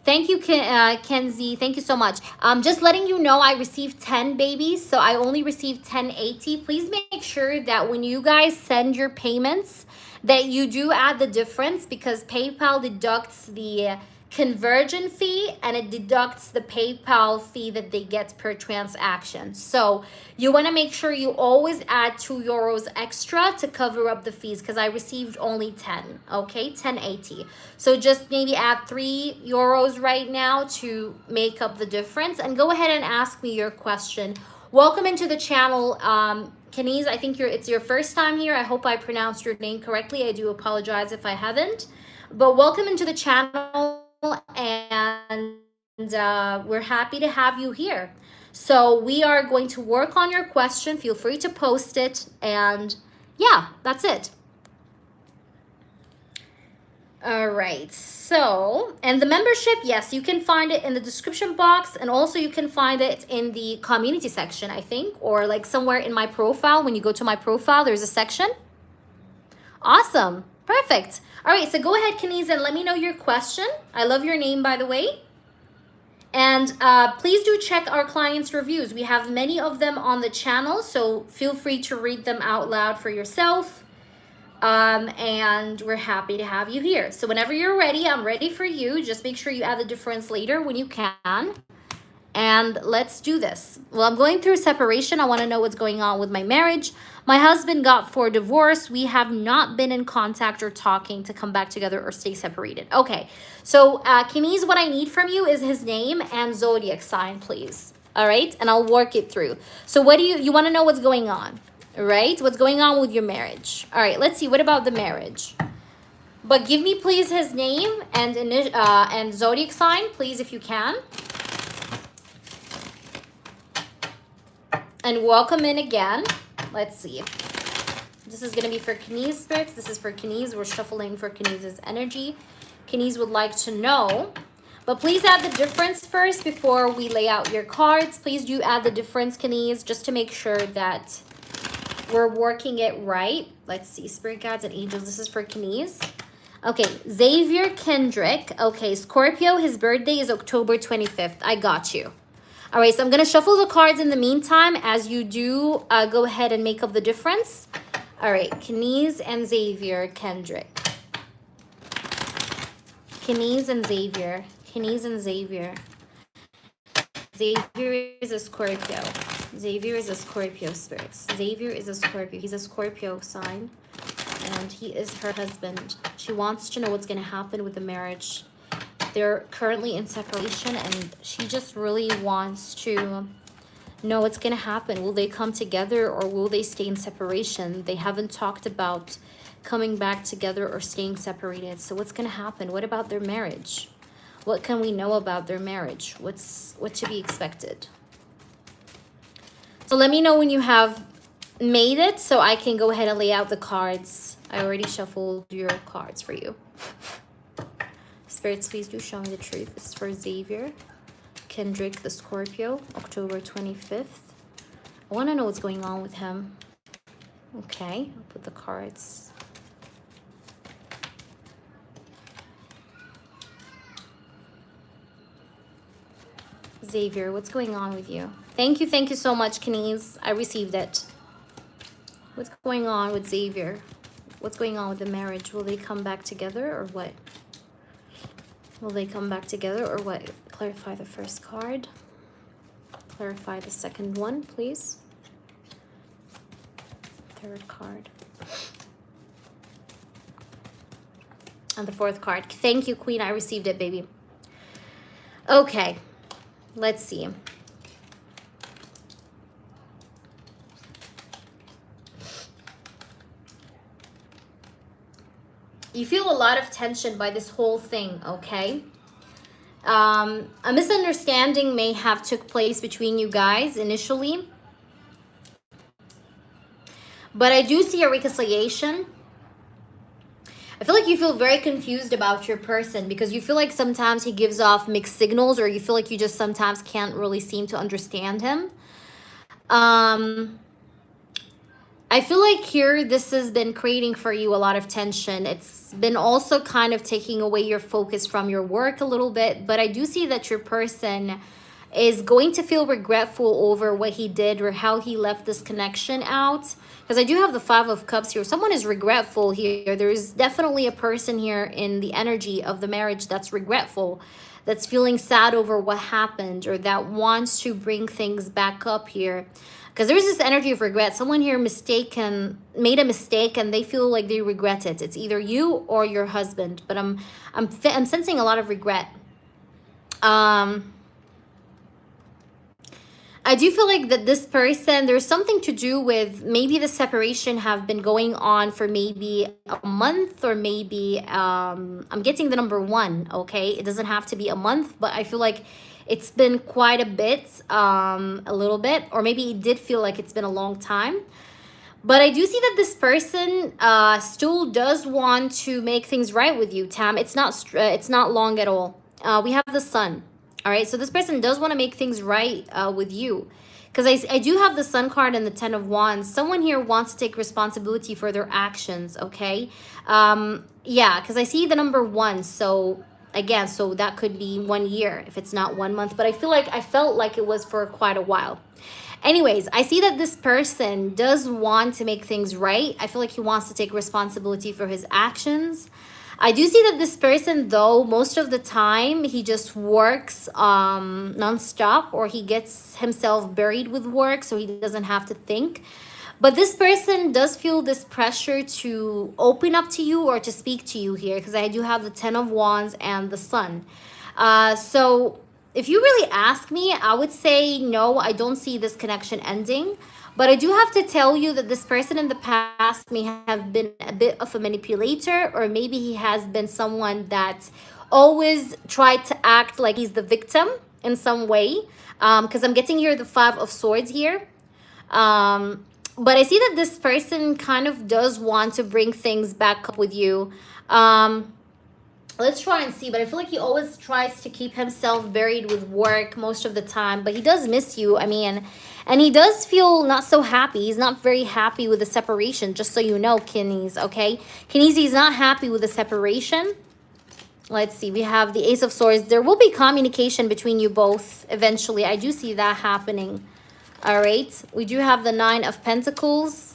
Thank you, Kenzie. Thank you so much. Just letting you know, I received 10 babies, so I only received 1080. Please make sure that when you guys send your payments, that you do add the difference because PayPal deducts the conversion fee, and it deducts the PayPal fee that they get per transaction. So you want to make sure you always add 2 euros extra to cover up the fees, because I received only 10, okay, 10.80. So just maybe add 3 euros right now to make up the difference, and go ahead and ask me your question. Welcome into the channel, Kenise. I think it's your first time here. I hope I pronounced your name correctly. I do apologize if I haven't. But welcome into the channel, and we're happy to have you here. So we are going to work on your question. Feel free to post it, and yeah, that's it. All right, so, and the membership, yes, you can find it in the description box, and also you can find it in the community section, I think, or like somewhere in my profile. When you go to my profile, there's a section. Awesome. Perfect. All right, so go ahead, Kenise, and let me know your question. I love your name, by the way. And please do check our clients' reviews. We have many of them on the channel, so feel free to read them out loud for yourself. And we're happy to have you here. So whenever you're ready, I'm ready for you. Just make sure you add the difference later when you can. And let's do this. Well, I'm going through separation. I want to know what's going on with my marriage. My husband got for divorce. We have not been in contact or talking to come back together or stay separated. Okay, so Kenise, what I need from you is his name and zodiac sign, please. All right, and I'll work it through. So what do you want to know what's going on, right? What's going on with your marriage? All right, let's see. What about the marriage? But give me, please, his name and zodiac sign, please, if you can. And welcome in again. Let's see. This is going to be for Kenise spirits. This is for Kenise. We're shuffling for Kenise's energy. Kenise would like to know. But please add the difference first before we lay out your cards. Please do add the difference, Kenise, just to make sure that we're working it right. Let's see. Spirit guides and angels. This is for Kenise. Okay. Xavier Kendrick. Okay. Scorpio. His birthday is October 25th. I got you. All right, so I'm going to shuffle the cards in the meantime. As you do, go ahead and make up the difference. All right, Kenise and Xavier Kendrick. Kenise and Xavier. Kenise and Xavier. Xavier is a Scorpio. Xavier is a Scorpio, spirits. Xavier is a Scorpio. He's a Scorpio sign, and he is her husband. She wants to know what's going to happen with the marriage. They're currently in separation, and she just really wants to know what's going to happen. Will they come together, or will they stay in separation? They haven't talked about coming back together or staying separated. So what's going to happen? What about their marriage? What can we know about their marriage? What to be expected? So let me know when you have made it so I can go ahead and lay out the cards. I already shuffled your cards for you. Spirits, please do show me the truth. This is for Xavier Kendrick, the Scorpio, October 25th. I want to know what's going on with him. Okay, I'll put the cards. Xavier, what's going on with you? Thank you so much, Kenise. I received it. What's going on with Xavier? What's going on with the marriage? Will they come back together or what? Will they come back together or what? Clarify the first card. Clarify the second one, please. Third card. And the fourth card. Thank you, Queen. I received it, baby. Okay. Let's see. You feel a lot of tension by this whole thing, okay? A misunderstanding may have took place between you guys initially. But I do see a reconciliation. I feel like you feel very confused about your person because you feel like sometimes he gives off mixed signals, or you feel like you just sometimes can't really seem to understand him. I feel like here this has been creating for you a lot of tension. It's been also kind of taking away your focus from your work a little bit, but I do see that your person is going to feel regretful over what he did or how he left this connection out. Because I do have the Five of Cups here. Someone is regretful here. There's definitely a person here in the energy of the marriage that's regretful, that's feeling sad over what happened, or that wants to bring things back up here. Because there's this energy of regret. Someone here made a mistake and they feel like they regret it. It's either you or your husband. But I'm sensing a lot of regret. I do feel like that this person, there's something to do with maybe the separation have been going on for maybe a month, or maybe I'm getting the number one, okay? It doesn't have to be a month, but I feel like it's been quite a bit, a little bit, or maybe it did feel like it's been a long time. But I do see that this person still does want to make things right with you, Tam. It's not long at all. We have the Sun. All right, so this person does want to make things right with you. Because I do have the Sun card and the Ten of Wands. Someone here wants to take responsibility for their actions, okay? Yeah, because I see the number one. So, again, so that could be 1 year if it's not 1 month. But I felt like it was for quite a while. Anyways, I see that this person does want to make things right. I feel like he wants to take responsibility for his actions. I do see that this person, though, most of the time, he just works nonstop, or he gets himself buried with work so he doesn't have to think. But this person does feel this pressure to open up to you or to speak to you here, because I do have the Ten of Wands and the Sun. So if you really ask me, I would say no, I don't see this connection ending. But I do have to tell you that this person in the past may have been a bit of a manipulator, or maybe he has been someone that always tried to act like he's the victim in some way. Because I'm getting here the Five of Swords here. But I see that this person kind of does want to bring things back up with you. Let's try and see. But I feel like he always tries to keep himself buried with work most of the time. But he does miss you. I mean, and he does feel not so happy. He's not very happy with the separation, just so you know, Kidneys, okay? Kidneys, he's not happy with the separation. Let's see. We have the Ace of Swords. There will be communication between you both eventually. I do see that happening. All right. We do have the Nine of Pentacles.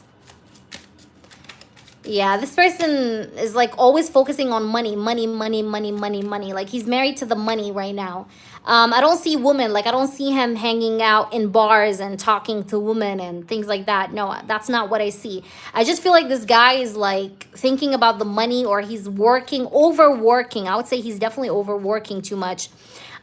Yeah, this person is like always focusing on money, money, money, money, money, money. Like he's married to the money right now. I don't see women. Like I don't see him hanging out in bars and talking to women and things like that. No, that's not what I see. I just feel like this guy is like thinking about the money, or he's overworking. I would say he's definitely overworking too much.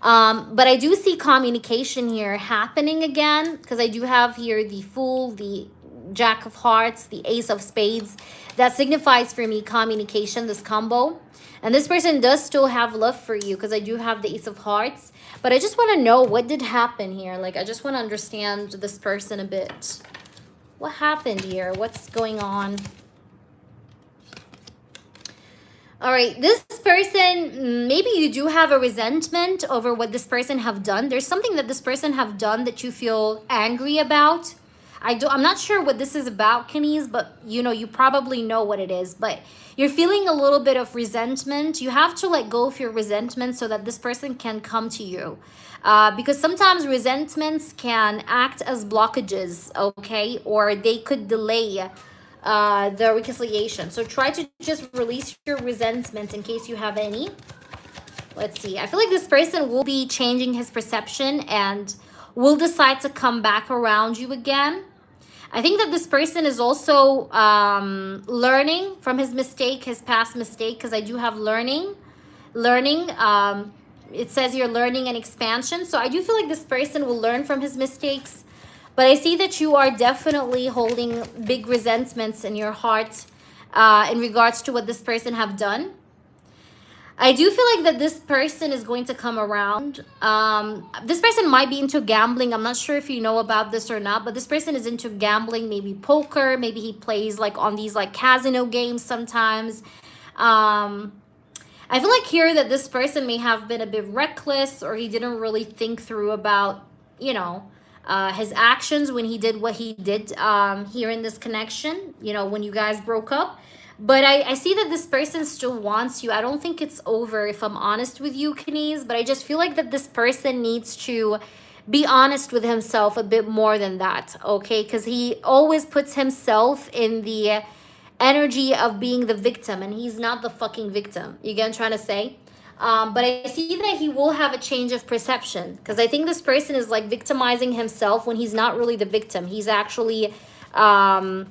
But I do see communication here happening again, because I do have here the Fool, the Jack of Hearts, the Ace of Spades. That signifies for me communication, this combo. And this person does still have love for you, because I do have the Ace of Hearts. But I just want to know what did happen here. Like, I just want to understand this person a bit. What happened here? What's going on? All right, this person, maybe you do have a resentment over what this person have done. There's something that this person have done that you feel angry about. I'm not sure what this is about, Kidneys, but you know, you probably know what it is. But you're feeling a little bit of resentment. You have to let go of your resentment so that this person can come to you. Because sometimes resentments can act as blockages, okay? Or they could delay the reconciliation. So try to just release your resentments in case you have any. Let's see. I feel like this person will be changing his perception and will decide to come back around you again. I think that this person is also learning from his mistake, his past mistake, because I do have learning. It says you're learning and expansion. So I do feel like this person will learn from his mistakes. But I see that you are definitely holding big resentments in your heart in regards to what this person have done. I do feel like that this person is going to come around. This person might be into gambling. I'm not sure if you know about this or not, but this person is into gambling, maybe poker. Maybe he plays like on these like casino games sometimes. I feel like here that this person may have been a bit reckless, or he didn't really think through about, you know, his actions when he did what he did here in this connection, you know, when you guys broke up. But I see that this person still wants you. I don't think it's over, if I'm honest with you, Kidneys. But I just feel like that this person needs to be honest with himself a bit more than that, okay? Because he always puts himself in the energy of being the victim, and he's not the fucking victim. You get what I'm trying to say? But I see that he will have a change of perception, because I think this person is like victimizing himself when he's not really the victim. He's actually on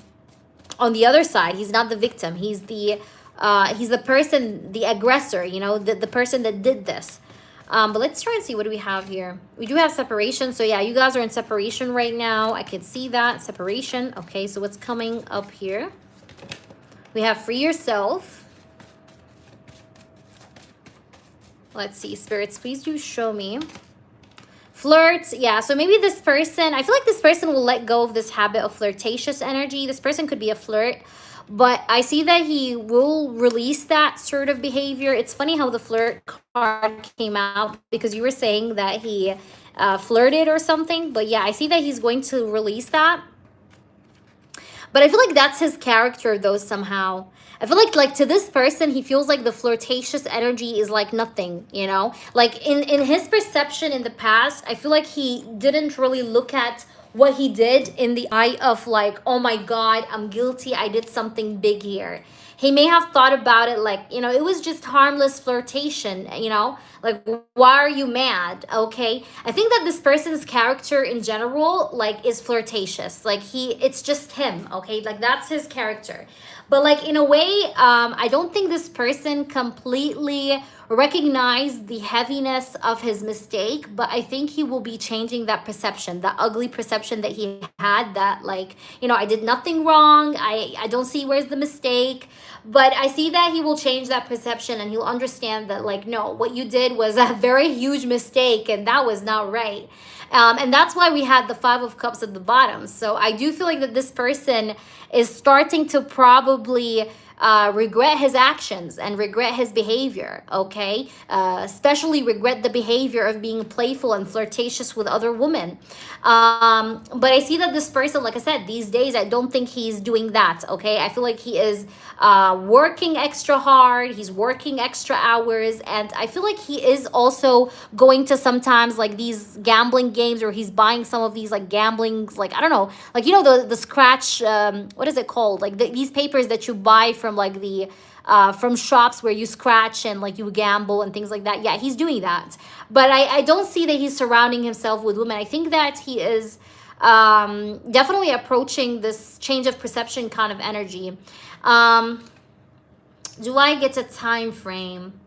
the other side. He's not the victim. He's the person, the aggressor, you know, the person that did this. But let's try and see, what do we have here? We do have separation. So yeah, you guys are in separation right now. I can see that. Separation. Okay, so what's coming up here? We have free yourself. Let's see, spirits, please do show me. Flirt, yeah, so maybe this person, I feel like this person will let go of this habit of flirtatious energy. This person could be a flirt, but I see that he will release that sort of behavior. It's funny how the flirt card came out, because you were saying that he flirted or something, but yeah, I see that he's going to release that. But I feel like that's his character though somehow. I feel like to this person, he feels like the flirtatious energy is like nothing, you know? Like in his perception in the past, I feel like he didn't really look at what he did in the eye of like, oh my God, I'm guilty. I did something big here. He may have thought about it like, you know, it was just harmless flirtation, you know? Like, why are you mad? Okay. I think that this person's character in general, like, is flirtatious. Like, it's just him, okay? Like, that's his character. But like in a way, I don't think this person completely recognized the heaviness of his mistake, but I think he will be changing that perception, that ugly perception that he had, that like, you know, I did nothing wrong. I don't see where's the mistake. But I see that he will change that perception, and he'll understand that like, no, what you did was a very huge mistake, and that was not right. And that's why we had the Five of Cups at the bottom. So I do feel like that this person is starting to probably regret his actions and regret his behavior, okay? Especially regret the behavior of being playful and flirtatious with other women. But I see that this person, like I said, these days, I don't think he's doing that, okay? I feel like he is working extra hard. He's working extra hours. And I feel like he is also going to sometimes like these gambling games, or he's buying some of these like gambling, like, I don't know, like, you know, the scratch, what is it called? Like these papers that you buy from like the from shops where you scratch and like you gamble and things like that. Yeah, he's doing that. But I don't see that he's surrounding himself with women. I think that he is definitely approaching this change of perception kind of energy. Do I get a time frame?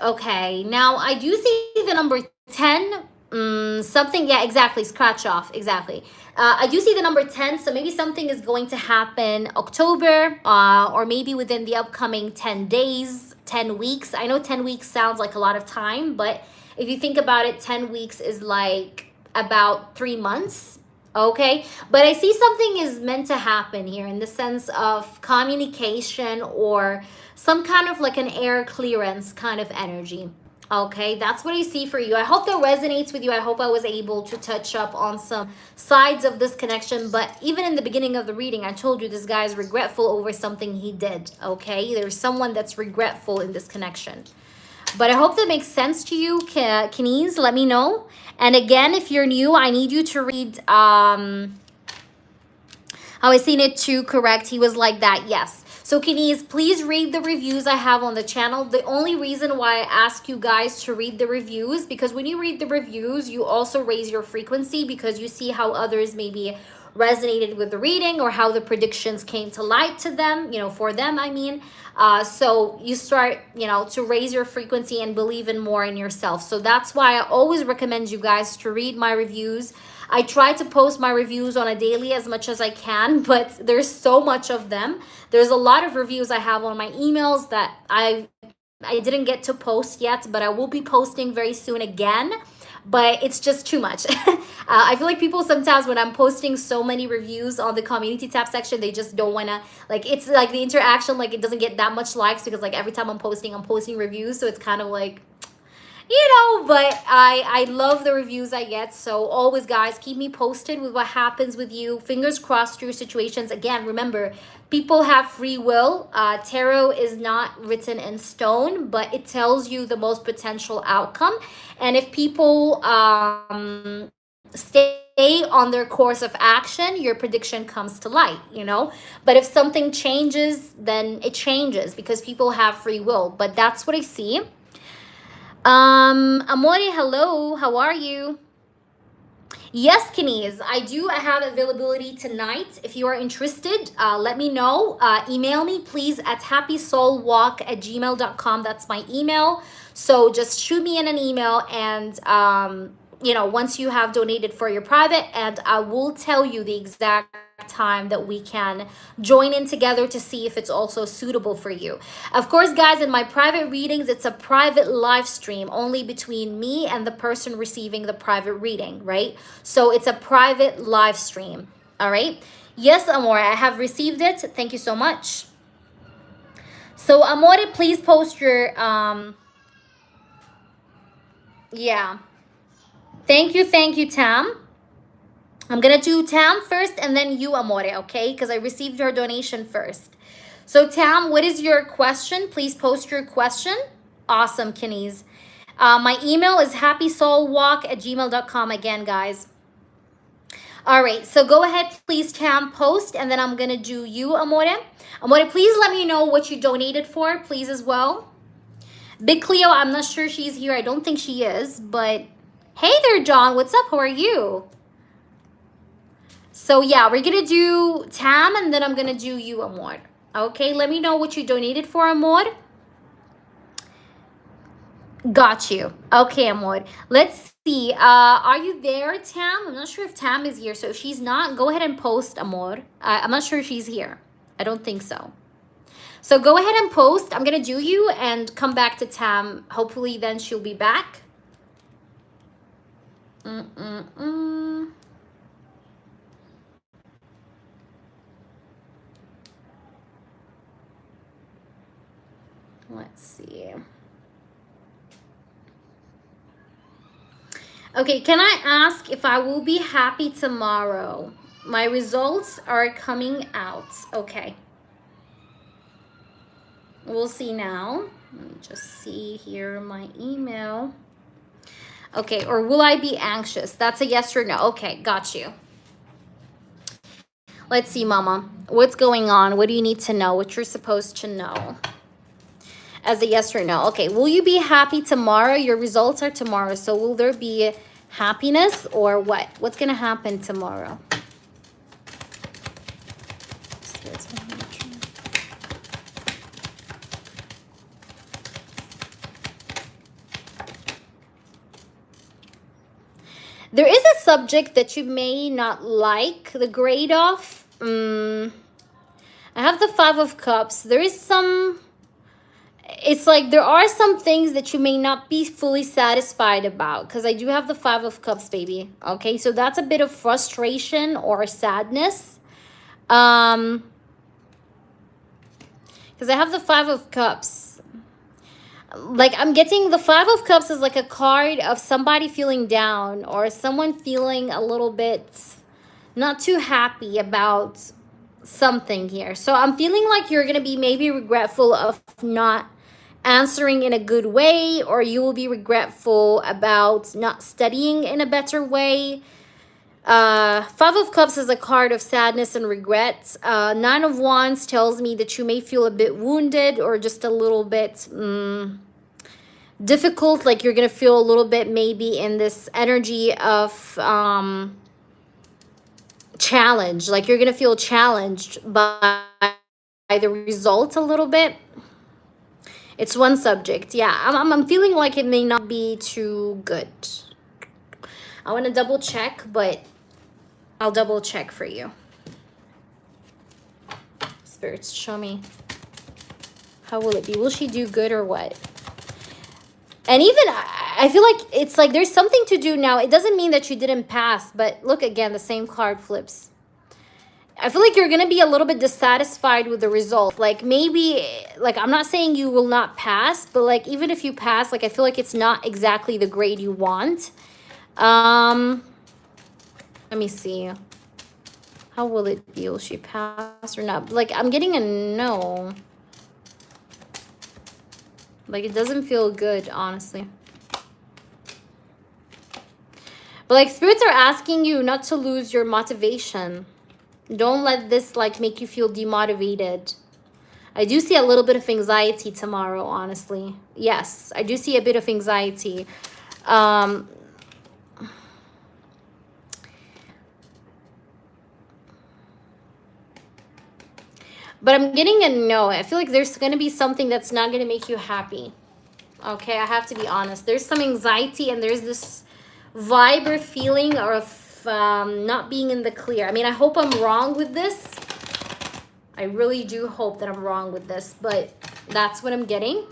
Okay, now I do see the number 10. Something, yeah, exactly, scratch off, exactly. I do see the number 10, so maybe something is going to happen October, or maybe within the upcoming 10 days, 10 weeks. I know 10 weeks sounds like a lot of time, but if you think about it, 10 weeks is like about 3 months, okay? But I see something is meant to happen here in the sense of communication, or some kind of like an air clearance kind of energy. Okay, that's what I see for you. I hope that resonates with you. I hope I was able to touch up on some sides of this connection. But even in the beginning of the reading, I told you this guy is regretful over something he did. Okay, there's someone that's regretful in this connection. But I hope that makes sense to you, Kenese. Let me know. And again, if you're new, I need you to read how I seen it too, correct? He was like that, yes. So Kenese, please read the reviews I have on the channel. The only reason why I ask you guys to read the reviews, because when you read the reviews, you also raise your frequency, because you see how others maybe resonated with the reading, or how the predictions came to light to them, you know, for them, I mean. So you start, you know, to raise your frequency and believe in more in yourself. So that's why I always recommend you guys to read my reviews. I try to post my reviews on a daily as much as I can, but there's so much of them. There's a lot of reviews I have on my emails that I didn't get to post yet, but I will be posting very soon again. But it's just too much. I feel like people sometimes, when I'm posting so many reviews on the community tab section, they just don't want to, like, it's like the interaction, like it doesn't get that much likes, because like every time I'm posting reviews. So it's kind of like, But I love the reviews I get. So always, guys, keep me posted with what happens with you. Fingers crossed through situations. Again, remember, people have free will. Tarot is not written in stone, but it tells you the most potential outcome. And if people stay on their course of action, your prediction comes to light. But if something changes, then it changes because people have free will. But that's what I see. Amore, hello. How are you? Yes, Kenise, I do have availability tonight. If you are interested, let me know. Email me, please, at happysoulwalk@gmail.com. That's my email. So just shoot me in an email, and once you have donated for your private, and I will tell you the exact time that we can join in together to see if it's also suitable for you. Of course, guys, in my private readings, it's a private live stream only between me and the person receiving the private reading, right? So it's a private live stream. All right. Yes, Amore, I have received it. Thank you so much. So Amore, please post your yeah. Thank you, Tam. I'm gonna do Tam first and then you, Amore, okay? Because I received your donation first. So Tam, what is your question? Please post your question. Awesome, Kenise. My email is happysoulwalk@gmail.com again, guys. All right, so go ahead, please, Tam, post, and then I'm gonna do you, Amore. Amore, please let me know what you donated for, please, as well. Big Cleo, I'm not sure she's here. I don't think she is, but hey there, John. What's up? How are you? So yeah, we're gonna do Tam, and then I'm gonna do you, Amor. Okay, let me know what you donated for, Amor. Got you. Okay, Amor. Let's see. Are you there, Tam? I'm not sure if Tam is here. So if she's not, go ahead and post, Amor. I'm not sure if she's here. I don't think so. So go ahead and post. I'm gonna do you and come back to Tam. Hopefully then she'll be back. Let's see. Okay, can I ask if I will be happy tomorrow? My results are coming out. Okay. We'll see now. Let me just see here my email. Okay, or will I be anxious? That's a yes or no. Okay, got you. Let's see, Mama. What's going on? What do you need to know? What you're supposed to know? As a yes or no. Okay, will you be happy tomorrow? Your results are tomorrow. So will there be happiness or what? What's going to happen tomorrow? There is a subject that you may not like the grade of. I have the 5 of Cups. There is some... It's like there are some things that you may not be fully satisfied about, because I do have the 5 of Cups, baby. Okay, so that's a bit of frustration or sadness. Because I have the 5 of Cups. Like, I'm getting the 5 of Cups is like a card of somebody feeling down or someone feeling a little bit not too happy about something here. So I'm feeling like you're going to be maybe regretful of not answering in a good way, or you will be regretful about not studying in a better way. 5 of Cups is a card of sadness and regret. 9 of Wands tells me that you may feel a bit wounded or just a little bit difficult, like you're gonna feel a little bit maybe in this energy of challenge, like you're gonna feel challenged by the result a little bit. It's one subject. Yeah, I'm feeling like it may not be too good. I want to double check, but I'll double check for you. Spirits, show me. How will it be? Will she do good or what? And even, I feel like it's like there's something to do now. It doesn't mean that you didn't pass, but look again, the same card flips. I feel like you're going to be a little bit dissatisfied with the result. Like maybe, like I'm not saying you will not pass, but like even if you pass, like I feel like it's not exactly the grade you want. Let me see. How will it be? Will she pass or not? Like I'm getting a no. Like it doesn't feel good, honestly. But like spirits are asking you not to lose your motivation. Don't let this like make you feel demotivated. I do see a little bit of anxiety tomorrow, honestly. Yes, I do see a bit of anxiety. But I'm getting a no. I feel like there's going to be something that's not going to make you happy. Okay, I have to be honest. There's some anxiety and there's this vibe or feeling of not being in the clear. I mean, I hope I'm wrong with this. I really do hope that I'm wrong with this, but that's what I'm getting.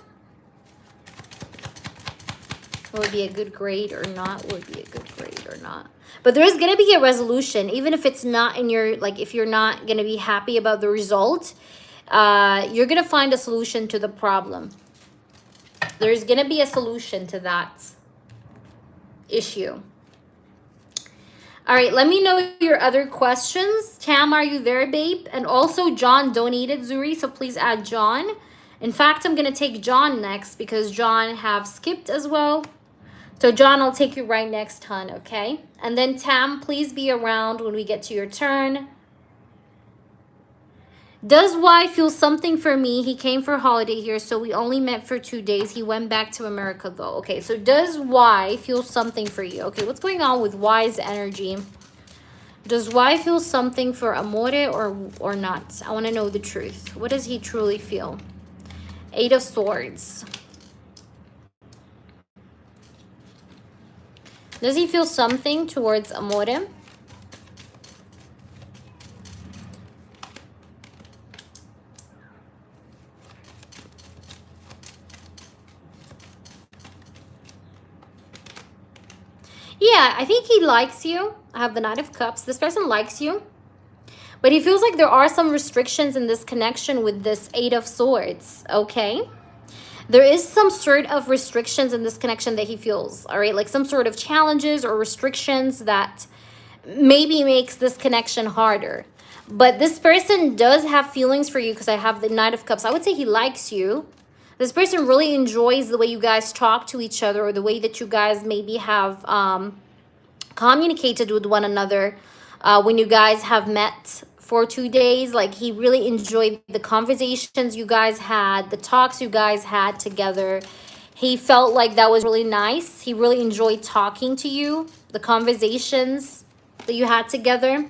Will it be a good grade or not? Will it be a good grade or not? But there is going to be a resolution, even if it's not in your, like, if you're not going to be happy about the result, you're going to find a solution to the problem. There's going to be a solution to that issue. All right, let me know your other questions. Tam, are you there, babe? And also, John donated, Zuri, so please add John. In fact, I'm going to take John next because John have skipped as well. So, John, I'll take you right next, hon, okay? And then, Tam, please be around when we get to your turn. Does Y feel something for me? He came for a holiday here, so we only met for 2 days. He went back to America, though. Okay, so does Y feel something for you? Okay, what's going on with Y's energy? Does Y feel something for Amore or not? I want to know the truth. What does he truly feel? 8 of Swords. Does he feel something towards Amore? Yeah, I think he likes you. I have the Knight of Cups. This person likes you. But he feels like there are some restrictions in this connection with this 8 of Swords, okay? There is some sort of restrictions in this connection that he feels, all right? Like some sort of challenges or restrictions that maybe makes this connection harder. But this person does have feelings for you because I have the Knight of Cups. I would say he likes you. This person really enjoys the way you guys talk to each other or the way that you guys maybe have communicated with one another when you guys have met for 2 days. Like he really enjoyed the conversations you guys had, the talks you guys had together. He felt like that was really nice. He really enjoyed talking to you, the conversations that you had together.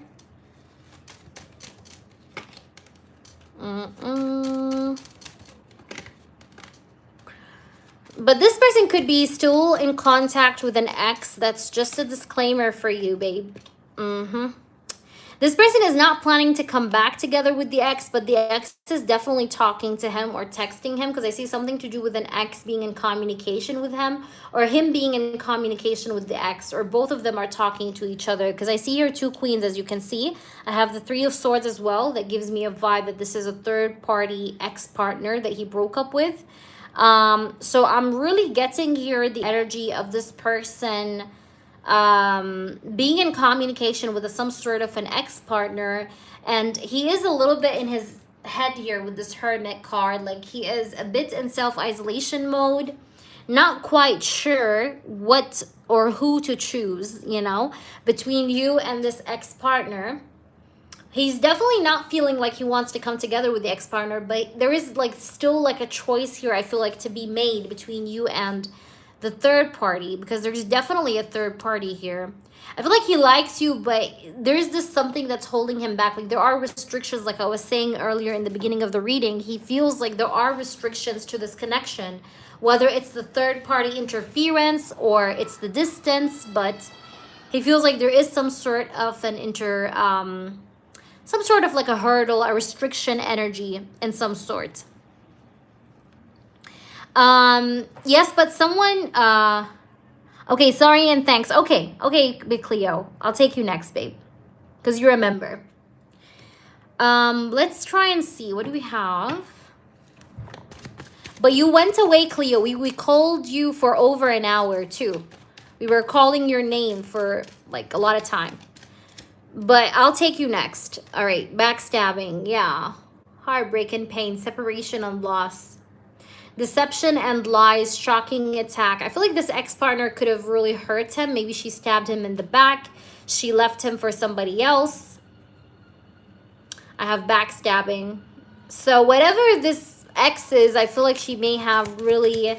But this person could be still in contact with an ex. That's just a disclaimer for you, babe. This person is not planning to come back together with the ex, but the ex is definitely talking to him or texting him because I see something to do with an ex being in communication with him or him being in communication with the ex, or both of them are talking to each other because I see here 2 queens, as you can see. I have the 3 of Swords as well. That gives me a vibe that this is a third-party ex-partner that he broke up with. So I'm really getting here the energy of this person being in communication with some sort of an ex-partner, and he is a little bit in his head here with this Hermit card. Like he is a bit in self-isolation mode, not quite sure what or who to choose, you know, between you and this ex-partner. He's definitely not feeling like he wants to come together with the ex-partner, but there is like still like a choice here, I feel like, to be made between you and the third party, because there's definitely a third party here. I feel like he likes you, but there's this something that's holding him back. Like there are restrictions, like I was saying earlier in the beginning of the reading. He feels like there are restrictions to this connection, whether it's the third party interference or it's the distance, but he feels like there is some sort of an some sort of like a hurdle, a restriction energy in some sort. Yes, but someone, okay, sorry and thanks. Okay, Big Cleo. I'll take you next, babe, because you remember. Let's try and see. What do we have? But you went away, Cleo. We called you for over an hour too. We were calling your name for like a lot of time. But I'll take you next. All right, backstabbing. Yeah. Heartbreak and pain, separation and loss. Deception and lies, shocking attack. I feel like this ex-partner could have really hurt him. Maybe she stabbed him in the back. She left him for somebody else. I have backstabbing. So whatever this ex is, I feel like she may have really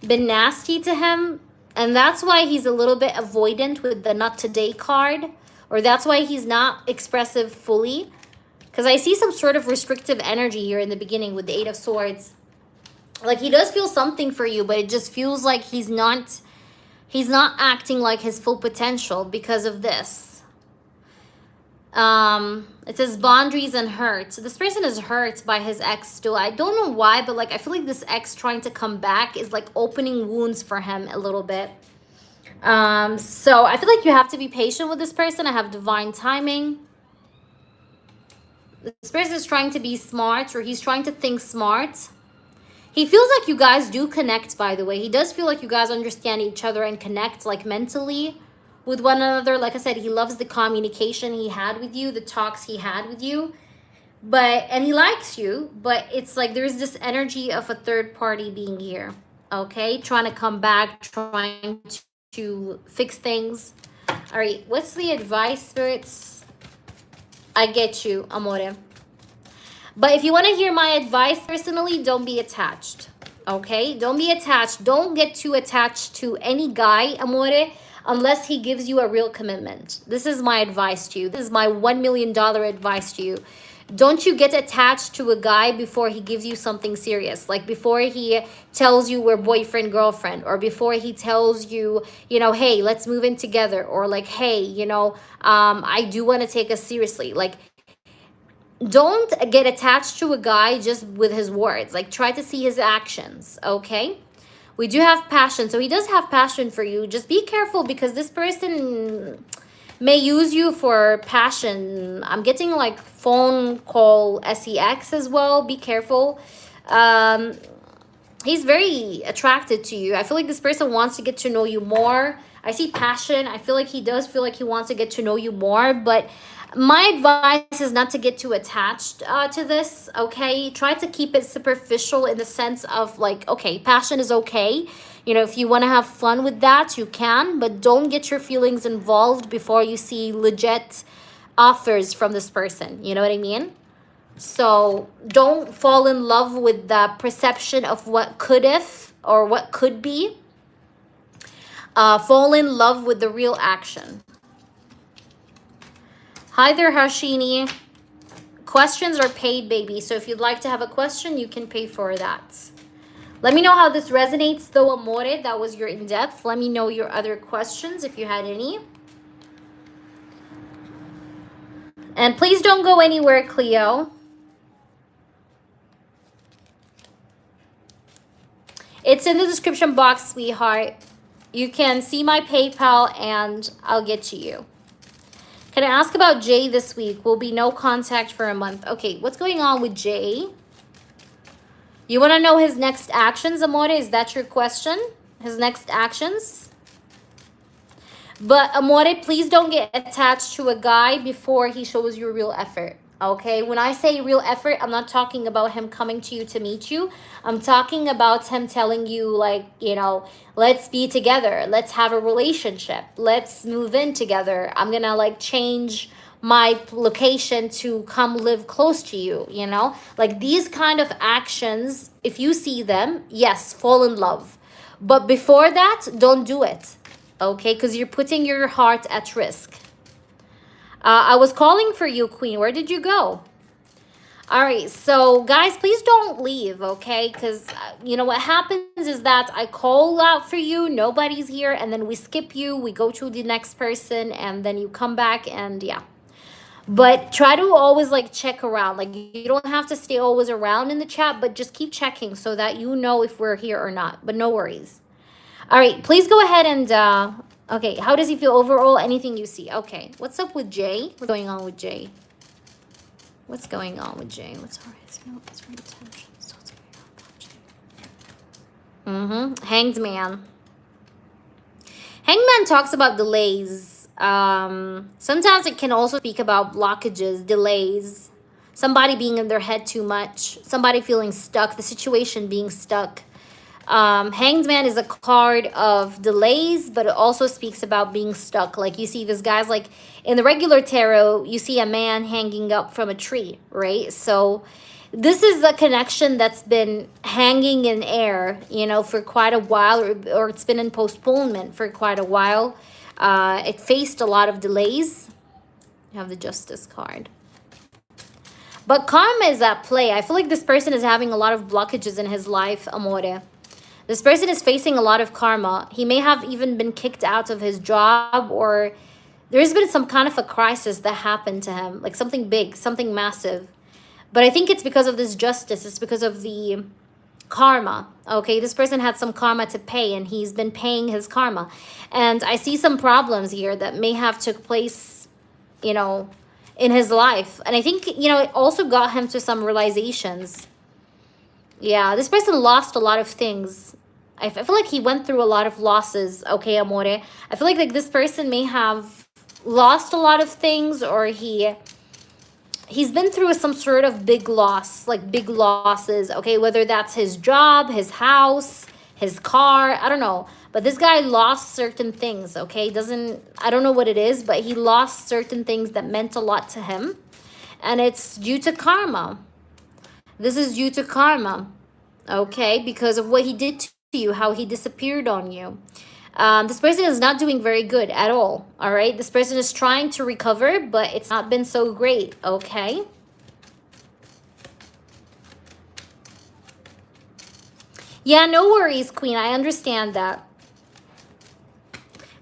been nasty to him. And that's why he's a little bit avoidant with the not today card. Or that's why he's not expressive fully. Because I see some sort of restrictive energy here in the beginning with the Eight of Swords. Like he does feel something for you, but it just feels like he's not acting like his full potential because of this. It says boundaries and hurt. So this person is hurt by his ex too. I don't know why, but like I feel like this ex trying to come back is like opening wounds for him a little bit. So I feel like you have to be patient with this person. I have divine timing. This person is trying to be smart, or he's trying to think smart. He feels like you guys do connect, by the way. He does feel like you guys understand each other and connect like mentally with one another. Like I said, he loves the communication he had with you, the talks he had with you. And he likes you, but it's like there's this energy of a third party being here. Okay? Trying to come back, trying to fix things. All right, what's the advice, spirits? I get you, amore. But if you want to hear my advice personally, don't be attached. Okay? Don't be attached. Don't get too attached to any guy, amore, unless he gives you a real commitment. This is my advice to you. This is my $1 million advice to you. Don't you get attached to a guy before he gives you something serious. Like before he tells you we're boyfriend, girlfriend. Or before he tells you, you know, hey, let's move in together. Or like, hey, you know, I do want to take us seriously. Like, don't get attached to a guy just with his words. Like, try to see his actions, okay? We do have passion. So he does have passion for you. Just be careful because this person may use you for passion. I'm getting like phone call sex as well. Be careful. He's very attracted to you. I feel like this person wants to get to know you more. I see passion. I feel like he does feel like he wants to get to know you more. But my advice is not to get too attached to this, okay? Try to keep it superficial in the sense of like, okay, passion is okay. You know, if you want to have fun with that, you can. But don't get your feelings involved before you see legit offers from this person. You know what I mean? So don't fall in love with the perception of what could if or what could be. Fall in love with the real action. Hi there, Hashini. Questions are paid, baby. So if you'd like to have a question, you can pay for that. Let me know how this resonates, though, amore. That was your in-depth. Let me know your other questions if you had any. And please don't go anywhere, Cleo. It's in the description box, sweetheart. You can see my PayPal and I'll get to you. Can I ask about Jay this week? Will be no contact for a month. Okay, what's going on with Jay? You want to know his next actions, amore? Is that your question? His next actions? But amore, please don't get attached to a guy before he shows you real effort. Okay, when I say real effort, I'm not talking about him coming to you to meet you. I'm talking about him telling you, like, you know, let's be together. Let's have a relationship. Let's move in together. I'm gonna like change my location to come live close to you, you know? Like these kind of actions, if you see them, yes, fall in love. But before that, don't do it. Okay, because you're putting your heart at risk. I was calling for you, Queen. Where did you go? All right, so guys, please don't leave, okay? Because you know what happens is that I call out for you, nobody's here, and then we skip you, we go to the next person, and then you come back, and yeah. But try to always like check around. Like you don't have to stay always around in the chat, but just keep checking so that you know if we're here or not. But no worries. All right, please go ahead and okay, how does he feel overall? Anything you see? Okay, what's up with Jay? What's going on with Jay? What's going on with Jay? What's her intention? Hanged Man. Hangman talks about delays. Sometimes it can also speak about blockages, delays, somebody being in their head too much, somebody feeling stuck, the situation being stuck. Hanged Man is a card of delays, but it also speaks about being stuck. Like you see this guy's like in the regular tarot, you see a man hanging up from a tree, right? So this is a connection that's been hanging in air, you know, for quite a while, or it's been in postponement for quite a while. It faced a lot of delays. You have the Justice card. But karma is at play. I feel like this person is having a lot of blockages in his life, amore. This person is facing a lot of karma. He may have even been kicked out of his job, or there's been some kind of a crisis that happened to him, like something big, something massive. But I think it's because of this justice. It's because of the karma. Okay, this person had some karma to pay, and he's been paying his karma. And I see some problems here that may have took place, you know, in his life. And I think, you know, it also got him to some realizations. Yeah, this person lost a lot of things. I feel like he went through a lot of losses, okay, amore. I feel like this person may have lost a lot of things, or he's been through some sort of big loss, like big losses, okay, whether that's his job, his house, his car, I don't know. But this guy lost certain things, okay? I don't know what it is, but he lost certain things that meant a lot to him. And it's due to karma. This is due to karma, okay? Because of what he did to you, how he disappeared on you. This person is not doing very good at all right? This person is trying to recover, but it's not been so great, okay? Yeah, no worries, Queen. I understand that.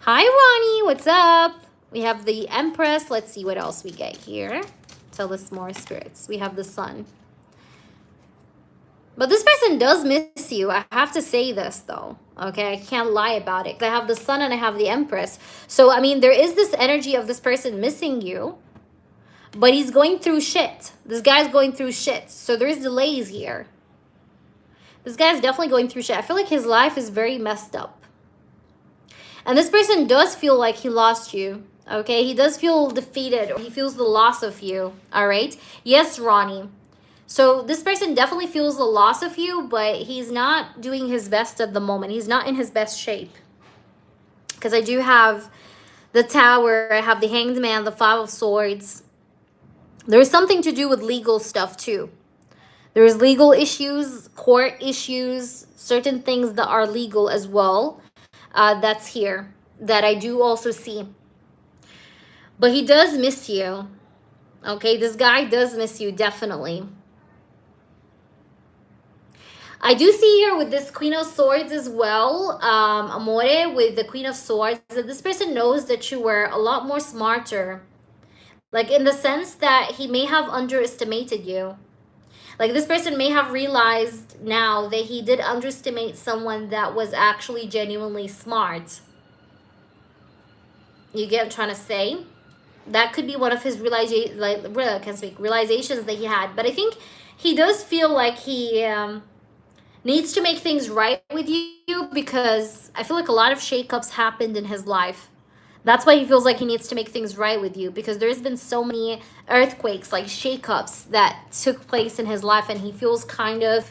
Hi, Ronnie. What's up? We have the Empress. Let's see what else we get here. Tell us more, spirits. We have the Sun. But this person does miss you. I have to say this, though. Okay, I can't lie about it. I have the Sun and I have the Empress. So, I mean, there is this energy of this person missing you. But he's going through shit. This guy's going through shit. So, there's delays here. This guy's definitely going through shit. I feel like his life is very messed up. And this person does feel like he lost you. Okay, he does feel defeated. Or he feels the loss of you. All right? Yes, Ronnie. So this person definitely feels the loss of you, but he's not doing his best at the moment. He's not in his best shape. Because I do have the Tower, I have the Hanged Man, the Five of Swords. There's something to do with legal stuff too. There's legal issues, court issues, certain things that are legal as well. That's here, that I do also see. But he does miss you. Okay, this guy does miss you, definitely. I do see here with this Queen of Swords as well, amore, with the Queen of Swords, that this person knows that you were a lot more smarter. Like in the sense that he may have underestimated you. Like this person may have realized now that he did underestimate someone that was actually genuinely smart. You get what I'm trying to say? That could be one of his realizations that he had. But I think he does feel like he needs to make things right with you, because I feel like a lot of shakeups happened in his life. That's why he feels like he needs to make things right with you, because there's been so many earthquakes, like shakeups that took place in his life, and he feels kind of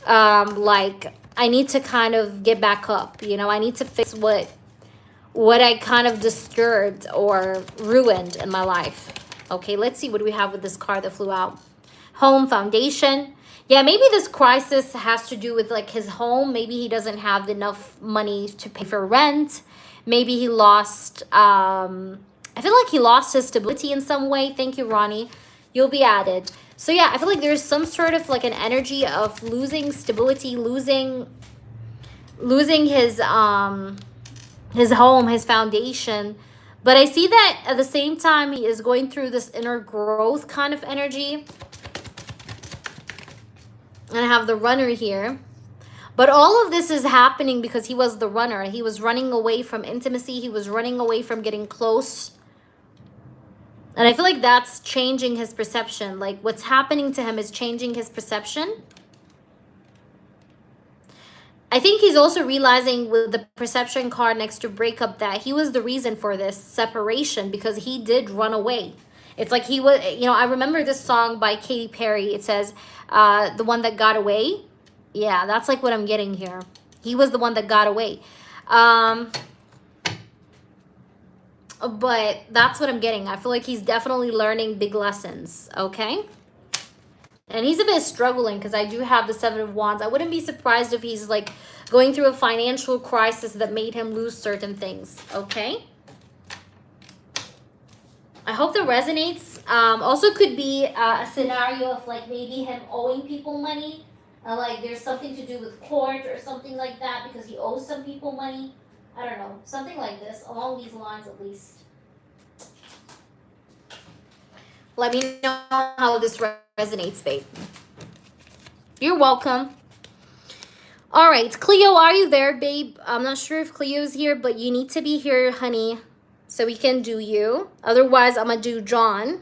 like, I need to kind of get back up, you know, I need to fix what I kind of disturbed or ruined in my life. Okay, let's see what we have with this card that flew out. Home, foundation. Yeah, maybe this crisis has to do with like his home. Maybe he doesn't have enough money to pay for rent. Maybe he lost, I feel like he lost his stability in some way. Thank you, Ronnie. You'll be added. So yeah, I feel like there's some sort of like an energy of losing stability, losing his home, his foundation. But I see that at the same time, he is going through this inner growth kind of energy. And I have the Runner here. But all of this is happening because he was the runner. He was running away from intimacy. He was running away from getting close. And I feel like that's changing his perception. Like what's happening to him is changing his perception. I think he's also realizing with the perception card next to breakup that he was the reason for this separation because he did run away. It's like he was, you know, I remember this song by Katy Perry. It says, the one that got away. Yeah, that's like what I'm getting here. He was the one that got away. But that's what I'm getting. I feel like he's definitely learning big lessons, okay? And he's a bit struggling because I do have the Seven of Wands. I wouldn't be surprised if he's like going through a financial crisis that made him lose certain things, okay? I hope that resonates. Also could be a scenario of like maybe him owing people money. Like there's something to do with court or something like that because he owes some people money. I don't know. Something like this, along these lines at least. Let me know how this resonates, babe. You're welcome. All right, Cleo, are you there, babe? I'm not sure if Cleo's here, but you need to be here, honey, so we can do you. Otherwise, I'm going to do John.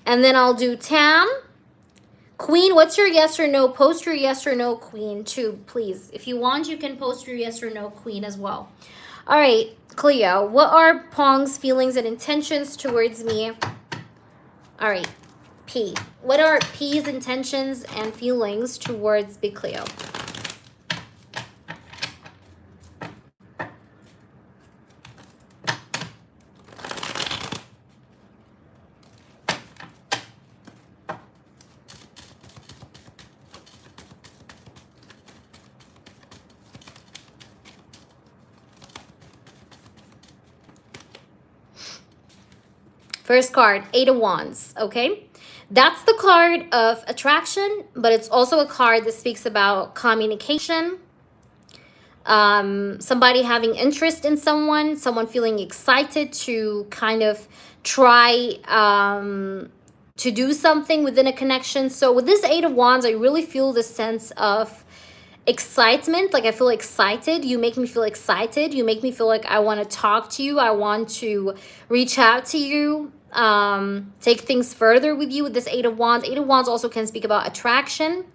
And then I'll do Tam. Queen, what's your yes or no? Post your yes or no, Queen, too, please. If you want, you can post your yes or no, Queen, as well. All right, Cleo, what are Pong's feelings and intentions towards me? All right, P. What are P's intentions and feelings towards Big Cleo? First card, Eight of Wands, okay? That's the card of attraction, but it's also a card that speaks about communication, somebody having interest in someone, someone feeling excited to kind of try to do something within a connection. So with this Eight of Wands, I really feel the sense of excitement. Like I feel excited. You make me feel excited. You make me feel like I want to talk to you. I want to reach out to you, take things further with you with this Eight of Wands. Eight of Wands also can speak about attraction.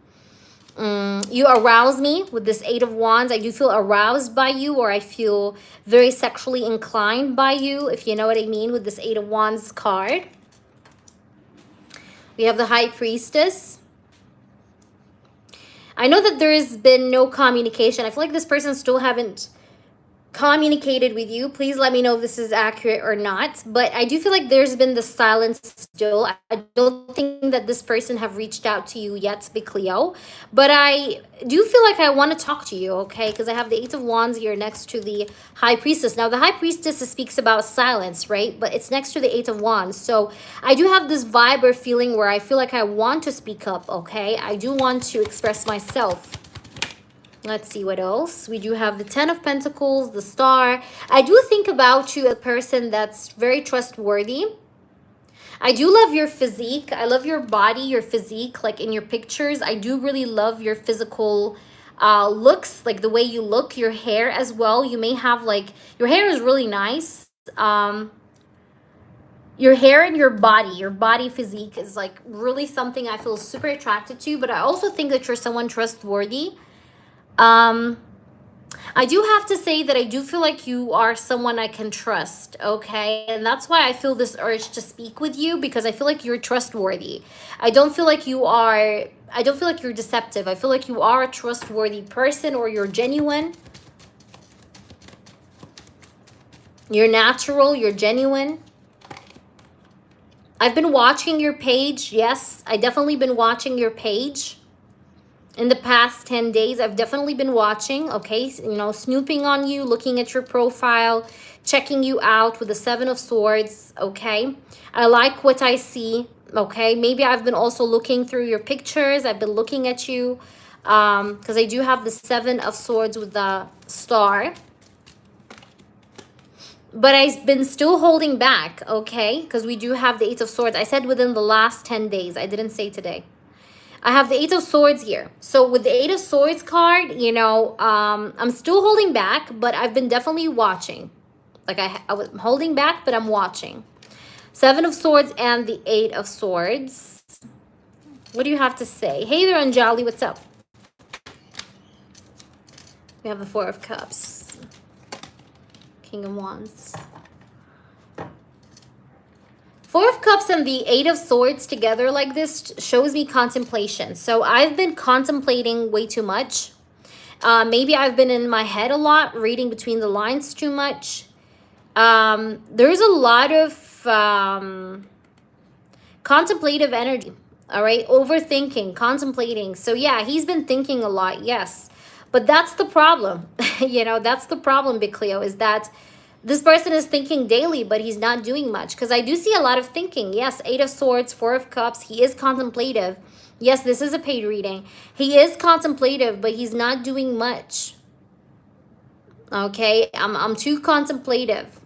You arouse me with this Eight of Wands. I do feel aroused by you, or I feel very sexually inclined by you, if you know what I mean, with this Eight of Wands card. We have the High Priestess. I know that there has been no communication. I feel like this person still haven't communicated with you. Please let me know if this is accurate or not. But I do feel like there's been the silence still. I don't think that this person have reached out to you yet, Big Cleo. But I do feel like I want to talk to you, okay? Because I have the Eight of Wands here next to the High Priestess. Now, the High Priestess speaks about silence, right? But it's next to the Eight of Wands. So I do have this vibe or feeling where I feel like I want to speak up, okay? I do want to express myself. Let's see what else. We do have the Ten of Pentacles, the Star. I do think about you, a person that's very trustworthy. I do love your physique. I love your body, your physique, like in your pictures. I do really love your physical looks, like the way you look, your hair as well. You may have like, your hair is really nice. Your hair and your body physique is like really something I feel super attracted to. But I also think that you're someone trustworthy. I do have to say that I do feel like you are someone I can trust, okay? And that's why I feel this urge to speak with you, because I feel like you're trustworthy. I don't feel like you're deceptive. I feel like you are a trustworthy person, or you're genuine. You're natural, you're genuine. I've been watching your page. Yes, I definitely been watching your page. In the past 10 days, I've definitely been watching, okay? You know, snooping on you, looking at your profile, checking you out with the Seven of Swords, okay? I like what I see, okay? Maybe I've been also looking through your pictures. I've been looking at you because I do have the Seven of Swords with the Star. But I've been still holding back, okay? Because we do have the Eight of Swords. I said within the last 10 days. I didn't say today. I have the Eight of Swords here. So with the Eight of Swords card, you know, I'm still holding back, but I've been definitely watching. Like I was holding back, but I'm watching. Seven of Swords and the Eight of Swords. What do you have to say? Hey there, Anjali. What's up? We have the Four of Cups. King of Wands. Four of Cups and the Eight of Swords together like this shows me contemplation. So I've been contemplating way too much. Maybe I've been in my head a lot, reading between the lines too much. There's a lot of contemplative energy. All right, overthinking, contemplating. So yeah, he's been thinking a lot, yes. But that's the problem. You know, that's the problem, Big Cleo, is that this person is thinking daily, but he's not doing much. Because I do see a lot of thinking. Yes, Eight of Swords, Four of Cups. He is contemplative. Yes, this is a paid reading. He is contemplative, but he's not doing much. Okay, I'm too contemplative.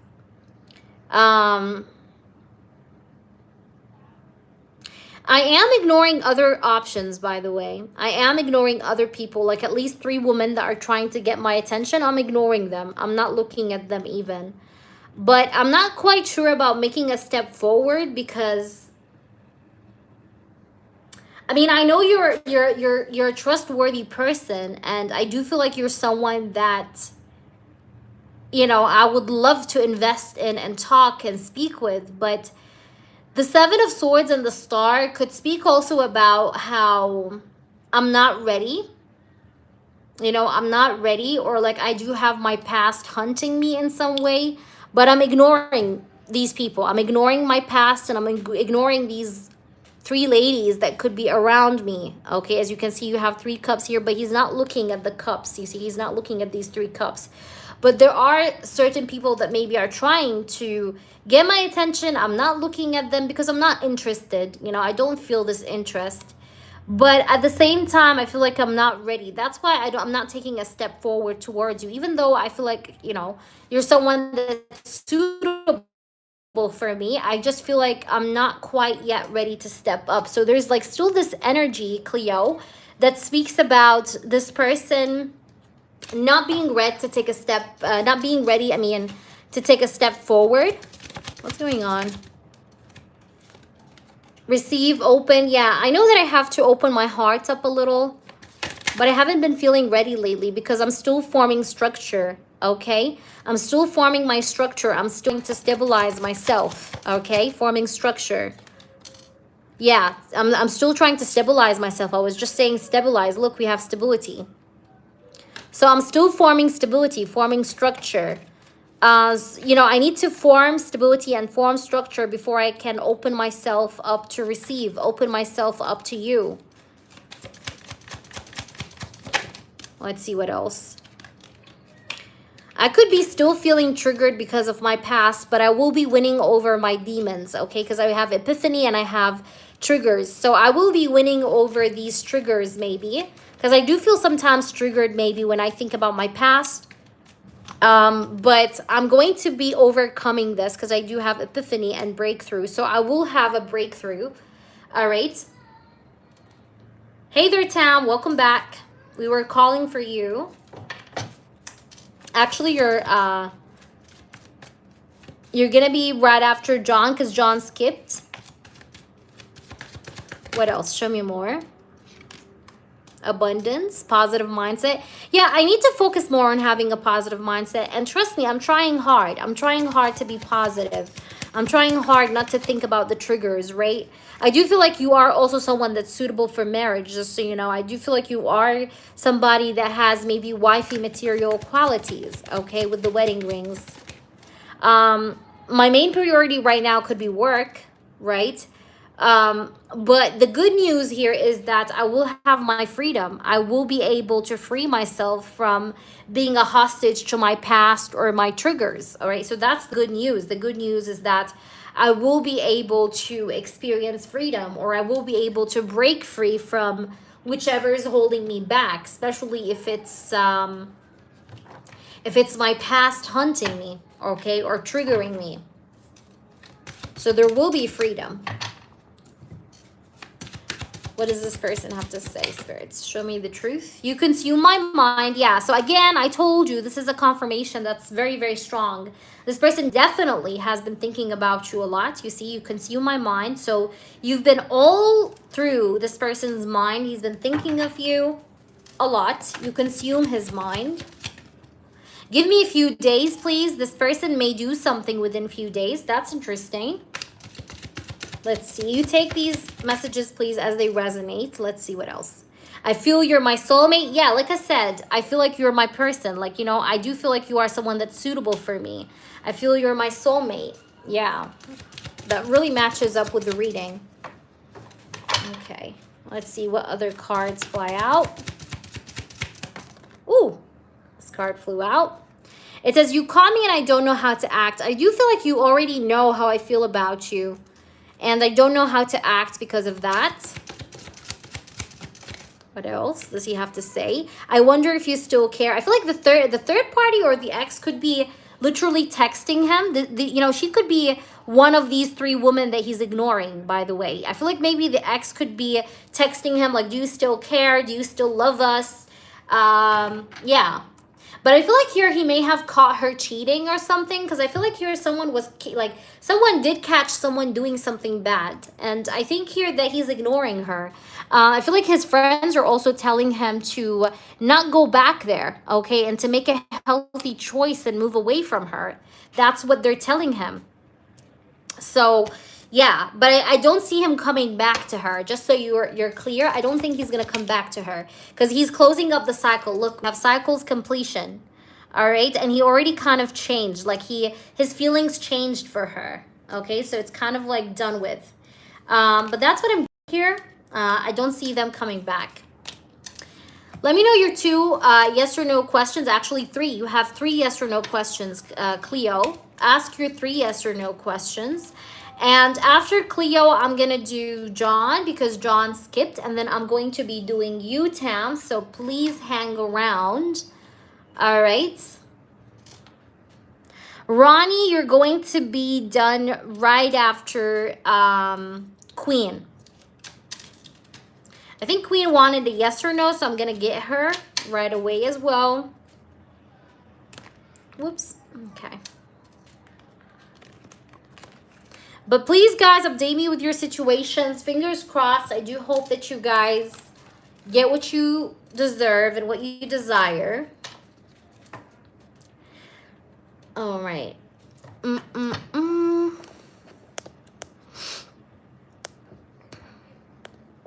I am ignoring other options, by the way. I am ignoring other people, like at least 3 women that are trying to get my attention. I'm ignoring them. I'm not looking at them even. But I'm not quite sure about making a step forward because I mean, I know you're a trustworthy person, and I do feel like you're someone that, you know, I would love to invest in and talk and speak with, but the Seven of Swords and the Star could speak also about how I'm not ready. You know, I'm not ready, or like I do have my past hunting me in some way, but I'm ignoring these people. I'm ignoring my past, and I'm ignoring these 3 ladies that could be around me. Okay, as you can see, you have 3 cups here, but he's not looking at the cups. You see, he's not looking at these 3 cups. But there are certain people that maybe are trying to get my attention. I'm not looking at them because I'm not interested. You know, I don't feel this interest. But at the same time, I feel like I'm not ready. That's why I'm not taking a step forward towards you. Even though I feel like, you know, you're someone that's suitable for me, I just feel like I'm not quite yet ready to step up. So there's like still this energy, Cleo, that speaks about this person not being ready to take a step, not being ready, I mean, to take a step forward. What's going on? Receive, open. Yeah, I know that I have to open my heart up a little, but I haven't been feeling ready lately because I'm still forming structure, okay? I'm still forming my structure. I'm still trying to stabilize myself, okay? Forming structure. Yeah, I'm still trying to stabilize myself. I was just saying stabilize. Look, we have stability. So I'm still forming stability, forming structure. You know, I need to form stability and form structure before I can open myself up to receive, open myself up to you. Let's see what else. I could be still feeling triggered because of my past, but I will be winning over my demons, okay? Because I have epiphany and I have triggers. So I will be winning over these triggers maybe. Because I do feel sometimes triggered maybe when I think about my past. But I'm going to be overcoming this because I do have epiphany and breakthrough. So I will have a breakthrough. All right. Hey there, Tam. Welcome back. We were calling for you. Actually, you're going to be right after John because John skipped. What else? Show me more. Abundance, positive mindset. Yeah, I need to focus more on having a positive mindset. And trust me, I'm trying hard. I'm trying hard to be positive. I'm trying hard not to think about the triggers, right? I do feel like you are also someone that's suitable for marriage, just so you know. I do feel like you are somebody that has maybe wifey material qualities, okay, with the wedding rings. My main priority right now could be work, right? But the good news here is that I will have my freedom. I will be able to free myself from being a hostage to my past or my triggers. All right. So that's the good news. The good news is that I will be able to experience freedom, or I will be able to break free from whichever is holding me back, especially if it's my past hunting me, okay, or triggering me. So there will be freedom. What does this person have to say, spirits? Show me the truth. You consume my mind. Yeah, so again, I told you this is a confirmation that's very, very strong. This person definitely has been thinking about you a lot. You see, you consume my mind. So you've been all through this person's mind. He's been thinking of you a lot. You consume his mind. Give me a few days, please. This person may do something within a few days. That's interesting. Let's see. You take these messages, please, as they resonate. Let's see what else. I feel you're my soulmate. Yeah, like I said, I feel like you're my person. Like, you know, I do feel like you are someone that's suitable for me. I feel you're my soulmate. Yeah, that really matches up with the reading. Okay, let's see what other cards fly out. Ooh, this card flew out. It says, you caught me and I don't know how to act. I do feel like you already know how I feel about you. And I don't know how to act because of that. What else does he have to say? I wonder if you still care. I feel like the third party or the ex could be literally texting him. You know, she could be one of these three women that he's ignoring, by the way. I feel like maybe the ex could be texting him like, do you still care? Do you still love us? Yeah. But I feel like here he may have caught her cheating or something, because I feel like here someone did catch someone doing something bad. And I think here that he's ignoring her. I feel like his friends are also telling him to not go back there, okay, and to make a healthy choice and move away from her. That's what they're telling him. So yeah, but I don't see him coming back to her. Just so you're clear, I don't think he's gonna come back to her because he's closing up the cycle. Look, we have cycles completion. All right, and he already kind of changed. Like his feelings changed for her. Okay, so it's kind of like done with. But that's what I'm here. I don't see them coming back. Let me know your two yes or no questions. Actually, three. You have three yes or no questions, Cleo. Ask your three yes or no questions. And after Cleo, I'm going to do John because John skipped. And then I'm going to be doing you, Tam. So please hang around. All right. Ronnie, you're going to be done right after Queen. I think Queen wanted a yes or no, so I'm going to get her right away as well. Whoops. Okay. But please, guys, update me with your situations. Fingers crossed. I do hope that you guys get what you deserve and what you desire. All right.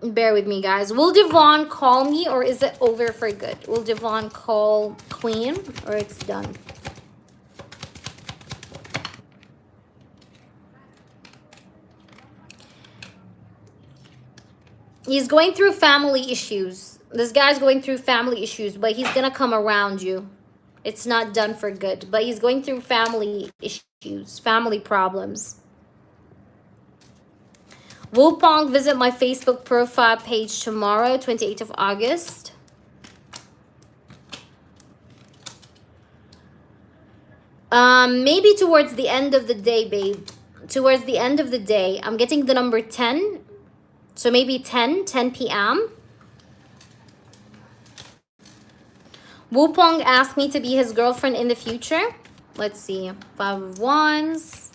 Bear with me, guys. Will Devon call me or is it over for good? Will Devon call Queen or it's done? He's going through family issues. This guy's going through family issues, but he's going to come around you. It's not done for good, but he's going through family issues, family problems. Wupong, visit my Facebook profile page tomorrow, 28th of August. Maybe towards the end of the day, babe. Towards the end of the day. I'm getting the number 10. So maybe 10 p.m. Wupong asked me to be his girlfriend in the future. Let's see. 5 of Wands.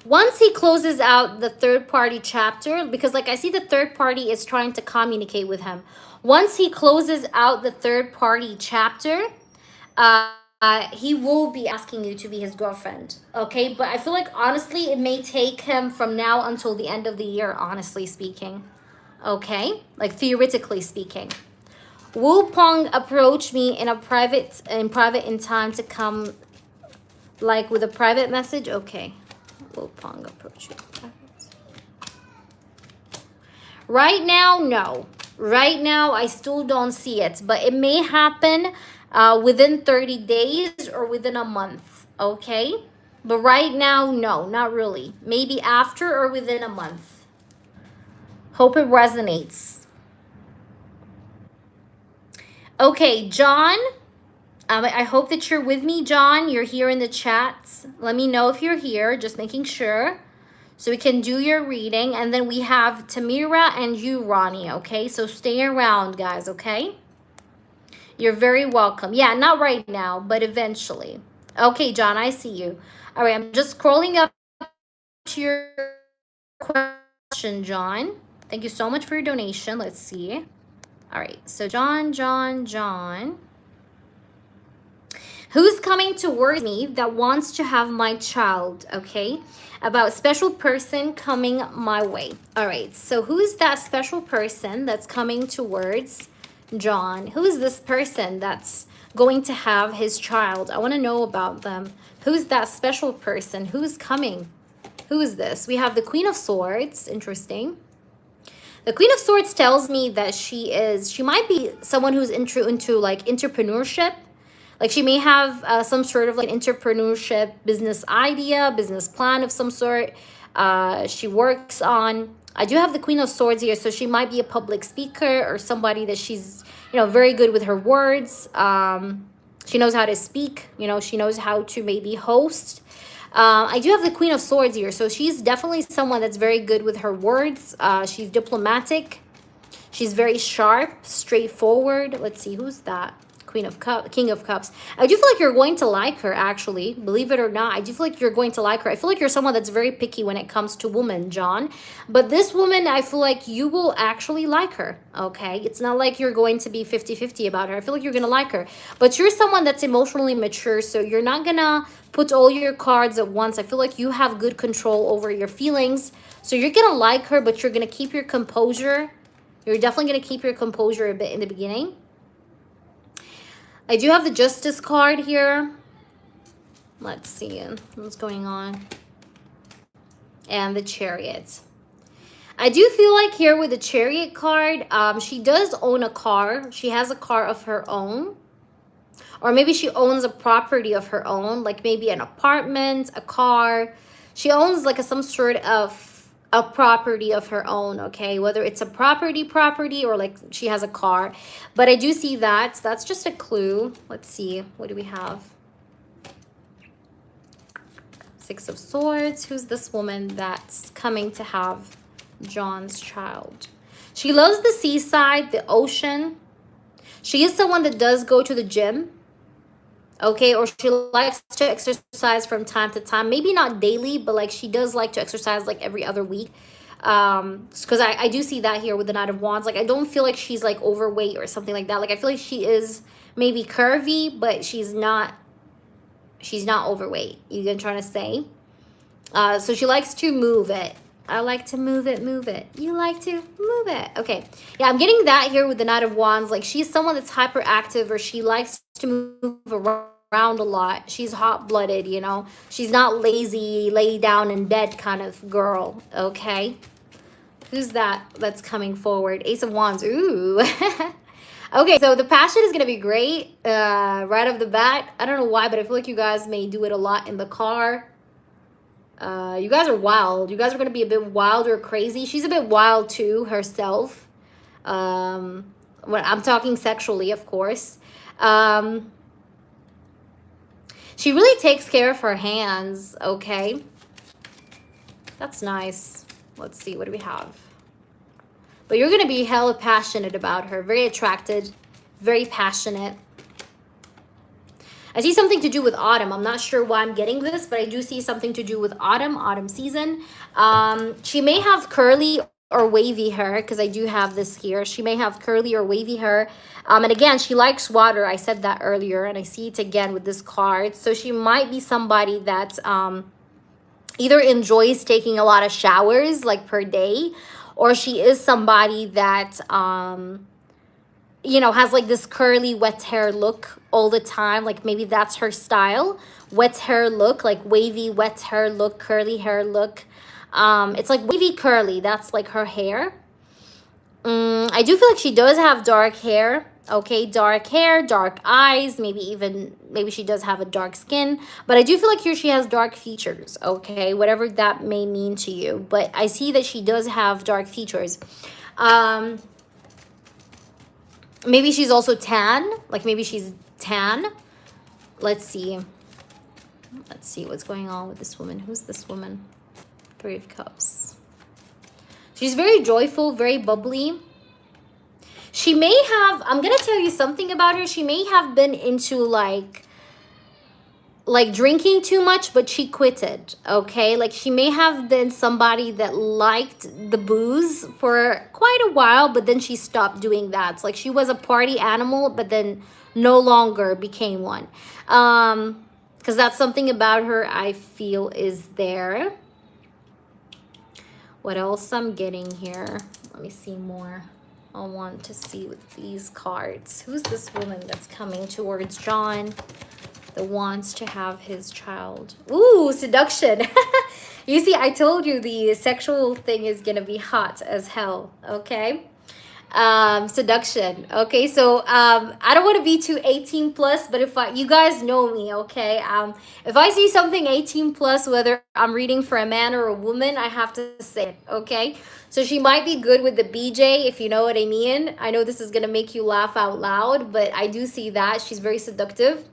Once he closes out the third party chapter, because like I see the third party is trying to communicate with him. Once he closes out the third party chapter, he will be asking you to be his girlfriend, okay? But I feel like, honestly, it may take him from now until the end of the year, honestly speaking, okay? Like, theoretically speaking. Wupong approached me in private in time to come, like, with a private message, okay. Wupong approach you. Right now, no. Right now, I still don't see it, but it may happen within 30 days or within a month, okay? But right now, no, not really. Maybe after or within a month. Hope it resonates. Okay, John, I hope that you're with me, John. You're here in the chats. Let me know if you're here, just making sure. So we can do your reading. And then we have Tamira and you, Ronnie, okay? So stay around, guys, okay? You're very welcome. Yeah, not right now, but eventually. Okay, John, I see you. All right, I'm just scrolling up to your question, John. Thank you so much for your donation. Let's see. All right, so John. Who's coming towards me that wants to have my child, okay? About special person coming my way. All right, so who's that special person that's coming towards John? Who is this person that's going to have his child? I want to know about them. Who's that special person? Who's coming? Who is this? We have the Queen of Swords. Interesting. The Queen of Swords tells me that she might be someone who's into like entrepreneurship. Like she may have some sort of like entrepreneurship business idea, business plan of some sort. She works on. I do have the Queen of Swords here, so she might be a public speaker or somebody that she's, you know, very good with her words. She knows how to speak. You know, she knows how to maybe host. I do have the Queen of Swords here, so she's definitely someone that's very good with her words. She's diplomatic. She's very sharp, straightforward. Let's see, who's that? King of Cups. I do feel like you're going to like her, actually. Believe it or not, I do feel like you're going to like her. I feel like you're someone that's very picky when it comes to women, John. But this woman, I feel like you will actually like her, okay? It's not like you're going to be 50-50 about her. I feel like you're going to like her. But you're someone that's emotionally mature, so you're not going to put all your cards at once. I feel like you have good control over your feelings. So you're going to like her, but you're going to keep your composure. You're definitely going to keep your composure a bit in the beginning. I do have the Justice card here. Let's see what's going on. And the Chariot. I do feel like here with the Chariot card, she does own a car. She has a car of her own. Or maybe she owns a property of her own, like maybe an apartment, a car. She owns like some sort of a property of her own, okay? Whether it's a property or like she has a car. But I do see that. So that's just a clue. Let's see. What do we have? Six of Swords. Who's this woman that's coming to have John's child? She loves the seaside, the ocean. She is someone that does go to the gym. Okay, or she likes to exercise from time to time. Maybe not daily, but like she does like to exercise like every other week. Because I do see that here with the Knight of Wands. Like I don't feel like she's like overweight or something like that. Like I feel like she is maybe curvy, but she's not overweight. You get what I'm trying to say? So she likes to move it. I like to move it. You like to move it. Okay. Yeah, I'm getting that here with the Knight of Wands. Like she's someone that's hyperactive, or she likes to move around a lot. She's hot-blooded, you know. She's not lazy, lay down in bed kind of girl. Okay. Who's that that's coming forward? Ace of Wands. Ooh. Okay, so the passion is going to be great right off the bat. I don't know why, but I feel like you guys may do it a lot in the car. You guys are wild. You guys are going to be a bit wild or crazy. She's a bit wild too herself. When I'm talking sexually, of course. She really takes care of her hands, okay? That's nice. Let's see, what do we have? But you're going to be hella passionate about her. Very attracted, very passionate. I see something to do with autumn. I'm not sure why I'm getting this, but I do see something to do with autumn season. She may have curly or wavy hair, because I do have this here. She may have curly or wavy hair. And again, she likes water. I said that earlier, and I see it again with this card. So she might be somebody that either enjoys taking a lot of showers, like per day, or she is somebody that you know, has like this curly wet hair look all the time. Like maybe that's her style. Wet hair look, like wavy wet hair look, curly hair look. It's like wavy curly. That's like her hair. I do feel like she does have dark hair. Okay, dark hair, dark eyes, maybe she does have a dark skin. But I do feel like here she has dark features, okay? Whatever that may mean to you. But I see that she does have dark features. Maybe she's also tan. Like maybe she's tan. let's see. Let's see what's going on with this woman. Who's this woman? Three of Cups. She's very joyful, very bubbly. She may have, I'm going to tell you something about her. She may have been into like drinking too much, but she quitted, okay? Like she may have been somebody that liked the booze for quite a while, but then she stopped doing that. It's like she was a party animal, but then no longer became one. Because that's something about her I feel is there. What else I'm getting here? Let me see more. I want to see with these cards. Who's this woman that's coming towards John that wants to have his child? Ooh, seduction. You see, I told you the sexual thing is going to be hot as hell, okay? Seduction. Okay, so I don't want to be too 18 plus, but if you guys know me, okay, if I see something 18 plus, whether I'm reading for a man or a woman, I have to say it, okay? So she might be good with the BJ, if you know what I mean. I know this is gonna make you laugh out loud, but I do see that she's very seductive.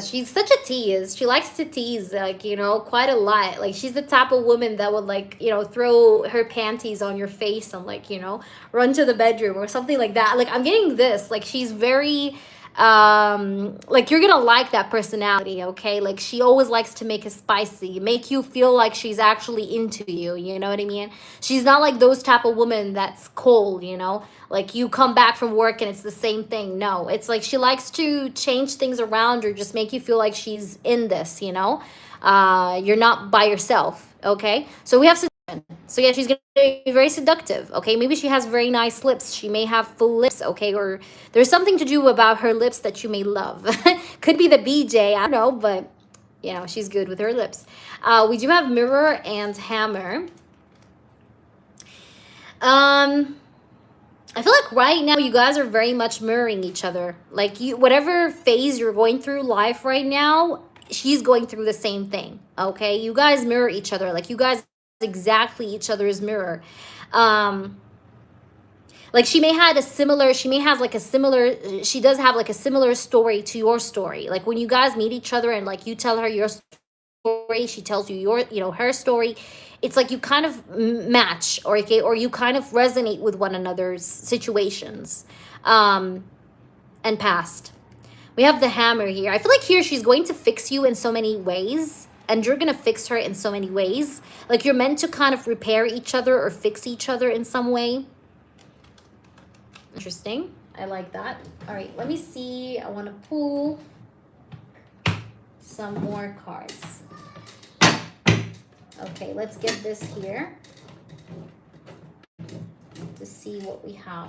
She's such a tease. She likes to tease, like, you know, quite a lot. Like, she's the type of woman that would, like, you know, throw her panties on your face and, like, you know, run to the bedroom or something like that. Like, I'm getting this. Like, she's very, like, you're gonna like that personality, okay? Like, she always likes to make it spicy, make you feel like she's actually into you, you know what I mean? She's not like those type of woman that's cold, you know? Like you come back from work and it's the same thing. No, it's like she likes to change things around or just make you feel like she's in this, you know? You're not by yourself, okay? So we have seduction. So yeah, she's gonna be very seductive, okay? Maybe she has very nice lips. She may have full lips, okay? Or there's something to do about her lips that you may love. Could be the BJ, I don't know, but you know, she's good with her lips. We do have mirror and hammer. I feel like right now you guys are very much mirroring each other. Like you, whatever phase you're going through life right now, she's going through the same thing. Okay, you guys mirror each other. Like you guys exactly each other's mirror. Like she may have like a similar, she does have like a similar story to your story. Like when you guys meet each other and like you tell her your story, she tells you your, you know, her story. It's like you kind of match, or okay, or you kind of resonate with one another's situations and past. We have the hammer here. I feel like here she's going to fix you in so many ways, and you're going to fix her in so many ways. Like you're meant to kind of repair each other or fix each other in some way. Interesting. I like that. All right, let me see. I want to pull some more cards. Okay, let's get this here to see what we have.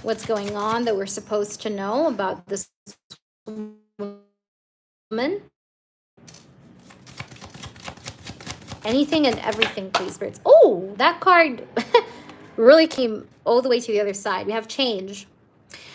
What's going on that we're supposed to know about this woman? Anything and everything, please, spirits. Oh, that card really came all the way to the other side. We have change.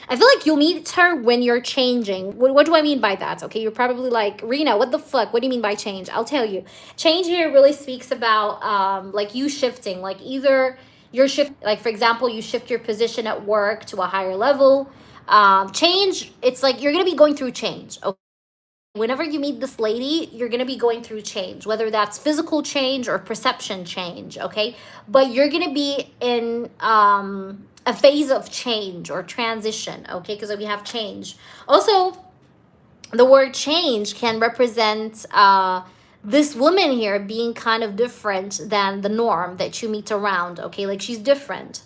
I feel like you'll meet her when you're changing. What do I mean by that? Okay, you're probably like, Rena, what the fuck? What do you mean by change? I'll tell you. Change here really speaks about like you shifting. Like either you're like for example, you shift your position at work to a higher level. Change, it's like you're gonna be going through change. Okay? Whenever you meet this lady, you're going to be going through change, whether that's physical change or perception change, okay? But you're going to be in a phase of change or transition, okay? Because we have change. Also, the word change can represent this woman here being kind of different than the norm that you meet around, okay? Like she's different.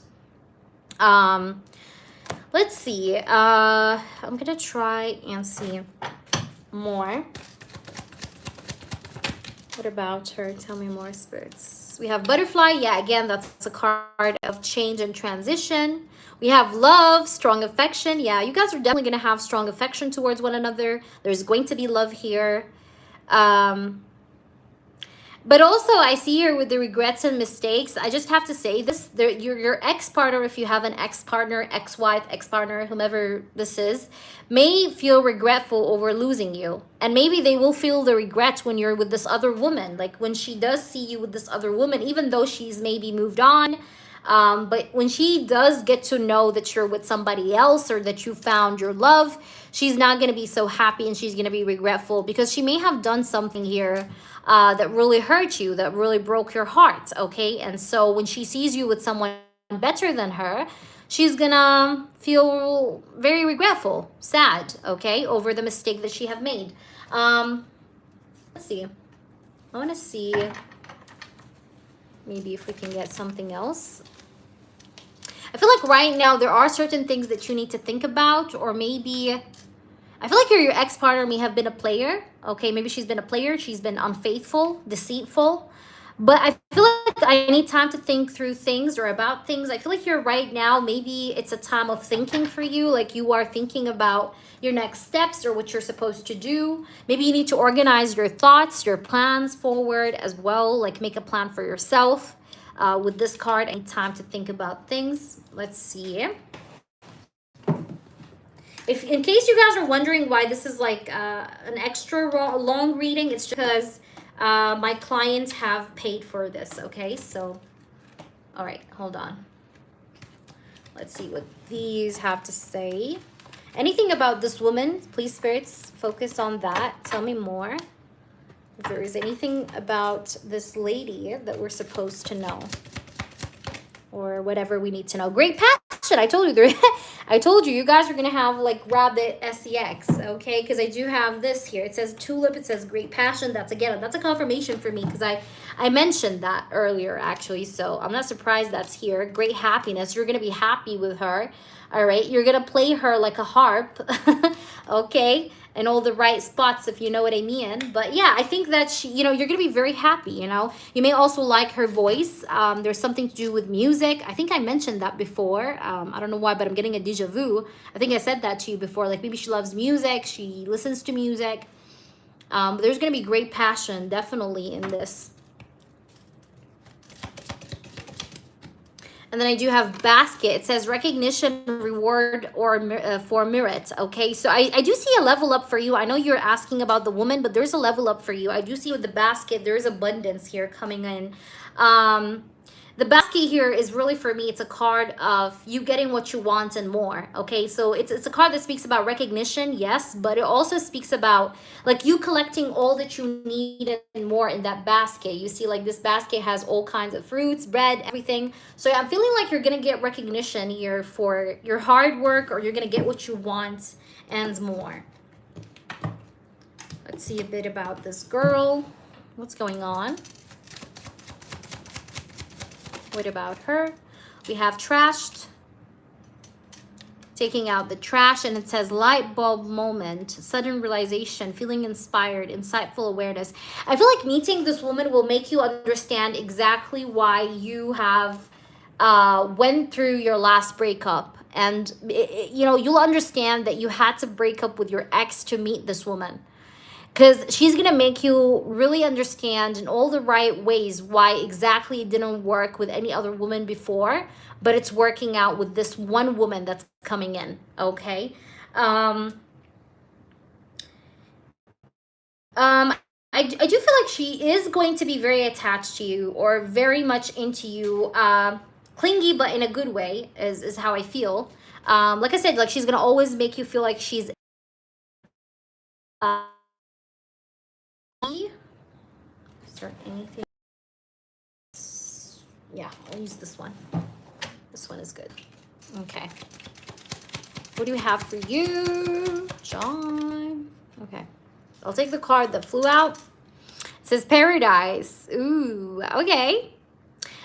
Let's see. I'm going to try and see more. What about her? Tell me more, spirits. We have butterfly. Yeah, again, that's a card of change and transition. We have love, strong affection. Yeah, you guys are definitely going to have strong affection towards one another. There's going to be love here. But also, I see here with the regrets and mistakes, I just have to say this, your ex-partner, if you have an ex-partner, ex-wife, ex-partner, whomever this is, may feel regretful over losing you. And maybe they will feel the regret when you're with this other woman. Like when she does see you with this other woman, even though she's maybe moved on, But when she does get to know that you're with somebody else or that you found your love, she's not going to be so happy and she's going to be regretful because she may have done something here that really hurt you, that really broke your heart. Okay. And so when she sees you with someone better than her, she's gonna feel very regretful, sad, okay, over the mistake that she have made. Let's see. I want to see maybe if we can get something else. I feel like right now there are certain things that you need to think about, or maybe I feel like your ex-partner may have been a player. Okay, maybe she's been a player, she's been unfaithful, deceitful. But I feel like I need time to think through things or about things. I feel like you're right now, maybe it's a time of thinking for you. Like you are thinking about your next steps or what you're supposed to do. Maybe you need to organize your thoughts, your plans forward as well. Like make a plan for yourself. With this card, I need time to think about things. Let's see. If in case you guys are wondering why this is like an extra long reading, it's because my clients have paid for this. Okay, so all right, hold on. Let's see what these have to say. Anything about this woman, please, spirits, focus on that. Tell me more. If there is anything about this lady that we're supposed to know, or whatever we need to know. Great passion. I told you there. I told you guys are gonna have like rabbit sex, okay? Because I do have this here. It says tulip. It says great passion. That's a confirmation for me because I mentioned that earlier actually. So I'm not surprised that's here. Great happiness. You're gonna be happy with her. All right. You're gonna play her like a harp, okay? In all the right spots, if you know what I mean. But yeah, I think that she, you're gonna be very happy. You may also like her voice. There's something to do with music. I think I mentioned that before. I don't know why, but I'm getting a deja vu. I think I said that to you before. Like maybe she loves music, she listens to music. But there's gonna be great passion definitely in this. And then I do have basket. It says recognition, reward, or for merit. Okay, so I do see a level up for you. I know you're asking about the woman, but there's a level up for you. I do see with the basket, there's abundance here coming in. The basket here is really for me, it's a card of you getting what you want and more. Okay, so it's a card that speaks about recognition, yes, but it also speaks about like you collecting all that you need and more in that basket. You see like this basket has all kinds of fruits, bread, everything. So I'm feeling like you're gonna get recognition here for your hard work, or you're gonna get what you want and more. Let's see a bit about this girl. What's going on? What about her? We have trashed, taking out the trash, and it says light bulb moment, sudden realization, feeling inspired, insightful awareness. I feel like meeting this woman will make you understand exactly why you have went through your last breakup. And you'll understand that you had to break up with your ex to meet this woman, because she's gonna make you really understand in all the right ways why exactly it didn't work with any other woman before, but it's working out with this one woman that's coming in. Okay. I do feel like she is going to be very attached to you or very much into you, clingy, but in a good way is how I feel. Like I said, like she's gonna always make you feel like she's is there anything? Yeah, I'll use this one. This one is good. Okay. What do we have for you, John? Okay. I'll take the card that flew out. It says paradise. Ooh, okay.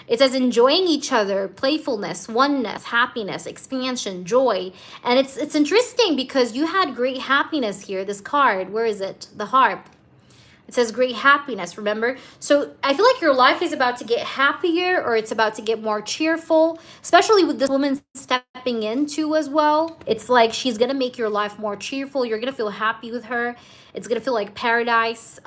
It says enjoying each other, playfulness, oneness, happiness, expansion, joy. And it's interesting because you had great happiness here. This card, where is it? The harp. It says great happiness, remember? So I feel like your life is about to get happier, or it's about to get more cheerful, especially with this woman stepping into as well. It's like she's going to make your life more cheerful. You're going to feel happy with her. It's going to feel like paradise.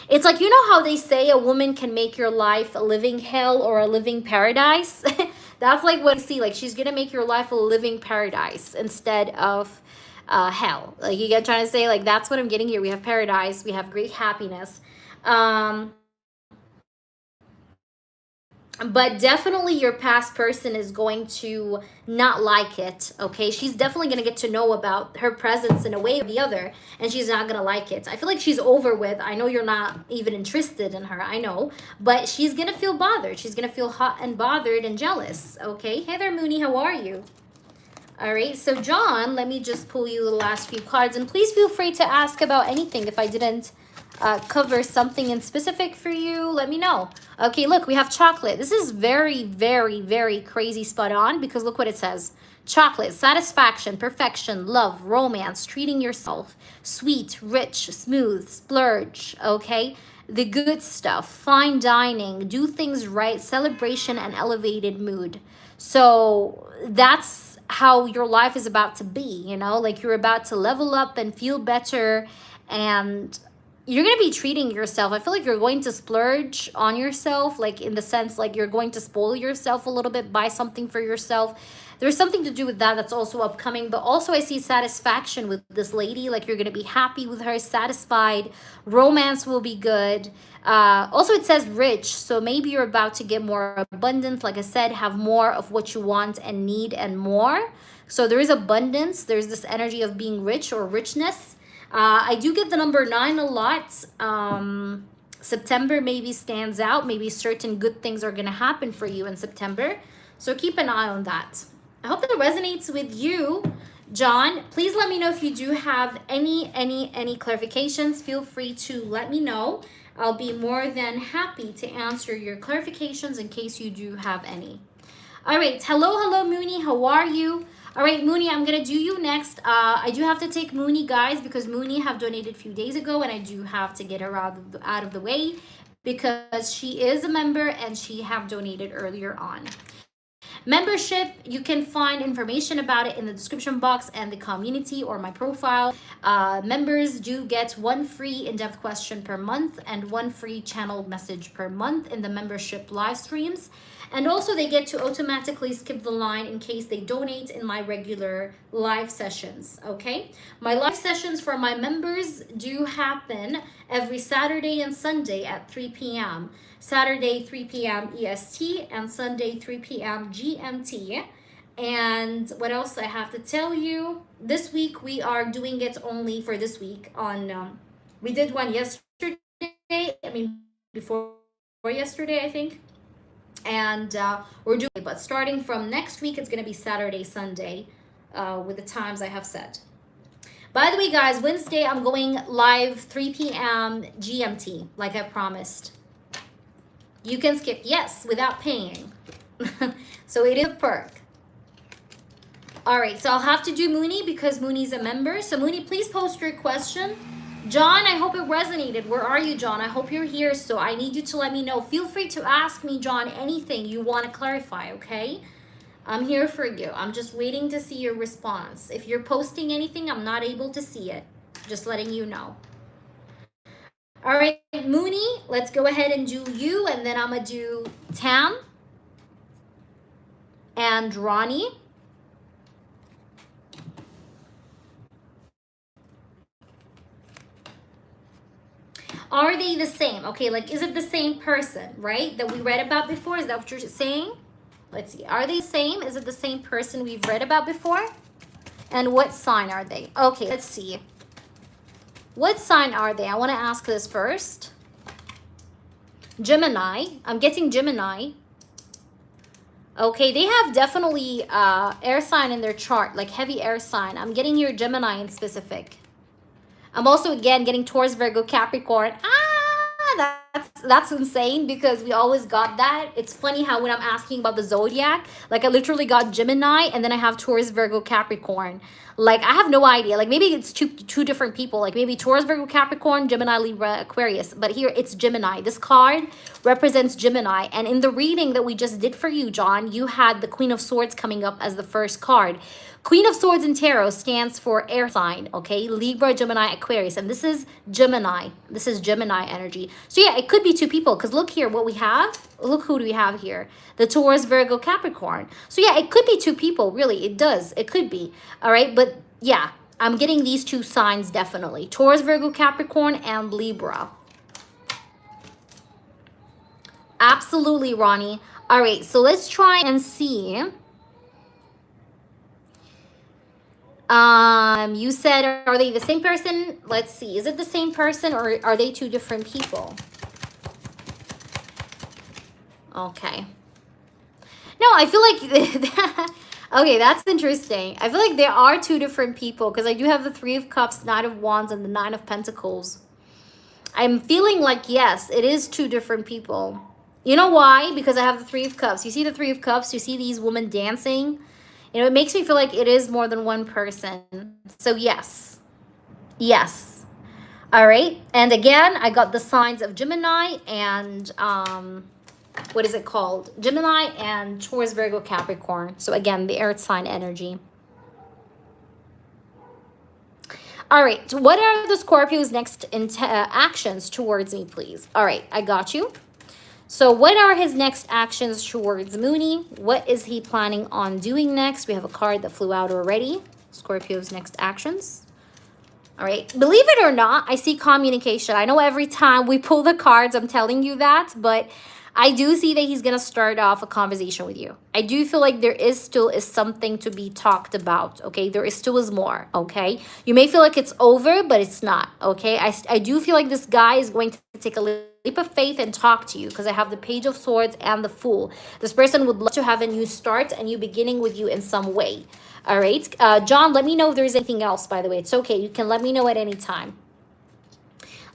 It's like, you know how they say a woman can make your life a living hell or a living paradise? That's like what I see. Like she's going to make your life a living paradise instead of hell. Like you get trying to say, like that's what I'm getting here. We have paradise, we have great happiness. but definitely your past person is going to not like it. Okay, she's definitely going to get to know about her presence in a way or the other, and she's not going to like it. I feel like she's over with. I know you're not even interested in her, I know, but she's going to feel bothered. She's going to feel hot and bothered and jealous. Okay, hey there, Mooney, how are you? All right, so John, let me just pull you the last few cards, and please feel free to ask about anything. If I didn't cover something in specific for you, let me know. Okay, look, we have chocolate. This is very, very, very crazy spot on, because look what it says. Chocolate, satisfaction, perfection, love, romance, treating yourself, sweet, rich, smooth, splurge, okay? The good stuff, fine dining, do things right, celebration, and elevated mood. So that's how your life is about to be, you know, like you're about to level up and feel better, and you're going to be treating yourself. I feel like you're going to splurge on yourself, like in the sense like you're going to spoil yourself a little bit, buy something for yourself. There's something to do with that that's also upcoming. But also I see satisfaction with this lady, like you're going to be happy with her, satisfied, romance will be good. Also it says rich, so maybe you're about to get more abundance. Like I said, have more of what you want and need and more. So there is abundance, there's this energy of being rich or richness. I do get the number 9 a lot. September maybe stands out. Maybe certain good things are going to happen for you in September. So keep an eye on that. I hope that resonates with you, John. Please let me know if you do have any clarifications. Feel free to let me know. I'll be more than happy to answer your clarifications in case you do have any. All right. Hello, Mooney. How are you? All right, Mooney, I'm going to do you next. I do have to take Mooney, guys, because Mooney have donated a few days ago, and I do have to get her out of the way because she is a member and she have donated earlier on. Membership, you can find information about it in the description box and the community or my profile. Members do get 1 free in-depth question per month and 1 free channeled message per month in the membership live streams. And also they get to automatically skip the line in case they donate in my regular live sessions, okay? My live sessions for my members do happen every Saturday and Sunday at 3 p.m. Saturday 3 p.m. EST and Sunday 3 p.m. GMT. And what else I have to tell you? This week we are doing it only for this week on we did one yesterday, before yesterday, I think. And we're doing it, but starting from next week it's going to be Saturday, Sunday with the times I have set. By the way, guys, Wednesday I'm going live 3 p.m. GMT, like I promised. You can skip, yes, without paying. So it is a perk. All right, so I'll have to do Mooney because Mooney's a member. So Mooney, please post your question. John, I hope it resonated. Where are you, John? I hope you're here, so I need you to let me know. Feel free to ask me, John, anything you want to clarify, okay? I'm here for you. I'm just waiting to see your response. If you're posting anything, I'm not able to see it. Just letting you know. All right, Mooney, let's go ahead and do you, and then I'm going to do Tam and Ronnie. Are they the same? Okay, like, is it the same person, right, that we read about before? Is that what you're saying? Let's see. Are they the same? Is it the same person we've read about before? And what sign are they? Okay, let's see. What sign are they? I want to ask this first. Gemini. I'm getting Gemini. Okay, they have definitely air sign in their chart, like heavy air sign. I'm getting here Gemini in specific. I'm also, again, getting Taurus, Virgo, Capricorn. That's insane because we always got that. It's funny how when I'm asking about the zodiac, like I literally got Gemini and then I have Taurus, Virgo, Capricorn. Like I have no idea. Like maybe it's two different people. Like maybe Taurus, Virgo, Capricorn, Gemini, Libra, Aquarius. But here it's Gemini. This card represents Gemini. And in the reading that we just did for you, John, you had the Queen of Swords coming up as the first card. Queen of Swords in Tarot stands for air sign, okay? Libra, Gemini, Aquarius. And this is Gemini. This is Gemini energy. So yeah, it could be two people because look here what we have. Look who do we have here. The Taurus, Virgo, Capricorn. So yeah, it could be two people, really. It does. It could be. All right, but yeah, I'm getting these two signs definitely. Taurus, Virgo, Capricorn, and Libra. Absolutely, Ronnie. All right, so let's try and see. You said, are they the same person? Let's see. Is it the same person or are they two different people? Okay. No, I feel like okay, that's interesting. I feel like there are two different people because I do have the Three of Cups, Knight of Wands, and the Nine of Pentacles. I'm feeling like, yes, it is two different people. You know why? Because I have the Three of Cups. You see the Three of Cups? You see these women dancing? You know, it makes me feel like it is more than one person. So yes. Yes. All right. And again, I got the signs of Gemini and what is it called? Gemini and Taurus, Virgo, Capricorn. So again, the earth sign energy. All right. So what are the Scorpio's next actions towards me, please? All right. I got you. So what are his next actions towards Mooney? What is he planning on doing next? We have a card that flew out already. Scorpio's next actions. All right. Believe it or not, I see communication. I know every time we pull the cards, I'm telling you that, but I do see that he's going to start off a conversation with you. I do feel like there is still is something to be talked about, okay? There is still is more, okay? You may feel like it's over, but it's not, okay? I do feel like this guy is going to take a leap of faith and talk to you because I have the Page of Swords and the Fool. This person would love to have a new start, a new beginning with you in some way, all right? John, let me know if there's anything else, by the way. It's okay. You can let me know at any time.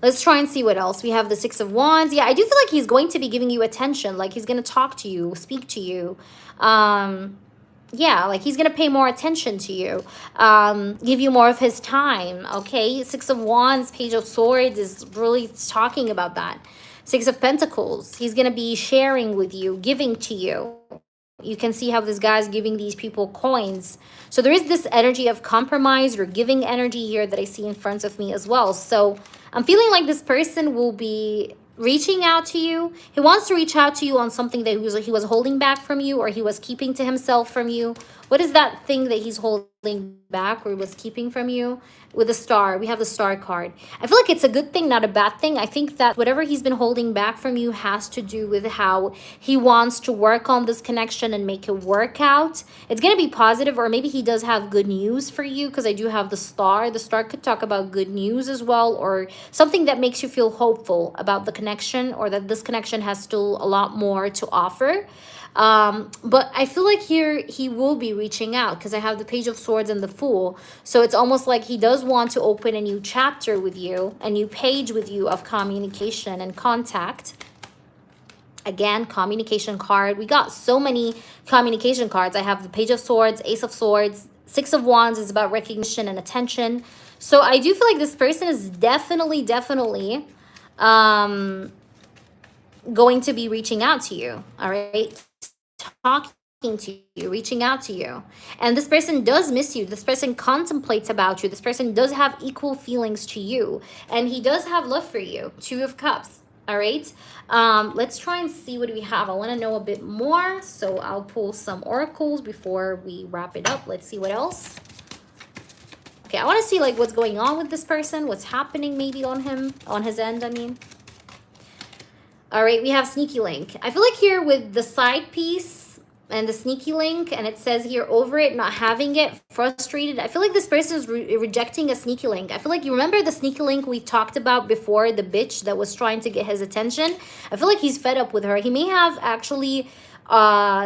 Let's try and see what else. We have the Six of Wands. Yeah, I do feel like he's going to be giving you attention. Like he's going to talk to you, speak to you. Yeah, like he's going to pay more attention to you. Give you more of his time, okay? Six of Wands, Page of Swords is really talking about that. Six of Pentacles, he's going to be sharing with you, giving to you. You can see how this guy's giving these people coins. So there is this energy of compromise or giving energy here that I see in front of me as well. So I'm feeling like this person will be reaching out to you. He wants to reach out to you on something that he was holding back from you or he was keeping to himself from you. What is that thing that he's holding back or was keeping from you? With the Star, we have the Star card. I feel like it's a good thing, not a bad thing. I think that whatever he's been holding back from you has to do with how he wants to work on this connection and make it work out. It's going to be positive, or maybe he does have good news for you because I do have the Star. The Star could talk about good news as well, or something that makes you feel hopeful about the connection, or that this connection has still a lot more to offer. But I feel like here he will be reaching out because I have the Page of Swords and the Fool. So it's almost like he does want to open a new chapter with you, a new page with you of communication and contact. Again, communication card. We got so many communication cards. I have the Page of Swords, Ace of Swords, Six of Wands is about recognition and attention. So I do feel like this person is definitely going to be reaching out to you, all right? Talking to you, reaching out to you. And this person does miss you. This person contemplates about you. This person does have equal feelings to you. And he does have love for you. Two of Cups. All right. Let's try and see what we have. I want to know a bit more. So I'll pull some oracles before we wrap it up. Let's see what else. Okay, I want to see like what's going on with this person. What's happening maybe on him, on his end, I mean. All right, we have Sneaky Link. I feel like here with the side piece and the Sneaky Link, and it says here over it, not having it, frustrated. I feel like this person is rejecting a Sneaky Link. I feel like you remember the Sneaky Link we talked about before, the bitch that was trying to get his attention. I feel like he's fed up with her. He may have actually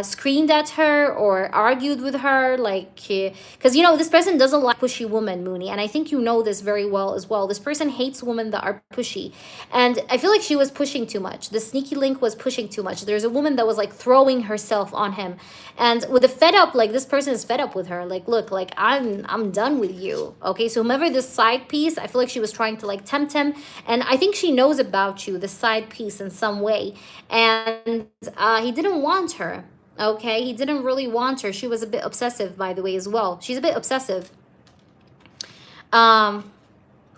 screamed at her or argued with her, like, because you know this person doesn't like pushy women, Mooney, and I think you know this very well as well. This person hates women that are pushy, and I feel like she was pushing too much. The Sneaky Link was pushing too much. There's a woman that was like throwing herself on him, and with the fed up, like this person is fed up with her, like, look, like I'm done with you, okay? So whomever this side piece, I feel like she was trying to like tempt him, and I think she knows about you, the side piece, in some way, and he didn't want her, okay? He didn't really want her. She was a bit obsessive, by the way, as well. She's a bit obsessive.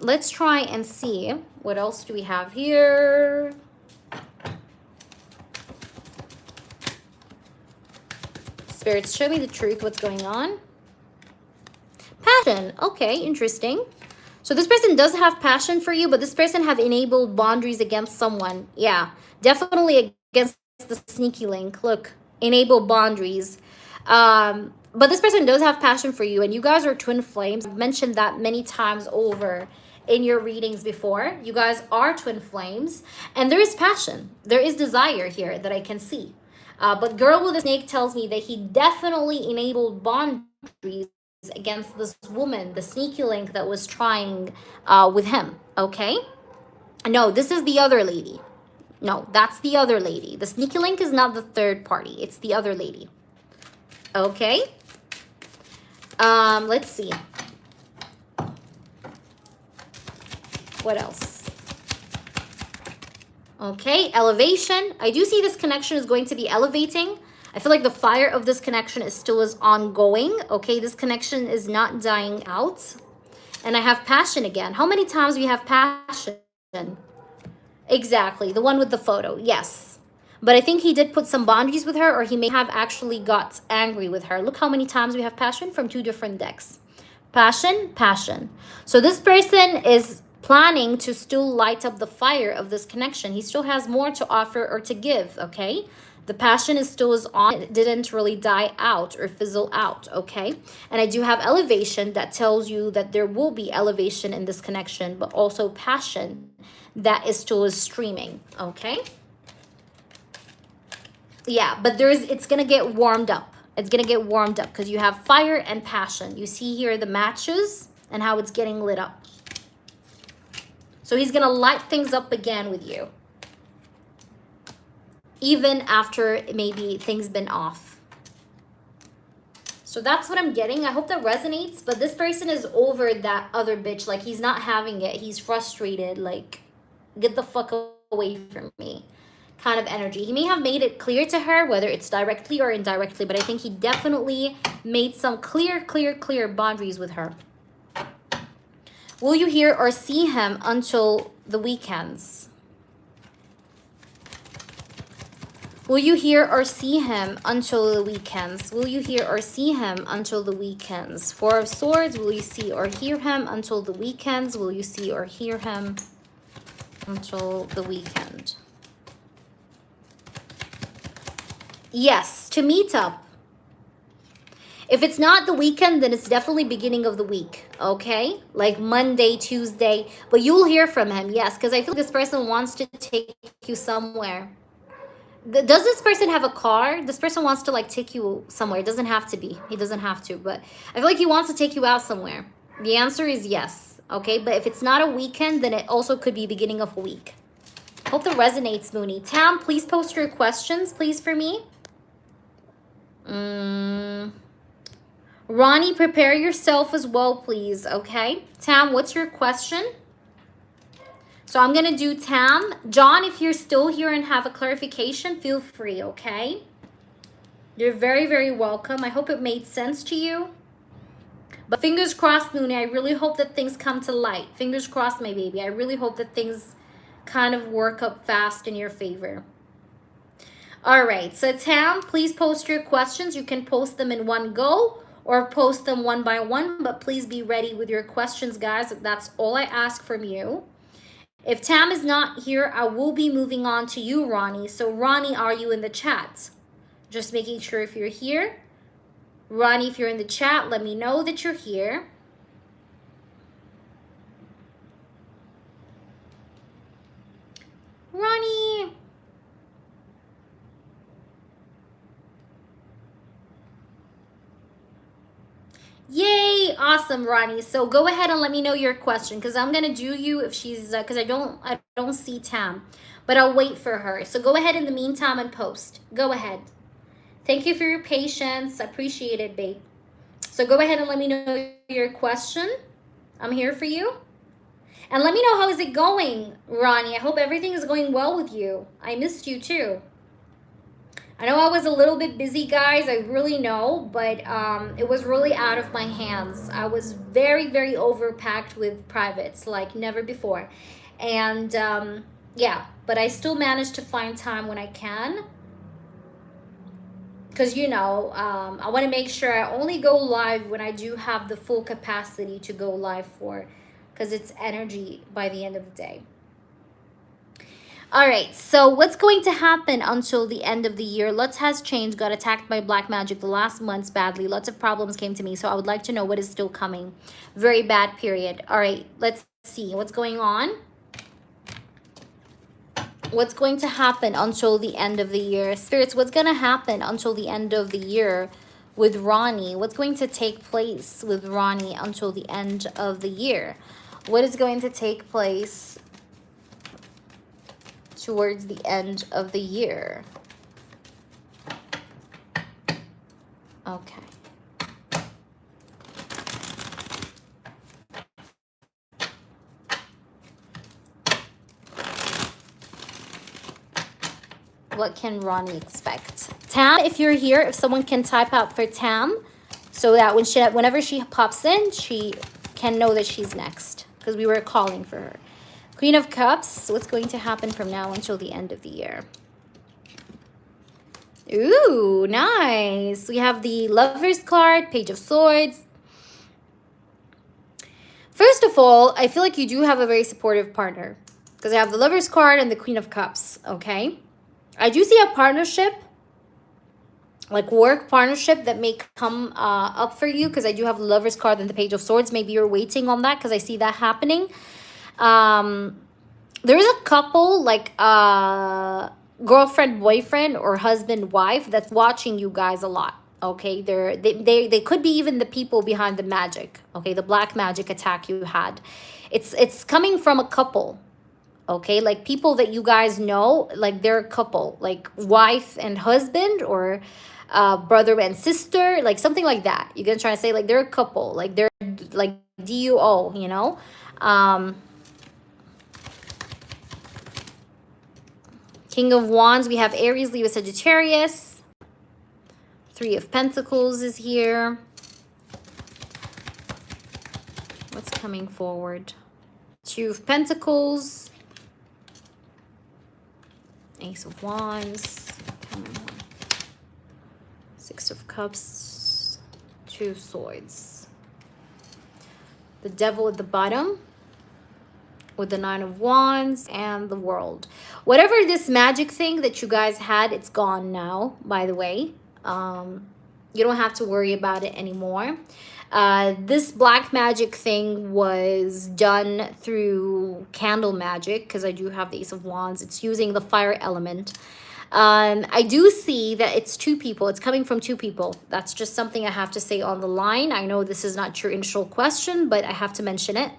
Let's try and see what else do we have here. Spirits, show me the truth. What's going on? Passion. Okay, interesting. So this person does have passion for you, but this person have enabled boundaries against someone. Yeah, definitely against the sneaky link. Look, enable boundaries. But this person does have passion for you, and you guys are twin flames. I've mentioned that many times over in your readings before. You guys are twin flames, and there is passion. There is desire here that I can see. But girl with a snake tells me that he definitely enabled boundaries against this woman, the sneaky link that was trying with him. Okay? No, this is the other lady. No, that's the other lady. The sneaky link is not the third party. It's the other lady. Okay? Let's see. What else? Okay, elevation. I do see this connection is going to be elevating. I feel like the fire of this connection is still is ongoing. Okay, this connection is not dying out. And I have passion again. How many times we have passion? Exactly, the one with the photo, yes. But I think he did put some boundaries with her, or he may have actually got angry with her. Look how many times we have passion from 2 different decks. Passion, passion. So this person is planning to still light up the fire of this connection. He still has more to offer or to give, okay? The passion is still is on. It didn't really die out or fizzle out, okay? And I do have elevation that tells you that there will be elevation in this connection, but also passion that is still streaming, okay? Yeah, but it's gonna get warmed up. It's gonna get warmed up because you have fire and passion. You see here the matches and how it's getting lit up. So he's gonna light things up again with you, even after maybe things been off. So that's what I'm getting. I hope that resonates. But this person is over that other bitch. Like, he's not having it. He's frustrated. Like, get the fuck away from me kind of energy. He may have made it clear to her, whether it's directly or indirectly, but I think he definitely made some clear boundaries with her. Will you hear or see him until the weekends? Will you hear or see him until the weekends? Will you hear or see him until the weekends? 4 of Swords, will you see or hear him until the weekends? Will you see or hear him until the weekend? Yes, to meet up. If it's not the weekend, then it's definitely beginning of the week, okay? Like Monday, Tuesday. But you'll hear from him, yes, because I feel like this person wants to take you somewhere. Does this person have a car? This person wants to like take you somewhere. It doesn't have to be. He doesn't have to, but I feel like he wants to take you out somewhere. The answer is yes, okay? But if it's not a weekend, then it also could be beginning of a week. Hope that resonates, Mooney. Tam, please post your questions, please, for me. Ronnie, prepare yourself as well, please, okay? Tam, what's your question? So I'm going to do Tam. John, if you're still here and have a clarification, feel free, okay? You're very welcome. I hope it made sense to you. But fingers crossed, Mooney. I really hope that things come to light. Fingers crossed, my baby. I really hope that things kind of work up fast in your favor. All right, so Tam, please post your questions. You can post them in one go or post them one by one, but please be ready with your questions, guys. That's all I ask from you. If Tam is not here, I will be moving on to you, Ronnie. So Ronnie, are you in the chat? Just making sure if you're here. Ronnie, if you're in the chat, let me know that you're here. Ronnie. Yay, awesome, Ronnie. So go ahead and let me know your question, because I'm gonna do you if she's because I don't see Tam, but I'll wait for her. So go ahead in the meantime and post. Go ahead. Thank you for your patience. I appreciate it, babe. So go ahead and let me know your question. I'm here for you. And let me know how is it going, Ronnie. I hope everything is going well with you. I missed you too. I know I was a little bit busy, guys. I really know, but it was really out of my hands. I was very overpacked with privates like never before. And yeah, but I still managed to find time when I can. Because, you know, I want to make sure I only go live when I do have the full capacity to go live for. Because it's energy by the end of the day. All right, so what's going to happen until the end of the year? Lots has changed. Got attacked by black magic the last months badly. Lots of problems came to me, so I would like to know what is still coming. Very bad period. All right, let's see what's going on. What's going to happen until the end of the year? Spirits, what's going to happen until the end of the year with Ronnie? What's going to take place with Ronnie until the end of the year? What is going to take place towards the end of the year? Okay. What can Ronnie expect? Tam, if you're here, if someone can type out for Tam, so that whenever she pops in, she can know that she's next, because we were calling for her. Queen of Cups, what's going to happen from now until the end of the year? Ooh, nice. We have the Lover's card, Page of Swords. First of all, I feel like you do have a very supportive partner, because I have the Lover's card and the Queen of Cups, okay? I do see a partnership, like work partnership, that may come up for you, because I do have the Lover's card and the Page of Swords. Maybe you're waiting on that, because I see that happening. There is a couple, like girlfriend, boyfriend, or husband, wife, that's watching you guys a lot. Okay, they could be even the people behind the magic. Okay, the black magic attack you had. It's coming from a couple. Okay, like people that you guys know, like they're a couple, like wife and husband, or brother and sister, like something like that. You're gonna try to say like they're a couple, like they're like DUO, you know. King of Wands, we have Aries, Leo, Sagittarius. Three of Pentacles is here. What's coming forward? Two of Pentacles. Ace of Wands. Six of Cups. Two of Swords. The Devil at the bottom, with the Nine of Wands and the World. Whatever this magic thing that you guys had, it's gone now, by the way. You don't have to worry about it anymore. This black magic thing was done through candle magic, because I do have the Ace of Wands. It's using the fire element. I do see that it's two people. It's coming from two people. That's just something I have to say on the line. I know this is not your initial question, but I have to mention it.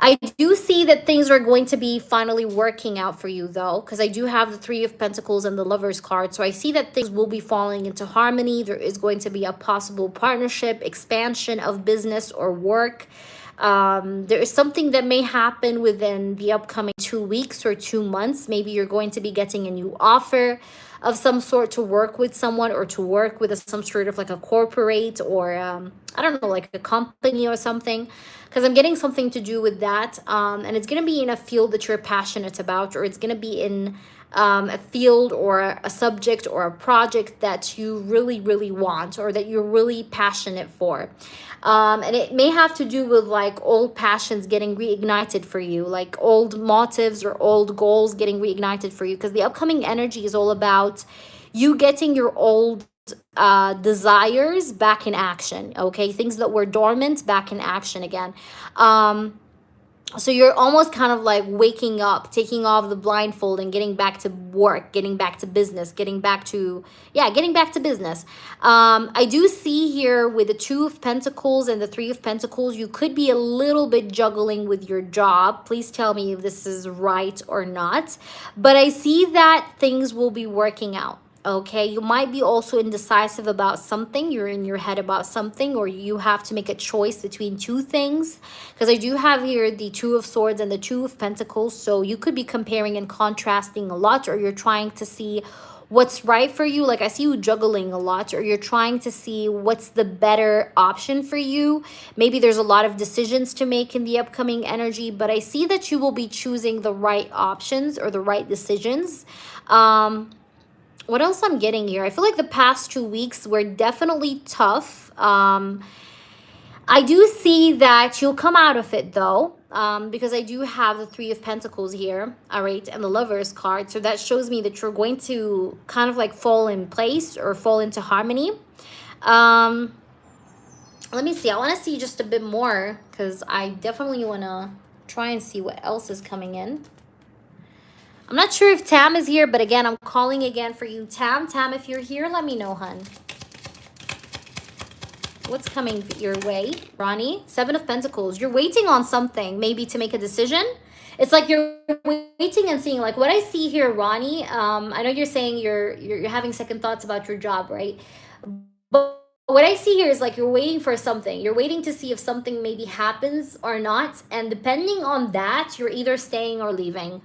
I do see that things are going to be finally working out for you, though, because I do have the Three of Pentacles and the Lover's card. So I see that things will be falling into harmony. There is going to be a possible partnership, expansion of business or work. There is something that may happen within the upcoming 2 weeks or 2 months. Maybe you're going to be getting a new offer of some sort to work with someone, or to work with some sort of like a corporate, or I don't know, like a company or something, because I'm getting something to do with that. And it's going to be in a field that you're passionate about, or it's going to be in a field or a subject or a project that you really, really want, or that you're really passionate for. And it may have to do with like old passions getting reignited for you, like old motives or old goals getting reignited for you, because the upcoming energy is all about you getting your old desires back in action. Okay, things that were dormant back in action again. So you're almost kind of like waking up, taking off the blindfold, and getting back to work, getting back to business, getting back to business. I do see here with the Two of Pentacles and the Three of Pentacles, you could be a little bit juggling with your job. Please tell me if this is right or not. But I see that things will be working out. Okay, you might be also indecisive about something. You're in your head about something, or you have to make a choice between two things, because I do have here the Two of Swords and the Two of Pentacles. So you could be comparing and contrasting a lot, or you're trying to see what's right for you. Like I see you juggling a lot, or you're trying to see what's the better option for you. Maybe there's a lot of decisions to make in the upcoming energy, but I see that you will be choosing the right options or the right decisions. What else I'm getting here? I feel like the past 2 weeks were definitely tough. I do see that you'll come out of it though, because I do have the Three of Pentacles here, all right, and the Lover's card. So that shows me that you're going to kind of like fall in place or fall into harmony. Um, let me see. I want to see just a bit more because I definitely want to try and see what else is coming in. I'm not sure if Tam is here, but again, I'm calling again for you. Tam, if you're here, let me know, hun. What's coming your way? Ronnie, Seven of Pentacles. You're waiting on something, maybe to make a decision. It's like you're waiting and seeing. Like what I see here, Ronnie. I know you're saying you're having second thoughts about your job, right? But what I see here is like you're waiting for something. You're waiting to see if something maybe happens or not. And depending on that, you're either staying or leaving.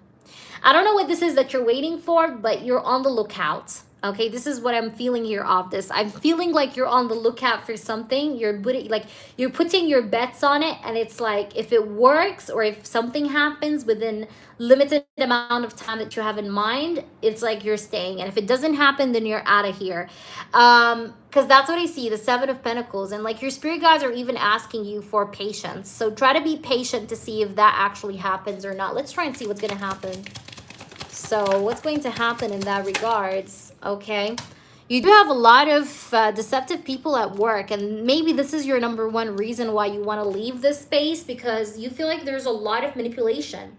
I don't know what this is that you're waiting for, but you're on the lookout. Okay, this is what I'm feeling here of this. I'm feeling like you're on the lookout for something. You're putting your bets on it, and it's like if it works or if something happens within limited amount of time that you have in mind, it's like you're staying. And if it doesn't happen, then you're out of here. Because that's what I see, the Seven of Pentacles. And like your spirit guides are even asking you for patience. So try to be patient to see if that actually happens or not. Let's try and see what's going to happen. So what's going to happen in that regards? Okay, you do have a lot of deceptive people at work, and maybe this is your number one reason why you want to leave this space, because you feel like there's a lot of manipulation.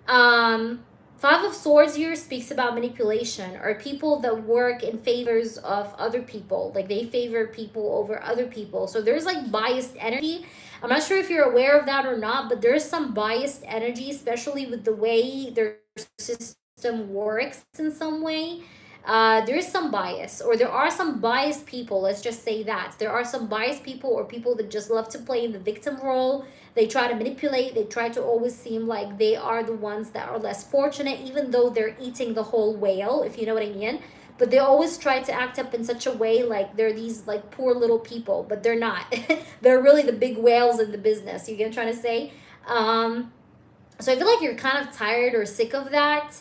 Five of Swords here speaks about manipulation, or people that work in favors of other people, like they favor people over other people. So there's like biased energy. I'm not sure if you're aware of that or not, but there's some biased energy, especially with the way their system works in some way. There is some bias, or there are some biased people. Let's just say that there are some biased people, or people that just love to play in the victim role. They try to manipulate. They try to always seem like they are the ones that are less fortunate, even though they're eating the whole whale, if you know what I mean. But they always try to act up in such a way like they're these like poor little people, but they're not. They're really the big whales in the business. You get what I'm trying to say? So I feel like you're kind of tired or sick of that.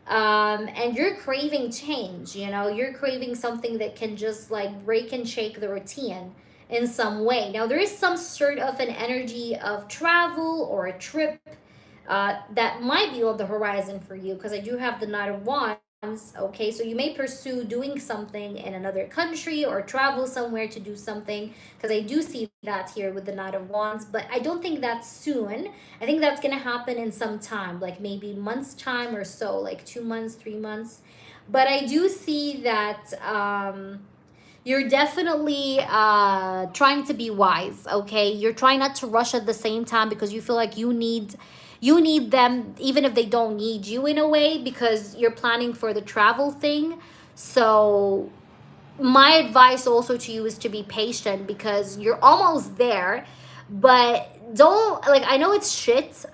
And you're craving change, you know, you're craving something that can just like break and shake the routine in some way. Now there is some sort of an energy of travel or a trip that might be on the horizon for you, because I do have the Knight of Wands. Okay, so you may pursue doing something in another country or travel somewhere to do something, because I do see that here with the Knight of Wands, but I don't think that's soon. I think that's gonna happen in some time, like maybe months time or so, like 2 months, 3 months. But I do see that you're definitely trying to be wise. Okay, you're trying not to rush at the same time, because you feel like you need them even if they don't need you in a way, because you're planning for the travel thing. So my advice also to you is to be patient, because you're almost there. But don't, like, I know it's shit,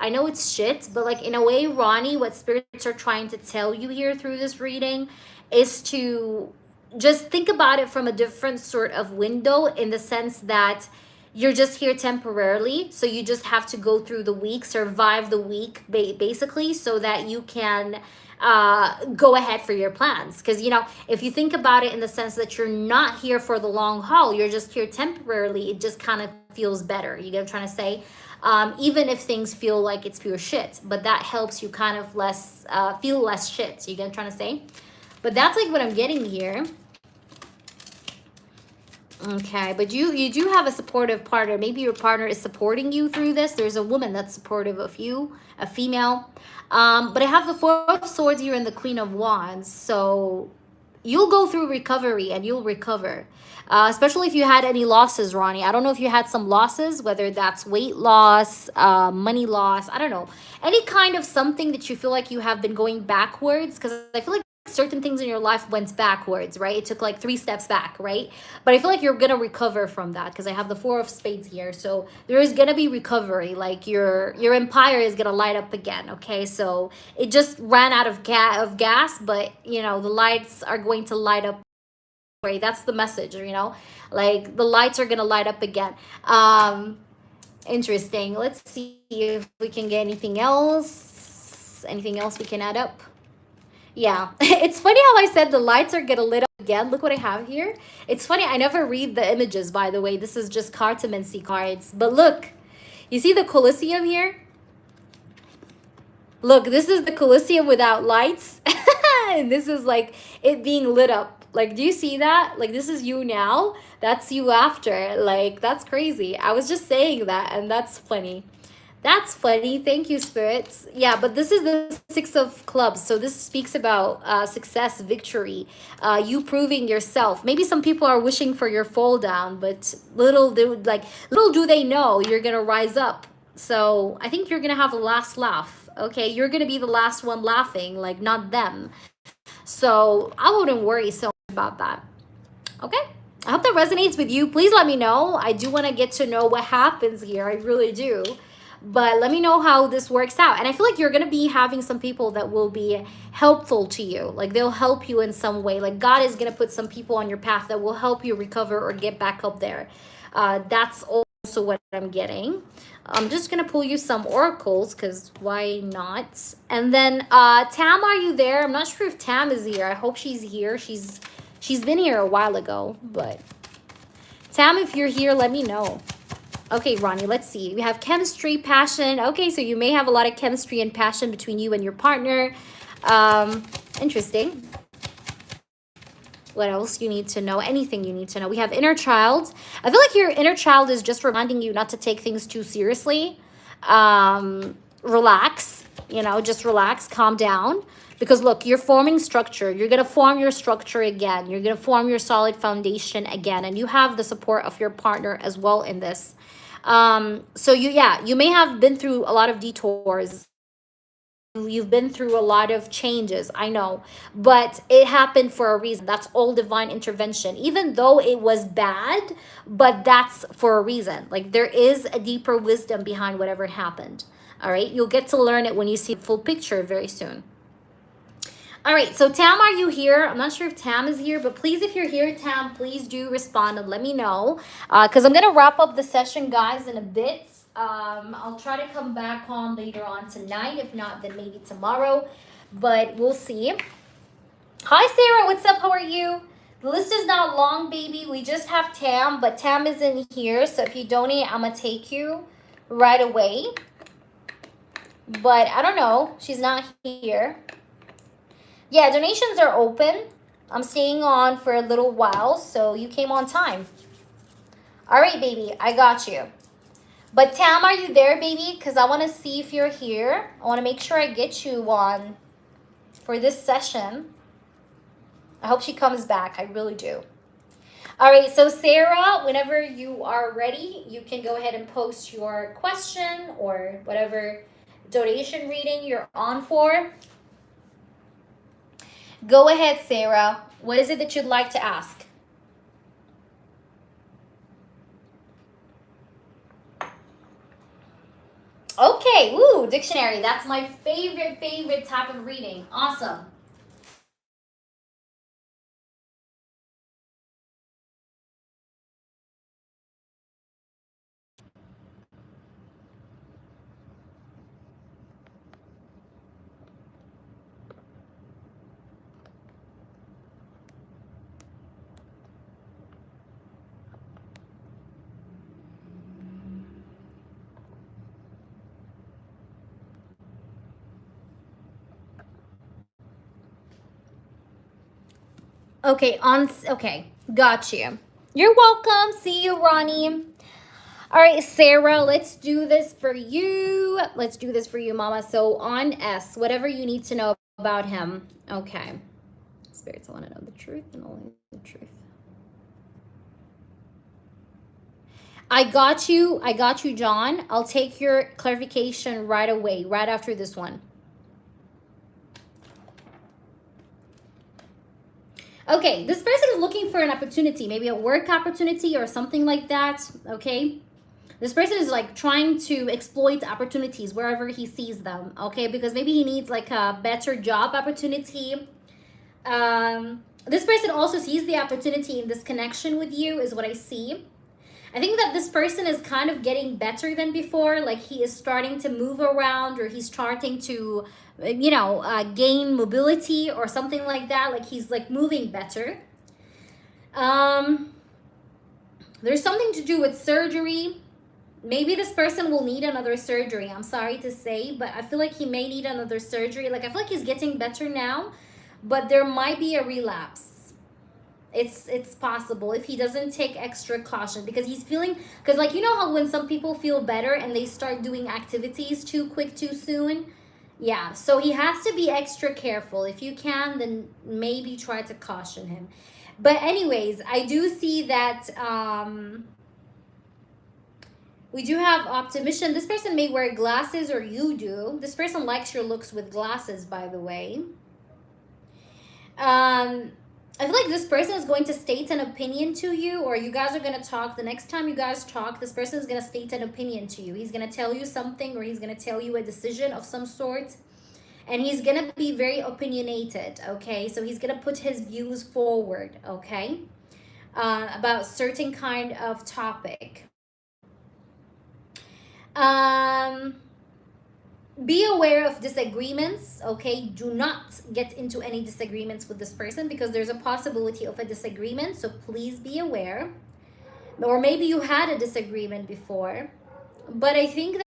but like in a way, Ronnie, what spirits are trying to tell you here through this reading is to just think about it from a different sort of window, in the sense that you're just here temporarily, so you just have to go through the week, survive the week basically, so that you can go ahead for your plans. Because, you know, if you think about it in the sense that you're not here for the long haul, you're just here temporarily, it just kind of feels better. You get what I'm trying to say? Even if things feel like it's pure shit, but that helps you kind of less feel less shit. You get what I'm trying to say? But that's like what I'm getting here. Okay, but you do have a supportive partner. Maybe your partner is supporting you through this. There's a woman that's supportive of you, a female. But I have the Four of Swords here and the Queen of Wands. So you'll go through recovery, and you'll recover. Especially if you had any losses, Ronnie. I don't know if you had some losses, whether that's weight loss, money loss. I don't know. Any kind of something that you feel like you have been going backwards. Because I feel like certain things in your life went backwards, right? It took like 3 steps back, right? But I feel like you're gonna recover from that, because I have the Four of Spades here. So there is gonna be recovery. Like your empire is gonna light up again. Okay, so it just ran out of gas, but you know the lights are going to light up. Right, that's the message. You know, like the lights are gonna light up again. Interesting. Let's see if we can get anything else. Anything else we can add up? Yeah, it's funny how I said the lights are gonna lit up again. Look what I have here. It's funny, I never read the images, by the way. This is just Countin cards. But look, you see the Colosseum here? Look, this is the Colosseum without lights. And this is like it being lit up. Like, do you see that? Like, this is you now. That's you after. Like, that's crazy. I was just saying that, and that's funny. That's funny. Thank you, spirits. Yeah, but this is the Six of Clubs. So this speaks about success, victory, you proving yourself. Maybe some people are wishing for your fall down, but little do they know you're gonna rise up. So I think you're gonna have the last laugh. Okay, you're gonna be the last one laughing, like not them. So I wouldn't worry so much about that. Okay. I hope that resonates with you. Please let me know. I do want to get to know what happens here. I really do. But let me know how this works out. And I feel like you're going to be having some people that will be helpful to you. Like they'll help you in some way. Like God is going to put some people on your path that will help you recover or get back up there. That's also what I'm getting. I'm just going to pull you some oracles because why not? And then Tam, are you there? I'm not sure if Tam is here. I hope she's here. She's been here a while ago. But Tam, if you're here, let me know. Okay, Ronnie, let's see. We have chemistry, passion. Okay, so you may have a lot of chemistry and passion between you and your partner. Interesting. What else you need to know? Anything you need to know. We have inner child. I feel like your inner child is just reminding you not to take things too seriously. Relax, just relax, calm down. Because look, you're forming structure. You're going to form your structure again. You're going to form your solid foundation again. And you have the support of your partner as well in this. So you may have been through a lot of detours. You've been through a lot of changes, I know, but it happened for a reason. That's all divine intervention, even though it was bad, but that's for a reason. Like there is a deeper wisdom behind whatever happened. All right. You'll get to learn it when you see the full picture very soon. All right. So Tam, are you here? I'm not sure if Tam is here, but please, if you're here, Tam, please do respond and let me know. Cause I'm going to wrap up the session, guys, in a bit. I'll try to come back on later on tonight. If not, then maybe tomorrow. But we'll see. Hi, Sarah. What's up? How are you? The list is not long, baby. We just have Tam, but Tam isn't here. So if you donate, I'm going to take you right away. But I don't know. She's not here. Yeah, donations are open. I'm staying on for a little while, so you came on time. All right, baby. I got you. But Tam, are you there, baby? Because I want to see if you're here. I want to make sure I get you on for this session. I hope she comes back. I really do. All right, so Sarah, whenever you are ready, you can go ahead and post your question or whatever donation reading you're on for. Go ahead, Sarah. What is it that you'd like to ask? Okay, woo, dictionary. That's my favorite type of reading. Awesome. Okay, got you. You're welcome. See you, Ronnie. All right, Sarah, let's do this for you. Let's do this for you, Mama. So on S, whatever you need to know about him. Okay. Spirits, I want to know the truth and only the truth. I got you, John. I'll take your clarification right away, right after this one. Okay, this person is looking for an opportunity, maybe a work opportunity or something like that, okay? This person is like trying to exploit opportunities wherever he sees them, okay? Because maybe he needs like a better job opportunity. This person also sees the opportunity in this connection with you is what I see. I think that this person is kind of getting better than before. Like he is starting to move around or he's starting to, gain mobility or something like that. Like he's like moving better. Um, there's something to do with surgery. Maybe this person will need another surgery. I'm sorry to say, but I feel like he may need another surgery. Like, I feel like he's getting better now, but there might be a relapse. It's possible if he doesn't take extra caution, because he's feeling, because like, you know how when some people feel better and they start doing activities too quick too soon. Yeah, so he has to be extra careful. If you can, then maybe try to caution him. But anyways, I do see that we do have optimician. This person may wear glasses, or you do. This person likes your looks with glasses, by the way. I feel like this person is going to state an opinion to you, or you guys are going to talk. The next time you guys talk, this person is going to state an opinion to you. He's going to tell you something, or he's going to tell you a decision of some sort. And he's going to be very opinionated, okay? So he's going to put his views forward, okay? About certain kind of topic. Be aware of disagreements, okay? Do not get into any disagreements with this person, because there's a possibility of a disagreement, so please be aware. Or maybe you had a disagreement before, but I think